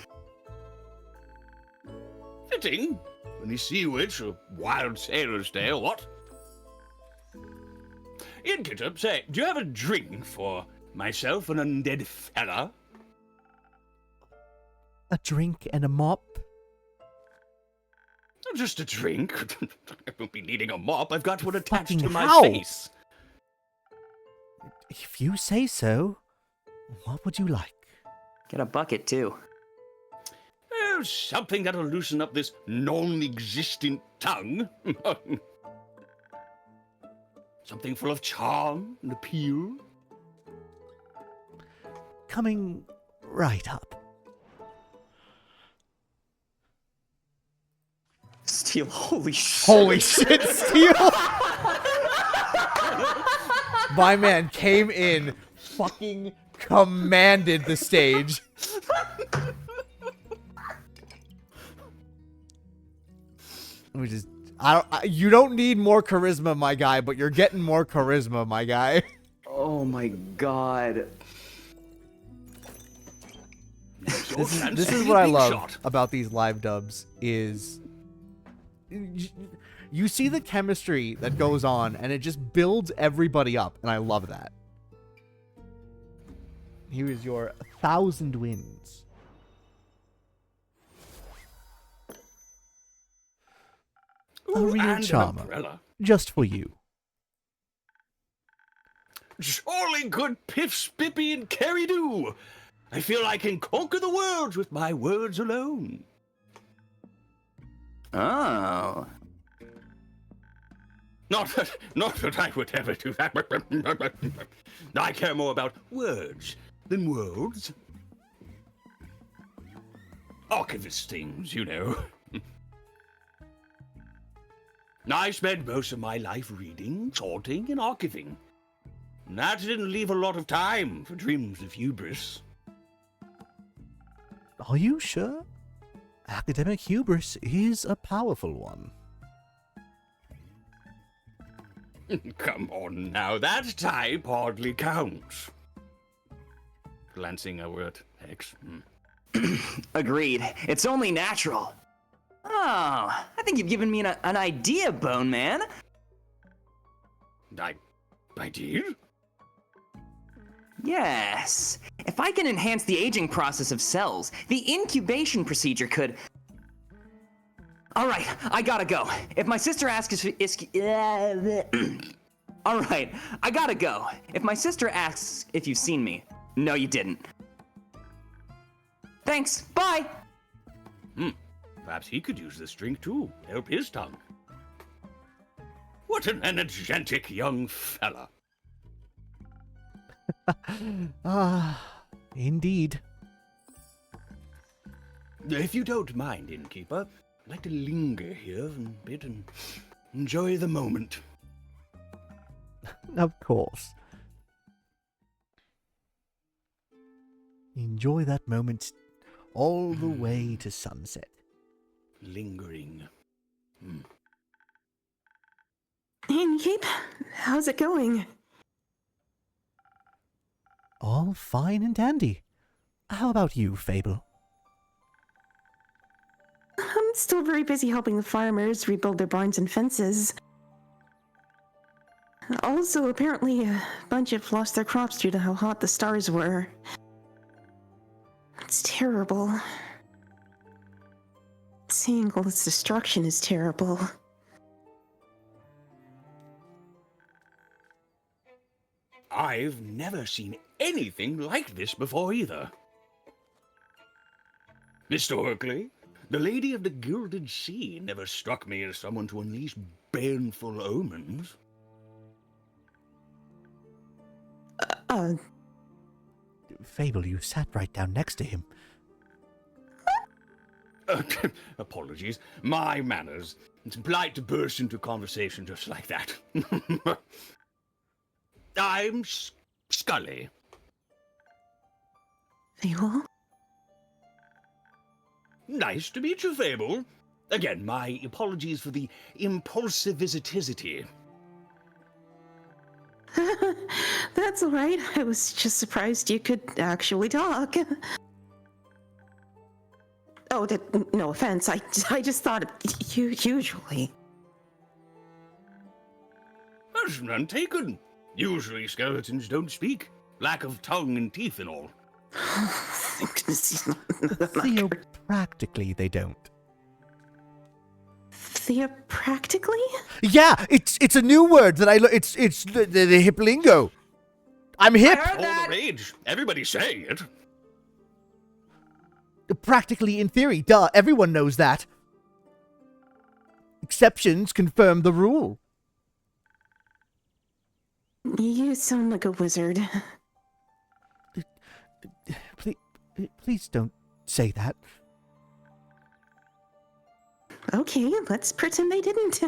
Fitting. Any sea witch or wild sailor's tale, what? Innkeeper, say, do you have a drink for myself, an undead fella? A drink and a mop? Just a drink. I won't be needing a mop. I've got one attached to my how? face. If you say so, what would you like? Get a bucket, too. Oh, something that'll loosen up this non-existent tongue. Something full of charm and appeal. Coming right up. Steel, holy shit. Holy shit, Steel! My man came in, fucking commanded the stage. You don't need more charisma, my guy, but you're getting more charisma, my guy. Oh my god. This is what I love about these live dubs is you see the chemistry that goes on and it just builds everybody up, and I love that. Here is your 1,000 wins. A real charmer. Just for you. Surely good Piff, Spippy, and Carry Do. I feel I can conquer the world with my words alone. Oh. Not that I would ever do that. I care more about words than worlds. Archivist things, you know. I spent most of my life reading, sorting, and archiving. That didn't leave a lot of time for dreams of hubris. Are you sure? Academic hubris is a powerful one. Come on now, that type hardly counts. Glancing over at Hex. Agreed. It's only natural. Oh, I think you've given me an idea, Bone Man. I did? Yes. If I can enhance the aging process of cells, the incubation procedure could... Alright, I gotta go. If my sister asks Alright, I gotta go. If my sister asks if you've seen me. No, you didn't. Thanks, bye! Perhaps he could use this drink too, help his tongue. What an energetic young fella. Indeed. If you don't mind, Innkeeper, I'd like to linger here a bit and enjoy the moment. Of course. Enjoy that moment all the way to sunset. Lingering. Innkeep, how's it going? All fine and dandy. How about you, Fable? I'm still very busy helping the farmers rebuild their barns and fences. Also, apparently a bunch have lost their crops due to how hot the stars were. It's terrible. Seeing all this destruction is terrible. I've never seen anything like this before either. Historically, the Lady of the Gilded Sea never struck me as someone to unleash baneful omens. Fable, you sat right down next to him. Apologies. My manners. It's polite to burst into conversation just like that. I'm Scully. Fable? Nice to meet you, Fable. Again, my apologies for the impulsiviticity. That's all right. I was just surprised you could actually talk. Oh, no offense. I just thought usually. That's none taken. Usually skeletons don't speak. Lack of tongue and teeth and all. Practically, they don't. Theopractically? Yeah, it's a new word that it's the hip lingo. I'm hip. All the rage. Everybody's saying it. Practically in theory, duh, everyone knows that. Exceptions confirm the rule. You sound like a wizard. Please don't say that. Okay, let's pretend they didn't.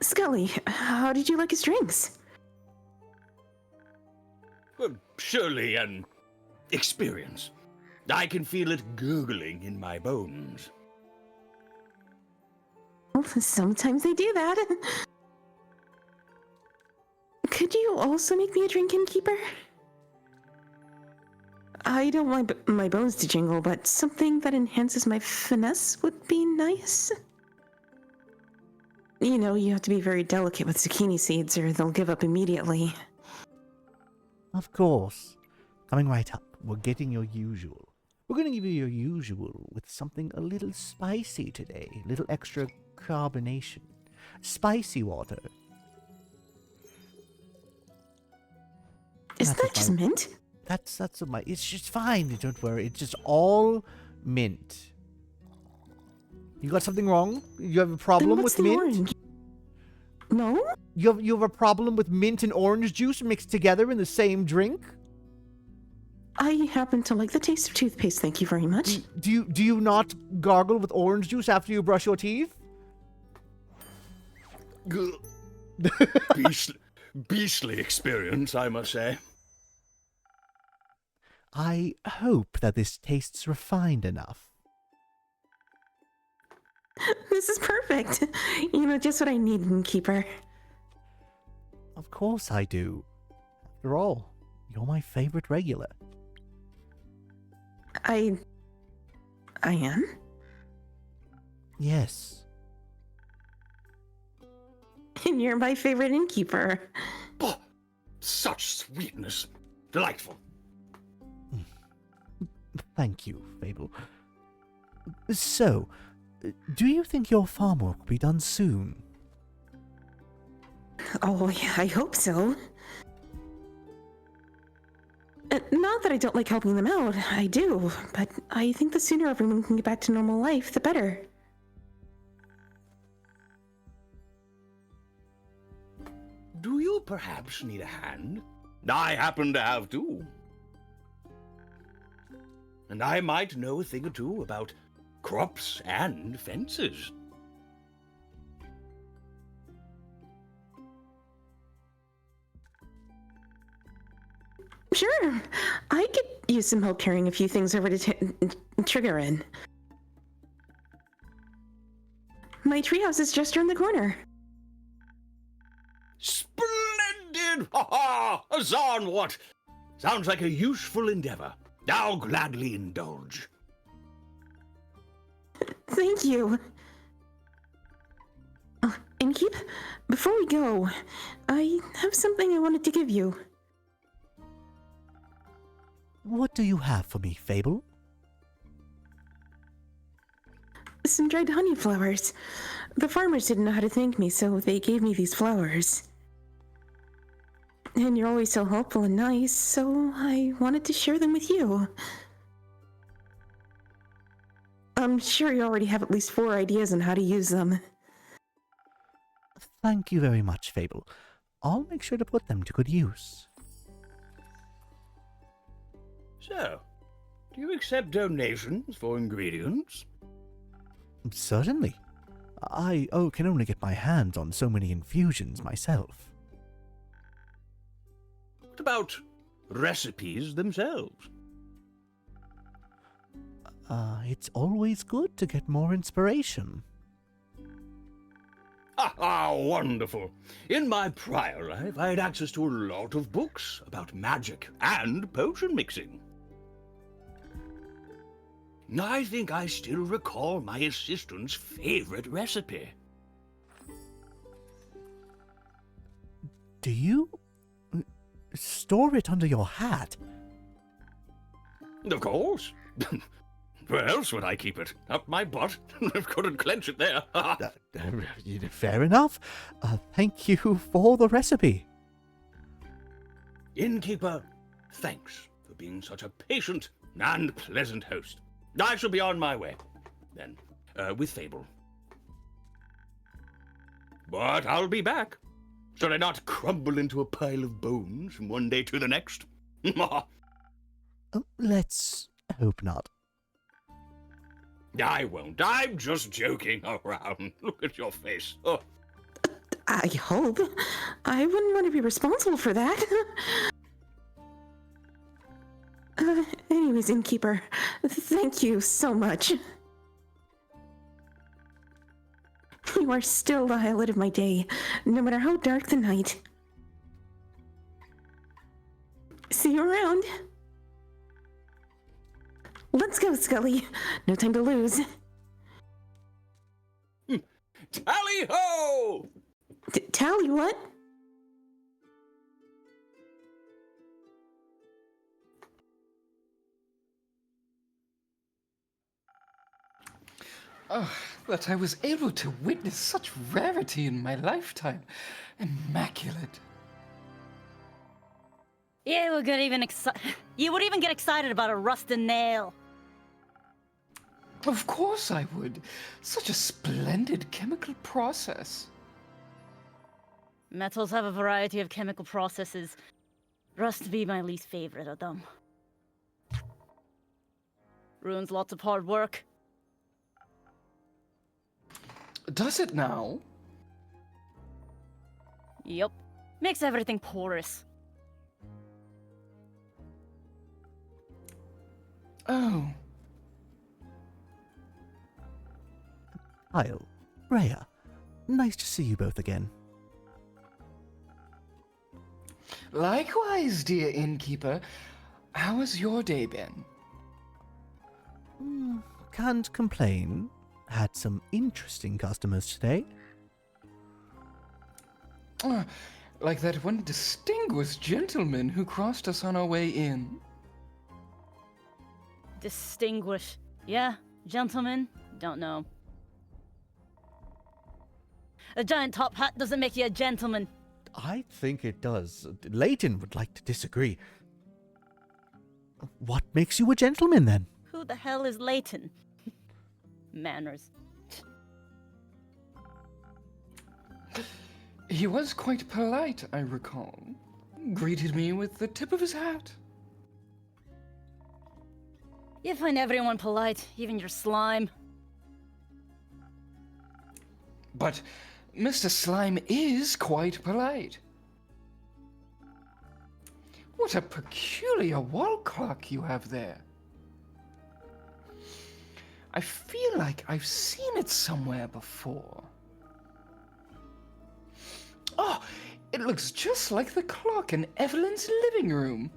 Scully, how did you like his drinks? Well, surely an experience. I can feel it gurgling in my bones. Well, sometimes they do that. Could you also make me a drink, Innkeeper? I don't want my bones to jingle, but something that enhances my finesse would be nice. You know, you have to be very delicate with zucchini seeds or they'll give up immediately. Of course. Coming right up. We're getting your usual. We're going to give you your usual with something a little spicy today. A little extra carbonation. Spicy water. Isn't that just mint? That's my. It's just fine. Don't worry. It's just all mint. You got something wrong? You have a problem with mint? Orange? No. You have a problem with mint and orange juice mixed together in the same drink? I happen to like the taste of toothpaste. Thank you very much. Do you not gargle with orange juice after you brush your teeth? Beastly experience, I must say. I hope that this tastes refined enough. This is perfect. You know, just what I need, Innkeeper. Of course I do. After all, you're my favorite regular. I am? Yes. And you're my favorite Innkeeper. Oh, such sweetness. Delightful. Thank you, Fable. So, do you think your farm work will be done soon? Oh, yeah, I hope so. Not that I don't like helping them out, I do, but I think the sooner everyone can get back to normal life, the better. Do you perhaps need a hand? I happen to have two. And I might know a thing or two about crops and fences. Sure, I could use some help carrying a few things over to Trigger in. My treehouse is just around the corner. Splendid! Ha ha! Huzzah on what? Sounds like a useful endeavor. I'll gladly indulge. Thank you. Innkeep, before we go, I have something I wanted to give you. What do you have for me, Fable? Some dried honey flowers. The farmers didn't know how to thank me, so they gave me these flowers. And you're always so helpful and nice, so I wanted to share them with you. I'm sure you already have at least 4 ideas on how to use them. Thank you very much, Fable. I'll make sure to put them to good use. So, do you accept donations for ingredients? Certainly. I can only get my hands on so many infusions myself. What about recipes themselves? It's always good to get more inspiration. Ah, wonderful. In my prior life, I had access to a lot of books about magic and potion mixing. I think I still recall my assistant's favorite recipe. Do you store it under your hat? Of course. Where else would I keep it? Up my butt? I couldn't clench it there. Fair enough. Thank you for the recipe. Innkeeper, thanks for being such a patient and pleasant host. I shall be on my way, then, with Fable. But I'll be back. Shall I not crumble into a pile of bones from one day to the next? Let's hope not. I won't. I'm just joking around. Look at your face. Oh. I hope. I wouldn't want to be responsible for that. Anyways, Innkeeper, thank you so much. You are still the highlight of my day, no matter how dark the night. See you around. Let's go, Scully. No time to lose. Tally-ho! Tally what? Oh, that I was able to witness such rarity in my lifetime. Immaculate. You would even get excited about a rusted nail. Of course I would. Such a splendid chemical process. Metals have a variety of chemical processes. Rust be my least favorite of them. Ruins lots of hard work. Does it now? Yup. Makes everything porous. Oh. Kyle, Rhea, nice to see you both again. Likewise, dear Innkeeper. How has your day been? Can't complain. Had some interesting customers today. Like that one distinguished gentleman who crossed us on our way in. Distinguished. Yeah, gentlemen? Don't know. A giant top hat doesn't make you a gentleman. I think it does. Leighton would like to disagree. What makes you a gentleman, then? Who the hell is Leighton? Manners. He was quite polite, I recall. Greeted me with the tip of his hat. You find everyone polite, even your slime. But Mr. Slime is quite polite. What a peculiar wall clock you have there. I feel like I've seen it somewhere before. Oh, it looks just like the clock in Evelyn's living room.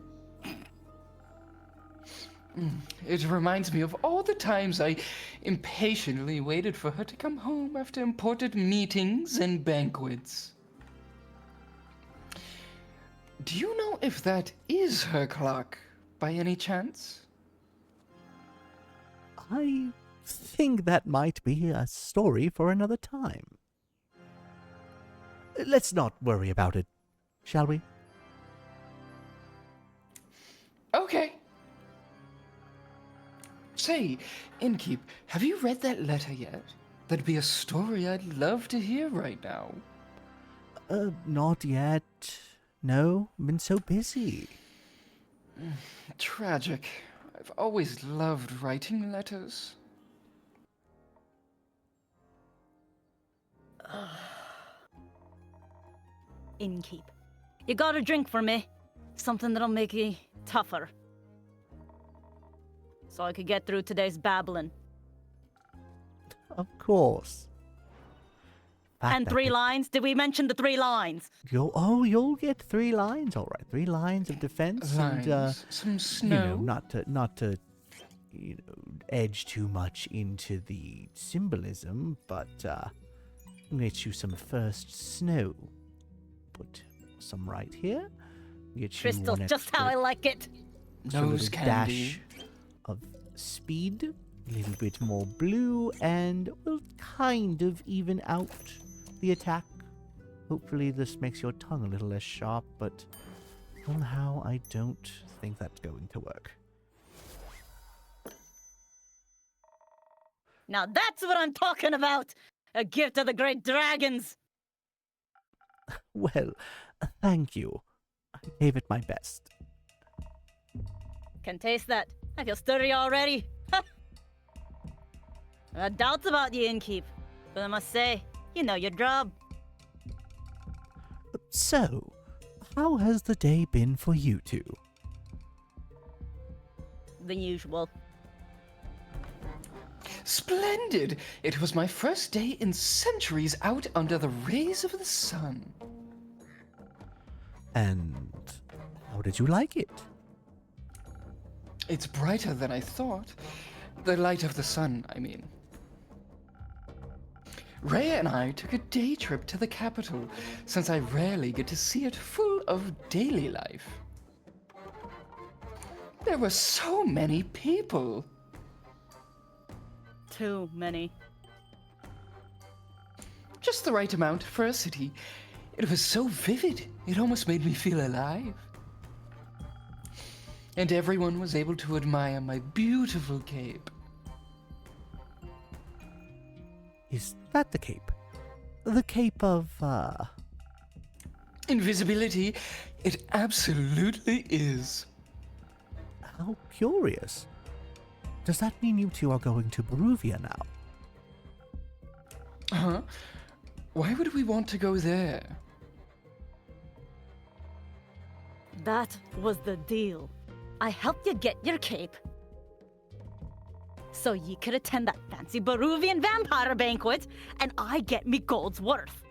It reminds me of all the times I impatiently waited for her to come home after important meetings and banquets. Do you know if that is her clock, by any chance? I think that might be a story for another time. Let's not worry about it, shall we? Okay. Say, Innkeep, have you read that letter yet? That'd be a story I'd love to hear right now. Not yet. No, been so busy. Tragic. I've always loved writing letters. Innkeep. You got a drink for me? Something that'll make you tougher. so I could get through today's babbling. Of course. And 3 lines? Did we mention the 3 lines? You'll get 3 lines, all right. 3 lines of defense, and some snow. not to edge too much into the symbolism, but get you some first snow. Put some right here. Get you Crystal's just how I like it. Nose candy. Dash of speed, a little bit more blue, and will kind of even out the attack. Hopefully this makes your tongue a little less sharp, but somehow I don't think that's going to work. Now that's what I'm talking about! A gift of the great dragons! Well, thank you. I gave it my best. Can taste that. I feel sturdy already. I had doubts about you, Innkeep, but I must say, you know your job. So, how has the day been for you two? The usual. Splendid! It was my first day in centuries out under the rays of the sun. And how did you like it? It's brighter than I thought. The light of the sun, I mean. Ray and I took a day trip to the capital, since I rarely get to see it full of daily life. There were so many people. Too many. Just the right amount for a city. It was so vivid, it almost made me feel alive. And everyone was able to admire my beautiful cape. Is that the cape? The cape of, Invisibility? It absolutely is. How curious. Does that mean you two are going to Beruvia now? Huh? Why would we want to go there? That was the deal. I helped you get your cape, so you could attend that fancy Beruvian vampire banquet, and I get me gold's worth.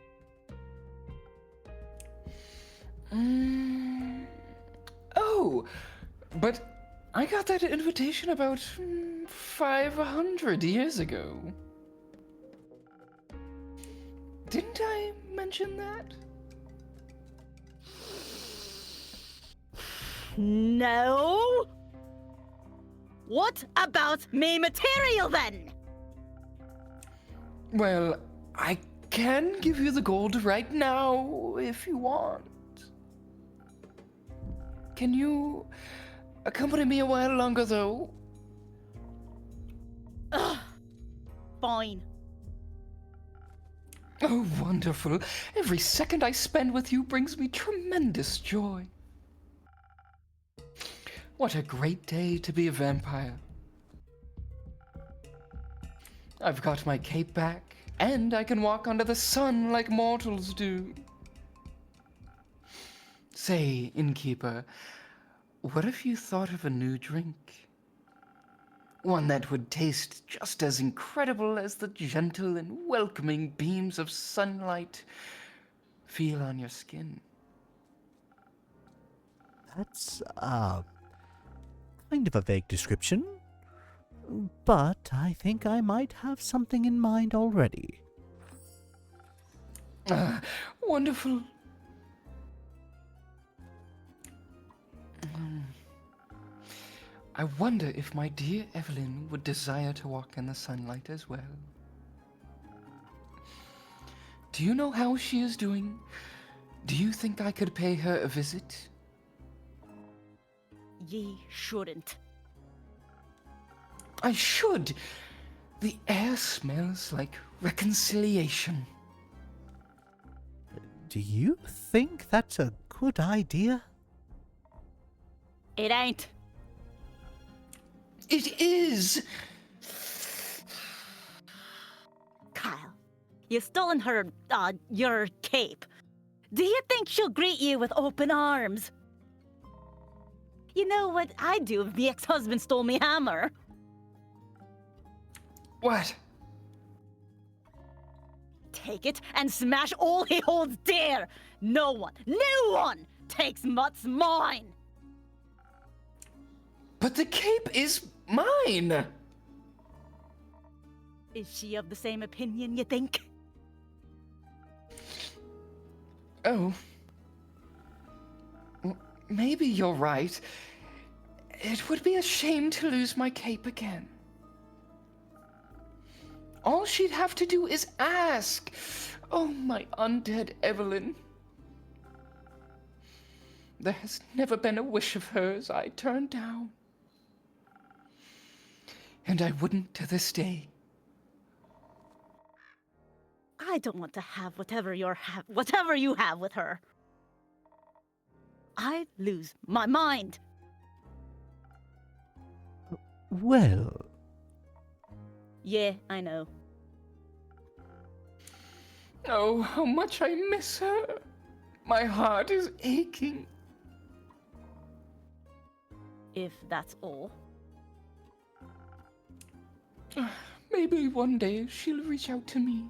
Oh, but I got that invitation about 500 years ago. Didn't I mention that? No? What about me material then? Well, I can give you the gold right now if you want. Can you accompany me a while longer though? Ugh. Fine. Oh, wonderful. Every second I spend with you brings me tremendous joy. What a great day to be a vampire. I've got my cape back, and I can walk under the sun like mortals do. Say, Innkeeper, what if you thought of a new drink? One that would taste just as incredible as the gentle and welcoming beams of sunlight feel on your skin. That's, kind of a vague description, but I think I might have something in mind already. Wonderful. I wonder if my dear Evelyn would desire to walk in the sunlight as well. Do you know how she is doing? Do you think I could pay her a visit? Ye shouldn't. I should. The air smells like reconciliation. Do you think that's a good idea? It ain't. It is! Kyle, you've stolen her, your cape. Do you think she'll greet you with open arms? You know what I'd do if the ex-husband stole me hammer? What? Take it and smash all he holds dear. No one takes what's mine. But the cape is mine! Is she of the same opinion, you think? Oh. Maybe you're right. It would be a shame to lose my cape again. All she'd have to do is ask. Oh, my undead Evelyn. There has never been a wish of hers I turned down. And I wouldn't to this day. I don't want to have whatever you have with her. I lose my mind. Well, Yeah, I know. Oh, how much I miss her. My heart is aching. If that's all. Maybe one day she'll reach out to me.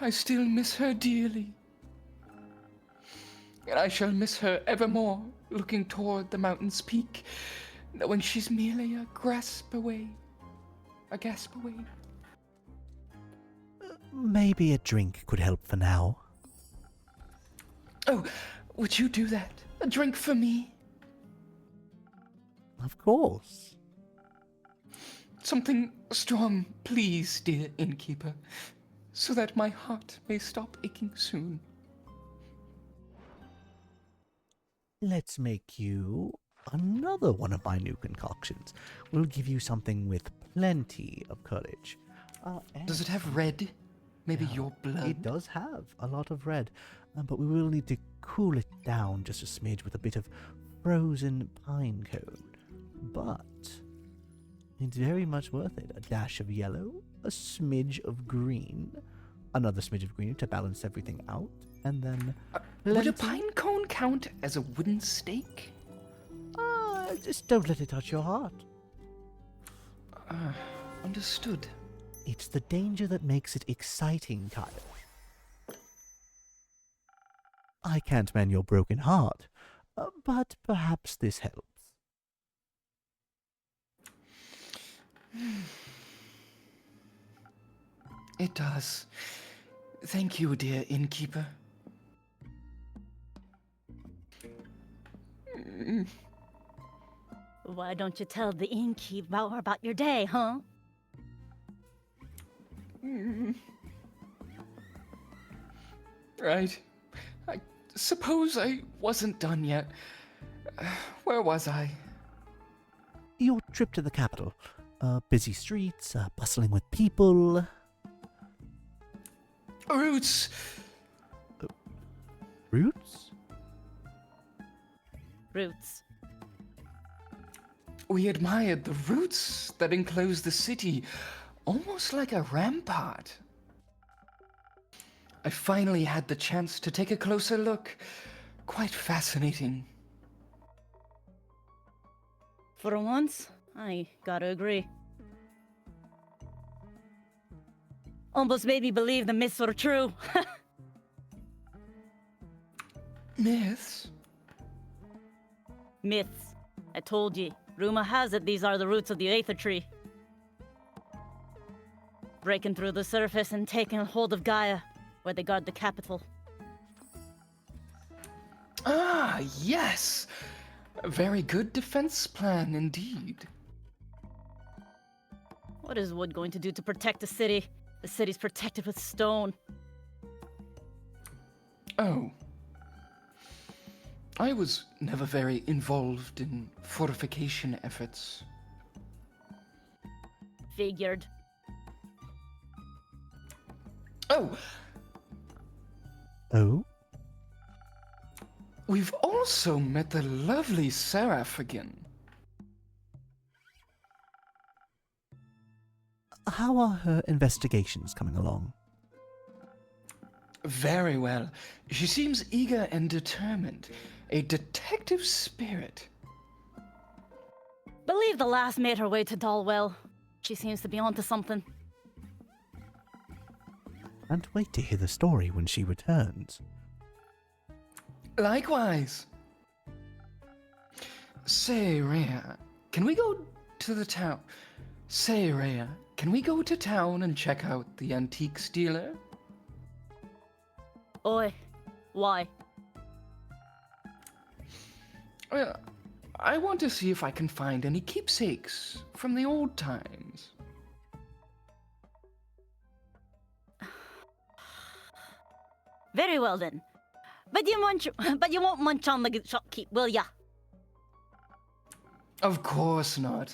I still miss her dearly. And I shall miss her evermore, looking toward the mountain's peak, knowing she's merely a gasp away. maybe a drink could help for now. Oh, would you do that? A drink for me? Of course. Something strong, please, dear innkeeper, so that my heart may stop aching soon. Let's make you another one of my new concoctions. We'll give you something with plenty of courage. Does it have red? Maybe your blood? It does have a lot of red, but we will need to cool it down just a smidge with a bit of frozen pine cone. But it's very much worth it. A dash of yellow, a smidge of green, another smidge of green to balance everything out, and then would a pine cone count as a wooden stake? Just don't let it touch your heart. Understood. It's the danger that makes it exciting, Kyle. I can't mend your broken heart, but perhaps this helps. It does. Thank you, dear innkeeper. Why don't you tell the innkeep about your day, huh? Right. I suppose I wasn't done yet. Where was I? Your trip to the capital. Busy streets, bustling with people. Roots! Roots? Roots. We admired the roots that enclose the city, almost like a rampart. I finally had the chance to take a closer look. Quite fascinating. For once, I gotta agree. Almost made me believe the myths were true. Myths? Myths. I told ye. Rumor has it these are the roots of the Aether Tree. Breaking through the surface and taking hold of Gaia, where they guard the capital. Ah, yes! A very good defense plan indeed. What is Wood going to do to protect the city? The city's protected with stone. Oh. I was never very involved in fortification efforts. Figured. Oh! Oh? We've also met the lovely Seraph again. How are her investigations coming along? Very well. She seems eager and determined. A detective spirit. Believe the lass made her way to Dalwell. She seems to be onto something. Can't wait to hear the story when she returns. Likewise. Say, Rhea, can we go to the town? Say, Rhea, can we go to town and check out the antiques dealer? Oi, why? Well, I want to see if I can find any keepsakes from the old times. Very well then. But you won't munch on the shopkeep, will ya? Of course not.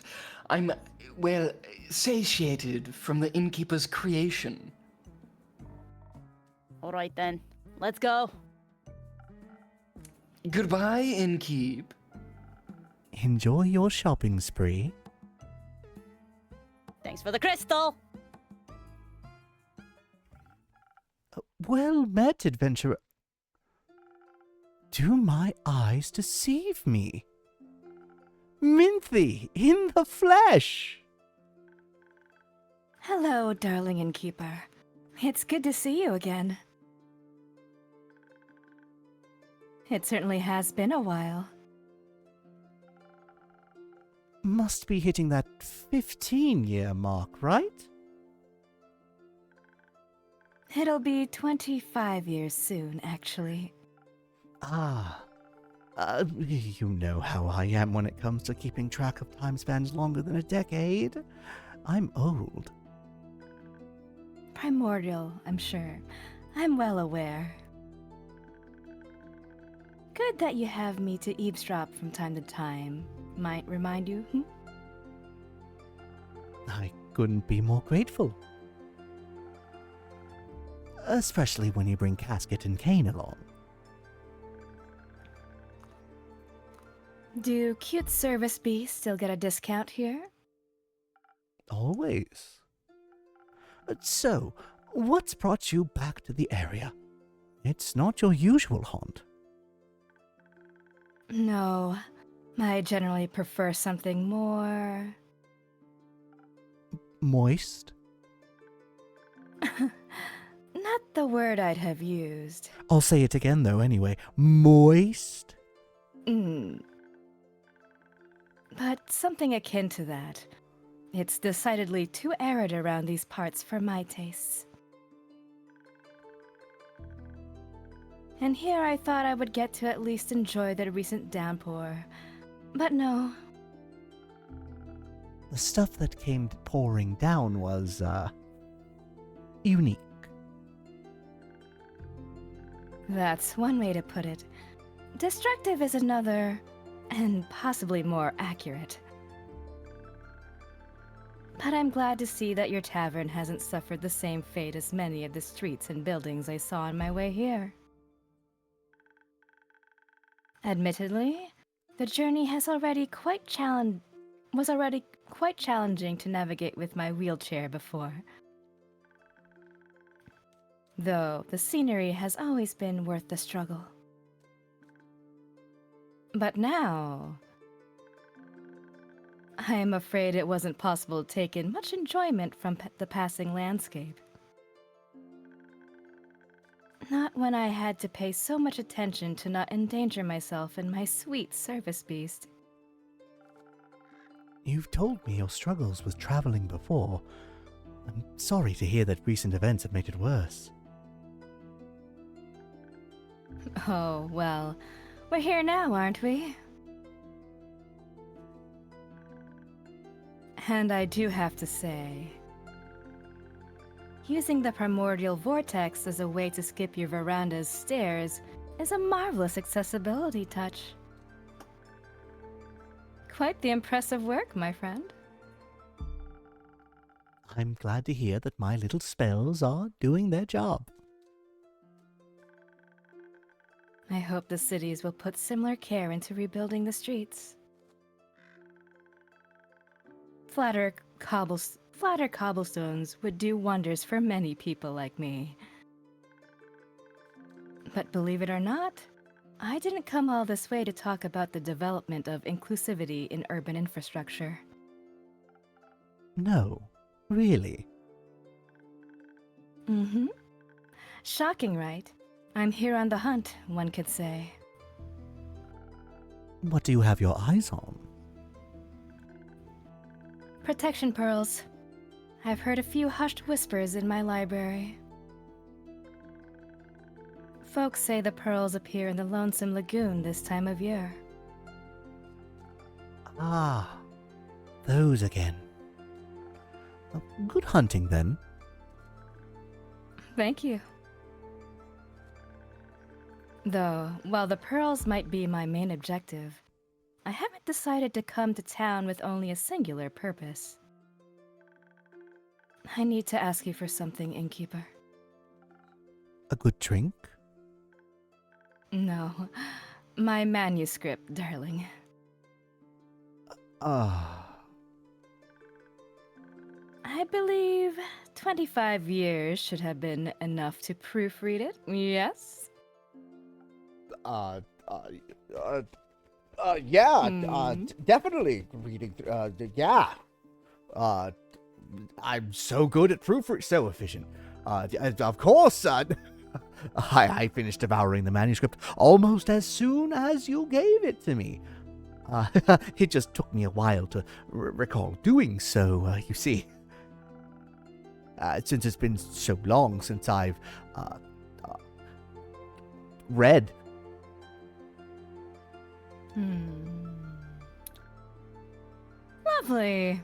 I'm, well, satiated from the innkeeper's creation. All right then, let's go. Goodbye, Innkeep. Enjoy your shopping spree. Thanks for the crystal. Well met, adventurer. Do my eyes deceive me? Minthy, in the flesh! Hello, darling Innkeeper. It's good to see you again. It certainly has been a while. Must be hitting that 15-year mark, right? It'll be 25 years soon, actually. You know how I am when it comes to keeping track of time spans longer than a decade. I'm old. Primordial, I'm sure. I'm well aware. Good that you have me to eavesdrop from time to time. Might remind you, I couldn't be more grateful. Especially when you bring Casket and Kane along. Do cute service bees still get a discount here? Always. So, what's brought you back to the area? It's not your usual haunt. No, I generally prefer something more... Moist? Not the word I'd have used. I'll say it again though anyway. Moist? But something akin to that. It's decidedly too arid around these parts for my tastes. And here I thought I would get to at least enjoy the recent downpour. But no. The stuff that came pouring down was, unique. That's one way to put it. Destructive is another, and possibly more accurate. But I'm glad to see that your tavern hasn't suffered the same fate as many of the streets and buildings I saw on my way here. Admittedly, the journey was already quite challenging to navigate with my wheelchair before. Though the scenery has always been worth the struggle. But now, I am afraid it wasn't possible to take in much enjoyment from the passing landscape. Not when I had to pay so much attention to not endanger myself and my sweet service beast. You've told me your struggles with traveling before. I'm sorry to hear that recent events have made it worse. Oh, well, we're here now, aren't we? And I do have to say, using the primordial vortex as a way to skip your veranda's stairs is a marvelous accessibility touch. Quite the impressive work, my friend. I'm glad to hear that my little spells are doing their job. I hope the cities will put similar care into rebuilding the streets. Flatter cobblestones would do wonders for many people like me. But believe it or not, I didn't come all this way to talk about the development of inclusivity in urban infrastructure. No, really. Mm-hmm. Shocking, right? I'm here on the hunt, one could say. What do you have your eyes on? Protection pearls. I've heard a few hushed whispers in my library. Folks say the pearls appear in the Lonesome Lagoon this time of year. Ah, those again. Good hunting, then. Thank you. Though, while the pearls might be my main objective, I haven't decided to come to town with only a singular purpose. I need to ask you for something, Innkeeper. A good drink? No, my manuscript, darling. I believe 25 years should have been enough to proofread it, yes? Yeah, definitely reading. Yeah. I'm so good at proofreading, so efficient. Of course, I finished devouring the manuscript almost as soon as you gave it to me. It just took me a while to recall doing so, you see. Since it's been so long since I've read. Lovely.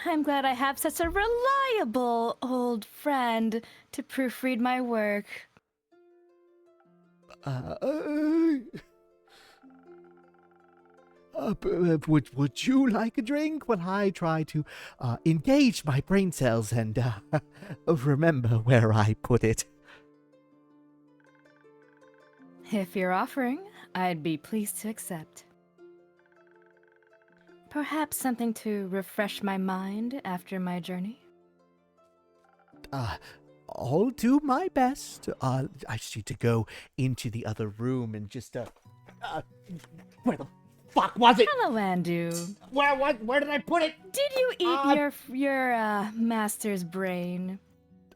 I'm glad I have such a reliable old friend to proofread my work. Would you like a drink when I try to engage my brain cells and remember where I put it? If you're offering, I'd be pleased to accept. Perhaps something to refresh my mind after my journey? I'll do my best. I just need to go into the other room and just, where the fuck was it? Hello, Andu. Where did I put it? Did you eat your master's brain?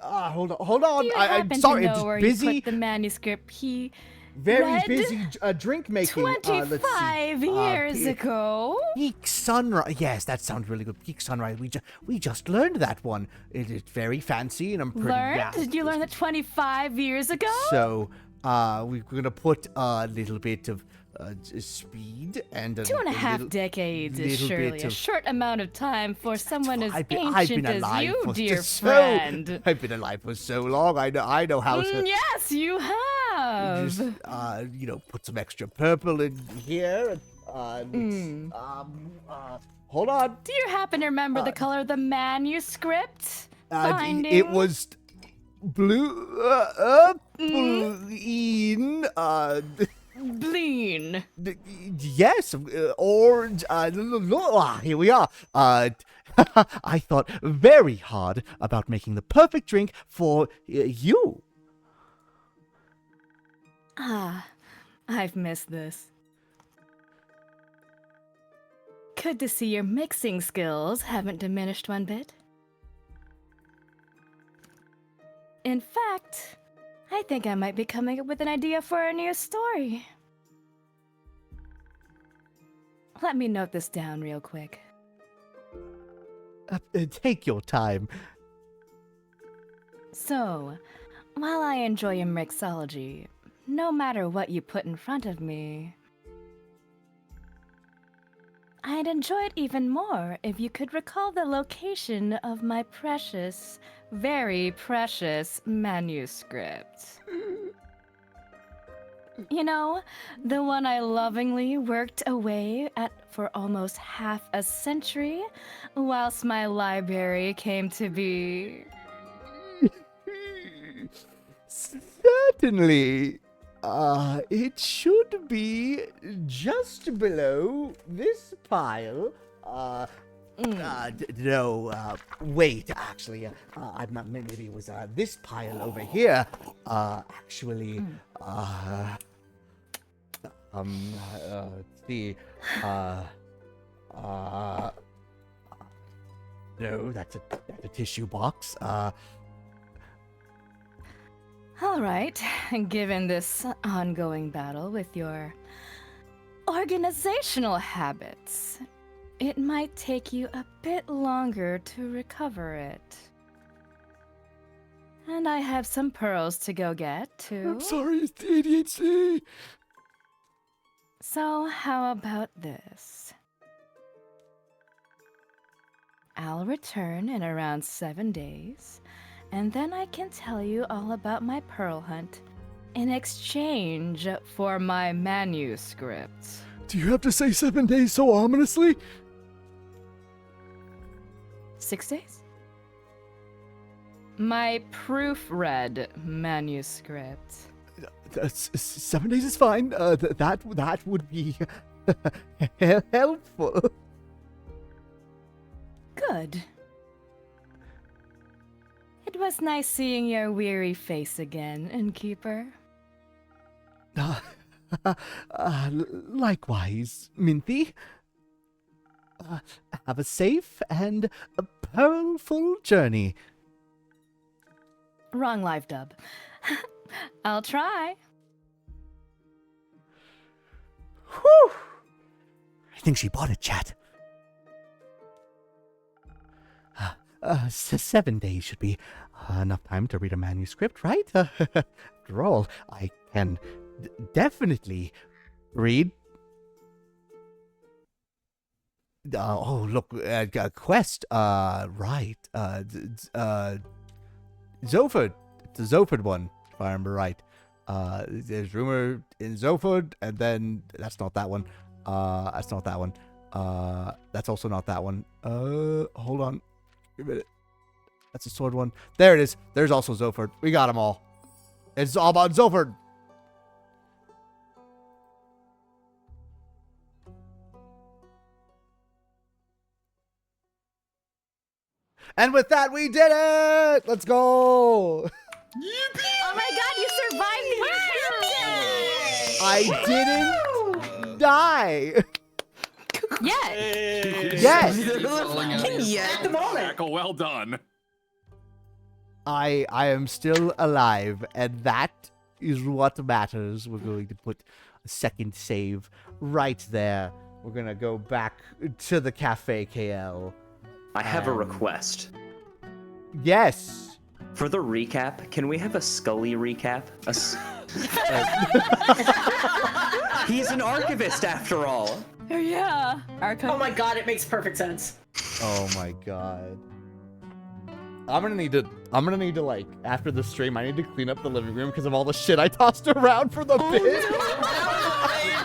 Hold on. Do you I'm happen sorry, to I'm know just where busy. you put the manuscript he Very read busy drink making. 25 years ago? Peak Sunrise. Yes, that sounds really good. Peak Sunrise. We just learned that one. It's very fancy, and I'm pretty. Learned? Yeah. Did you learn that 25 years ago? So, we're gonna put a little bit of speed and 2.5 decades is little surely bit a of- short amount of time for someone as I've been ancient as alive you, for dear so- friend. I've been alive for so long. I know how to. Yes, you have. Just put some extra purple in here. Hold on. Do you happen to remember the color of the manuscript? It was blue. Bleen. Bleen. Yes, orange. Here we are. I thought very hard about making the perfect drink for you. I've missed this. Good to see your mixing skills haven't diminished one bit. In fact, I think I might be coming up with an idea for a new story. Let me note this down real quick. Take your time. So, while I enjoy your mixology, no matter what you put in front of me, I'd enjoy it even more if you could recall the location of my precious, very precious manuscript. You know, the one I lovingly worked away at for almost half a century, whilst my library came to be. Certainly. It should be just below this pile. No, wait, actually, maybe it was this pile over here. Actually, let's see, no, that's a tissue box. All right, given this ongoing battle with your organizational habits, it might take you a bit longer to recover it. And I have some pearls to go get, too. I'm sorry, it's the ADHD. So, how about this? I'll return in around 7 days, and then I can tell you all about my pearl hunt in exchange for my manuscript. Do you have to say 7 days so ominously? 6 days? My proofread manuscript. 7 days is fine. That would be helpful. Good. It was nice seeing your weary face again, Innkeeper. Likewise, Minthy. Have a safe and a pearlful journey. Wrong Livedub. I'll try. Whew! I think she bought it, chat. 7 days should be enough time to read a manuscript, right? After all, I can definitely read. Look, quest. Right. Zoford. It's a Zoford one, if I remember right. There's rumor in Zoford, and then that's not that one. That's not that one. That's also not that one. Hold on. Give it. That's a sword one. There it is. There's also Zoford. We got them all. It's all about Zoford. And with that, we did it! Let's go! Oh my god, you survived the I didn't die! Yes! Yes! At the moment. Tackle, well done. I am still alive, and that is what matters. We're going to put a second save right there. We're going to go back to the Cafe KL. I have a request. Yes. For the recap, can we have a Scully recap? He's an archivist after all. Oh yeah. Oh my god, it makes perfect sense. Oh my god. I'm gonna need to like, after the stream, I need to clean up the living room because of all the shit I tossed around for the bit.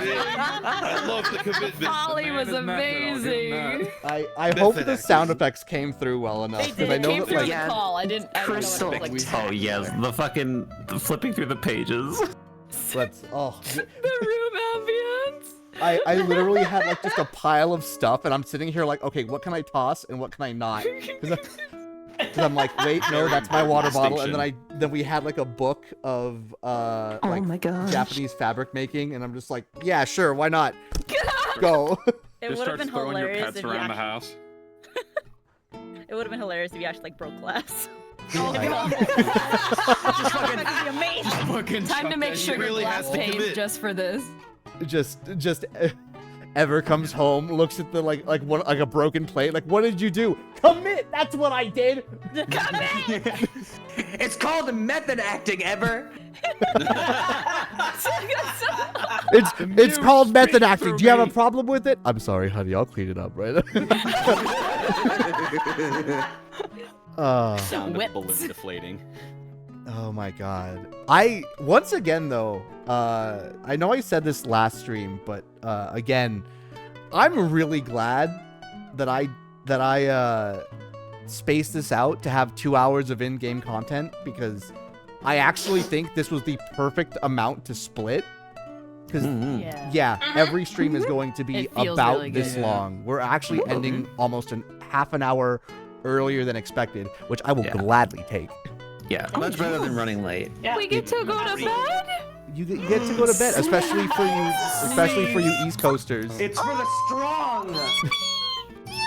I love the commitment. Holly was amazing. I hope the sound effects came through well enough. They did. I It know came that, through like, the call. I don't know what it was like. Oh yes, the flipping through the pages. Let's. Oh. The room ambience. I literally had like just a pile of stuff, and I'm sitting here like, okay, what can I toss and what can I not? Because I'm like, wait, no, that's my water bottle, and then we had like a book of like my gosh. Japanese fabric making, and I'm just like, yeah, sure, why not? Go. It would have been hilarious if you around the actually... house. It would have been hilarious if you actually like broke glass. Oh, It'd be awful. Just fucking amazing. Time to make Sugar really Glass has to paint commit. just for this. just Ever comes home, looks at the like a broken plate, like, what did you do? Commit. That's what I did. Commit. It's called method acting, Ever. It's called method acting. Do you have a problem with it? I'm sorry, honey. I'll clean it up, right? Sound of balloon deflating. Oh my god. Once again though, I know I said this last stream, but again, I'm really glad that I spaced this out to have 2 hours of in-game content, because I actually think this was the perfect amount to split. Because yeah, every stream is going to be It feels about really this good. long. We're actually ending almost an half an hour earlier than expected, which I will gladly take. Yeah, much better than running late. Yeah. We get to go to bed? You get to go to bed, especially for you East Coasters. It's for the strong.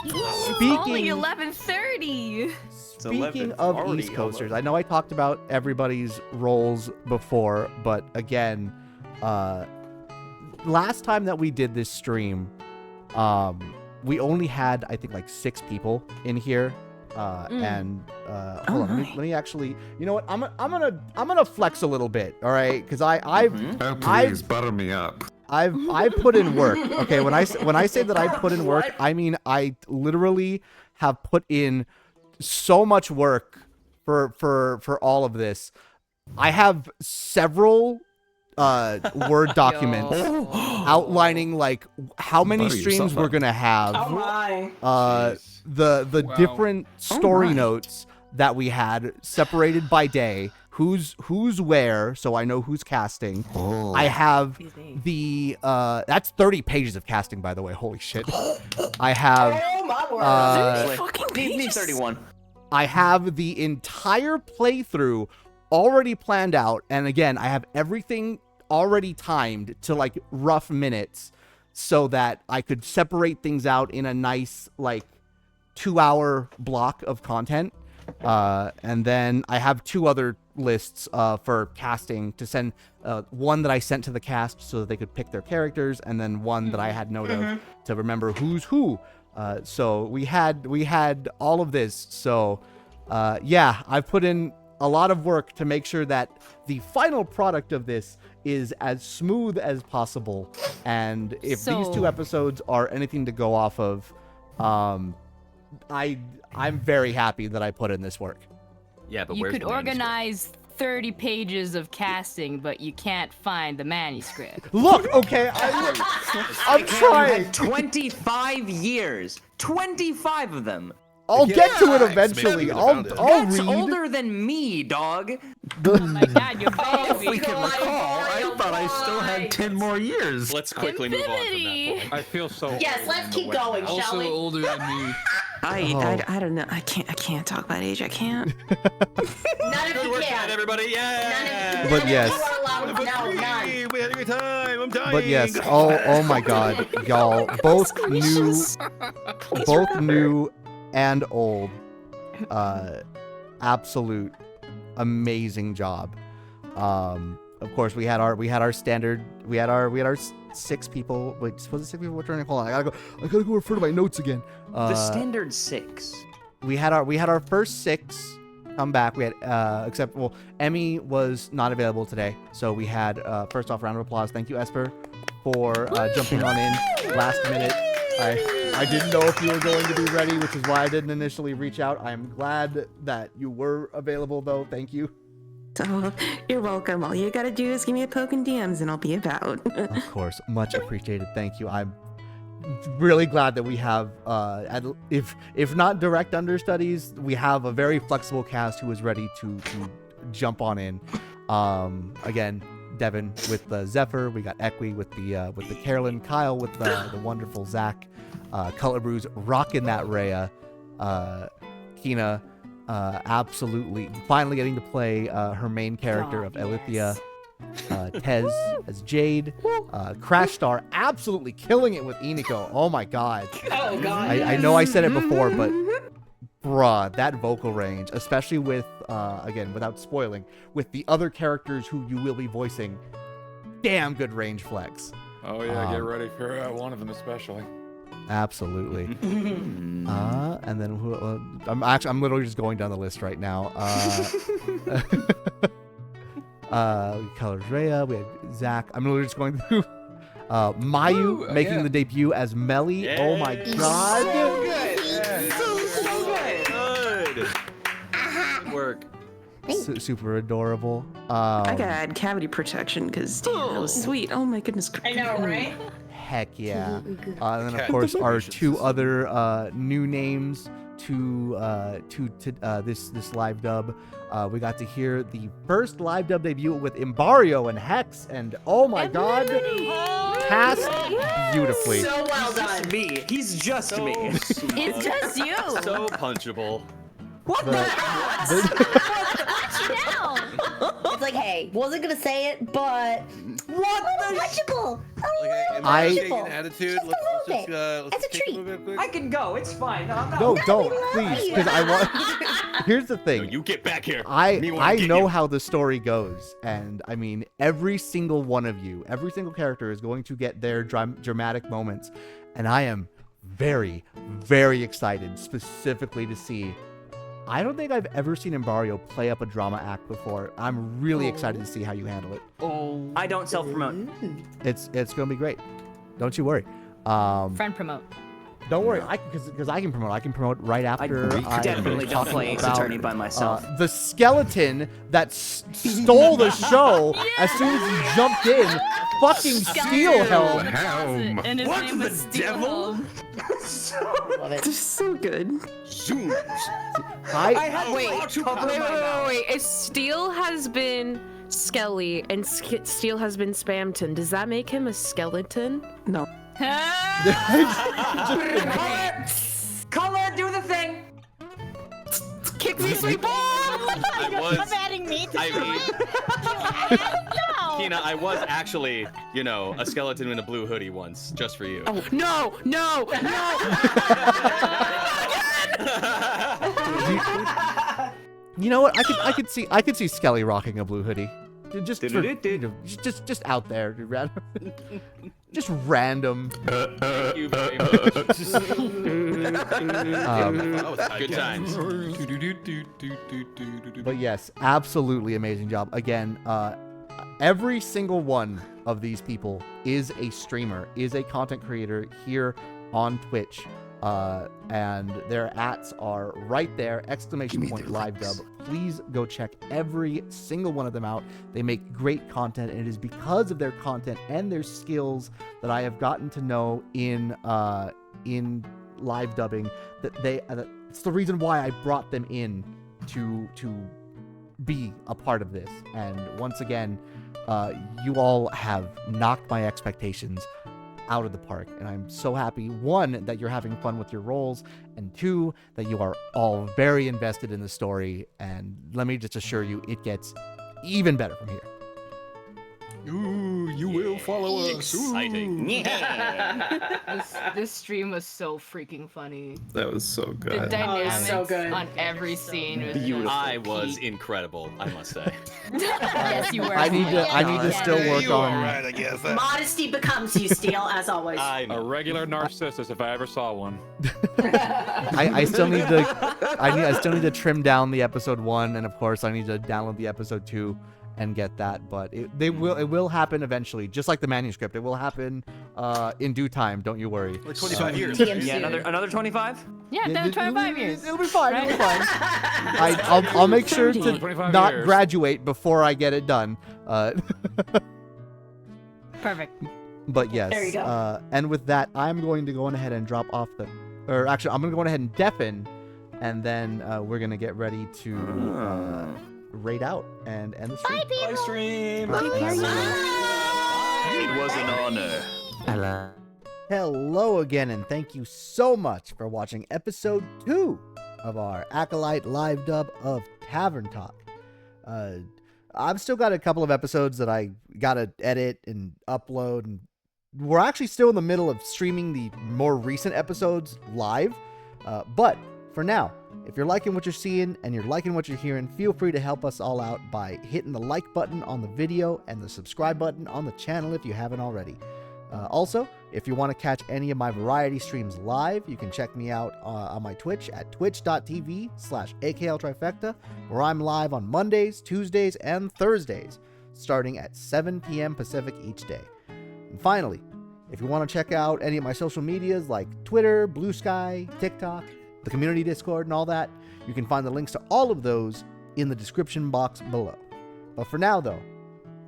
It's only 11:30. Speaking of East Coasters, I know I talked about everybody's roles before, but again, last time that we did this stream, we only had, I think, like 6 people in here. And hold on, let me actually, you know what? I'm gonna flex a little bit, all right? Because please butter me up. I've put in work. Okay, when I say that I put in work, I mean I literally have put in so much work for all of this. I have several Word documents outlining like how many streams we're gonna have. Oh my. The different story notes that we had separated by day, who's where, so I know who's casting. I have the that's 30 pages of casting, by the way. Holy shit. I have 30 fucking pages. 31. I have the entire playthrough already planned out, and again, I have everything already timed to like rough minutes so that I could separate things out in a nice like 2-hour block of content. And then I have 2 other lists for casting to send, one that I sent to the cast so that they could pick their characters, and then one that I had note of to remember who's who. So we had all of this. So yeah, I've put in a lot of work to make sure that the final product of this is as smooth as possible. And if these 2 episodes are anything to go off of, I'm very happy that I put in this work. Yeah, but you could organize 30 pages of casting, but you can't find the manuscript. Look, okay, I'm trying. 25 years. 25 of them. I'll get to it eventually. I'll That's read. older than me, dog. Oh my god, you're baby. We can recall. I thought I still had 10 more years. Let's quickly move on from that point. I feel so. Yes, let's keep going, shall Also we? older than me. I don't know. I can't talk about age. I can't. None of you can. Everybody, yeah. But yes. No, none. We had a good time. I'm dying. But yes, oh my god, y'all, both new and old, absolute amazing job. Of course, we had our standard, we had our 6 people. Wait, was it 6 people returning? Hold on, I gotta go refer to my notes again. The standard 6. We had our first 6 come back. We had except Emmy was not available today, so we had first off, round of applause. Thank you, Esper, for jumping on in last minute. I didn't know if you were going to be ready, which is why I didn't initially reach out. I'm glad that you were available, though. Thank you. Oh, you're welcome. All you gotta do is give me a poke in DMs and I'll be about. Of course. Much appreciated. Thank you. I'm really glad that we have, if not direct understudies, we have a very flexible cast who is ready to jump on in. Again, Devin with the Zephyr, we got Equi with the Carolyn, Kyle with the wonderful Zach, Color Brews rocking that Rhea, Kina, absolutely finally getting to play her main character of Elithia, Tez as Jade, Crash Star absolutely killing it with Iniko. Oh my god. Oh god. I know I said it before, but bruh, that vocal range, especially with, again, without spoiling, with the other characters who you will be voicing, damn good range flex. Oh yeah, get ready for one of them especially. Absolutely. And then I'm literally just going down the list right now. We colored Rhea, we had Zach. I'm literally just going through Mayu making the debut as Melly. Yeah. Oh my god. So good. Good work. Super adorable. I gotta add cavity protection because that was sweet. Oh my goodness. I know, right? Heck yeah. And then of course our 2 other new names to this live dub. We got to hear the first live dub debut with Imbario and Hex, and oh my god, cast beautifully. So well done. just me. He's just me. It's just you. So punchable. What the? Punch you down. It's like, hey, wasn't gonna say it, but what the punchable? Taking Unbelievable. attitude. Just a Let's little bit. let's As a take treat. a bit quick. I can go. It's fine. No, I'm not. No, we don't, love please, you. because I want. Here's the thing. No, you get back here. I wanna get know you. how the story goes, and I mean every single one of you, every single character is going to get their dramatic moments, and I am very, very excited specifically to see. I don't think I've ever seen Embario play up a drama act before. I'm really excited to see how you handle it. I don't self-promote. It's gonna be great. Don't you worry. Friend promote. Don't worry, because I can promote. I can promote right after. I definitely don't play Ace Attorney by myself. The skeleton that stole the show as soon as he jumped in, fucking Steelhelm. And his name was Steelhelm. This is so good. Zooms. Wait. If Steel has been Skelly and Steel has been Spamton, does that make him a skeleton? No. Color, do the thing. Kick me, sweet boy! I'm adding me to No! Kina, I was actually, a skeleton in a blue hoodie once, just for you. Oh, no! You know what? I could see Skelly rocking a blue hoodie. Just out there, just random. Thank you very much. Good times. But yes, absolutely amazing job. Again, every single one of these people is a streamer, is a content creator here on Twitch. And their ats are right there, ! Livedub. Please go check every single one of them out. They make great content, and it is because of their content and their skills that I have gotten to know in live dubbing that it's the reason why I brought them in to be a part of this. And once again, you all have knocked my expectations out of the park, and I'm so happy, one, that you're having fun with your roles, and two, that you are all very invested in the story. And let me just assure you, it gets even better from here. Ooh, you will follow us. Exciting. This stream was so freaking funny. That was so good. The dynamics so good. on every scene was Beautiful. just I was incredible, I must say. Yes, you were. I need to still work on. Right, I guess. Modesty becomes you, Steel, as always. A regular narcissist, if I ever saw one. I still need to trim down the episode 1, and of course I need to download the episode 2 and get that. But it will happen eventually, just like the manuscript. It will happen in due time. Don't you worry. Like 25 years. Yeah, another 25. Yeah, another 25 years. It'll be fine. Right? It'll be fine. I'll make sure to 25 not years. graduate before I get it done. Perfect. But yes. There you go. And with that, I'm going to go on ahead and drop off or actually, I'm going to go on ahead and deafen, and then we're going to get ready to raid out and end the stream. Bye, people. Bye, stream. It was an honor. Hello again, and thank you so much for watching episode 2 of our AKLyte Livedub of Tavern Talk. I've still got a couple of episodes that I gotta edit and upload, and we're actually still in the middle of streaming the more recent episodes live. But for now, if you're liking what you're seeing and you're liking what you're hearing, feel free to help us all out by hitting the like button on the video and the subscribe button on the channel if you haven't already. Also, if you want to catch any of my variety streams live, you can check me out on my Twitch at twitch.tv/AKLTrifecta, where I'm live on Mondays, Tuesdays, and Thursdays, starting at 7 p.m. Pacific each day. And finally, if you want to check out any of my social medias like Twitter, Blue Sky, TikTok, the community Discord, and all that, you can find the links to all of those in the description box below. But for now, though,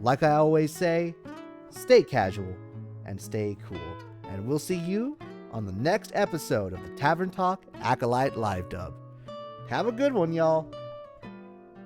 like I always say, stay casual and stay cool. And we'll see you on the next episode of the Tavern Talk AKLyte Livedub. Have a good one, y'all.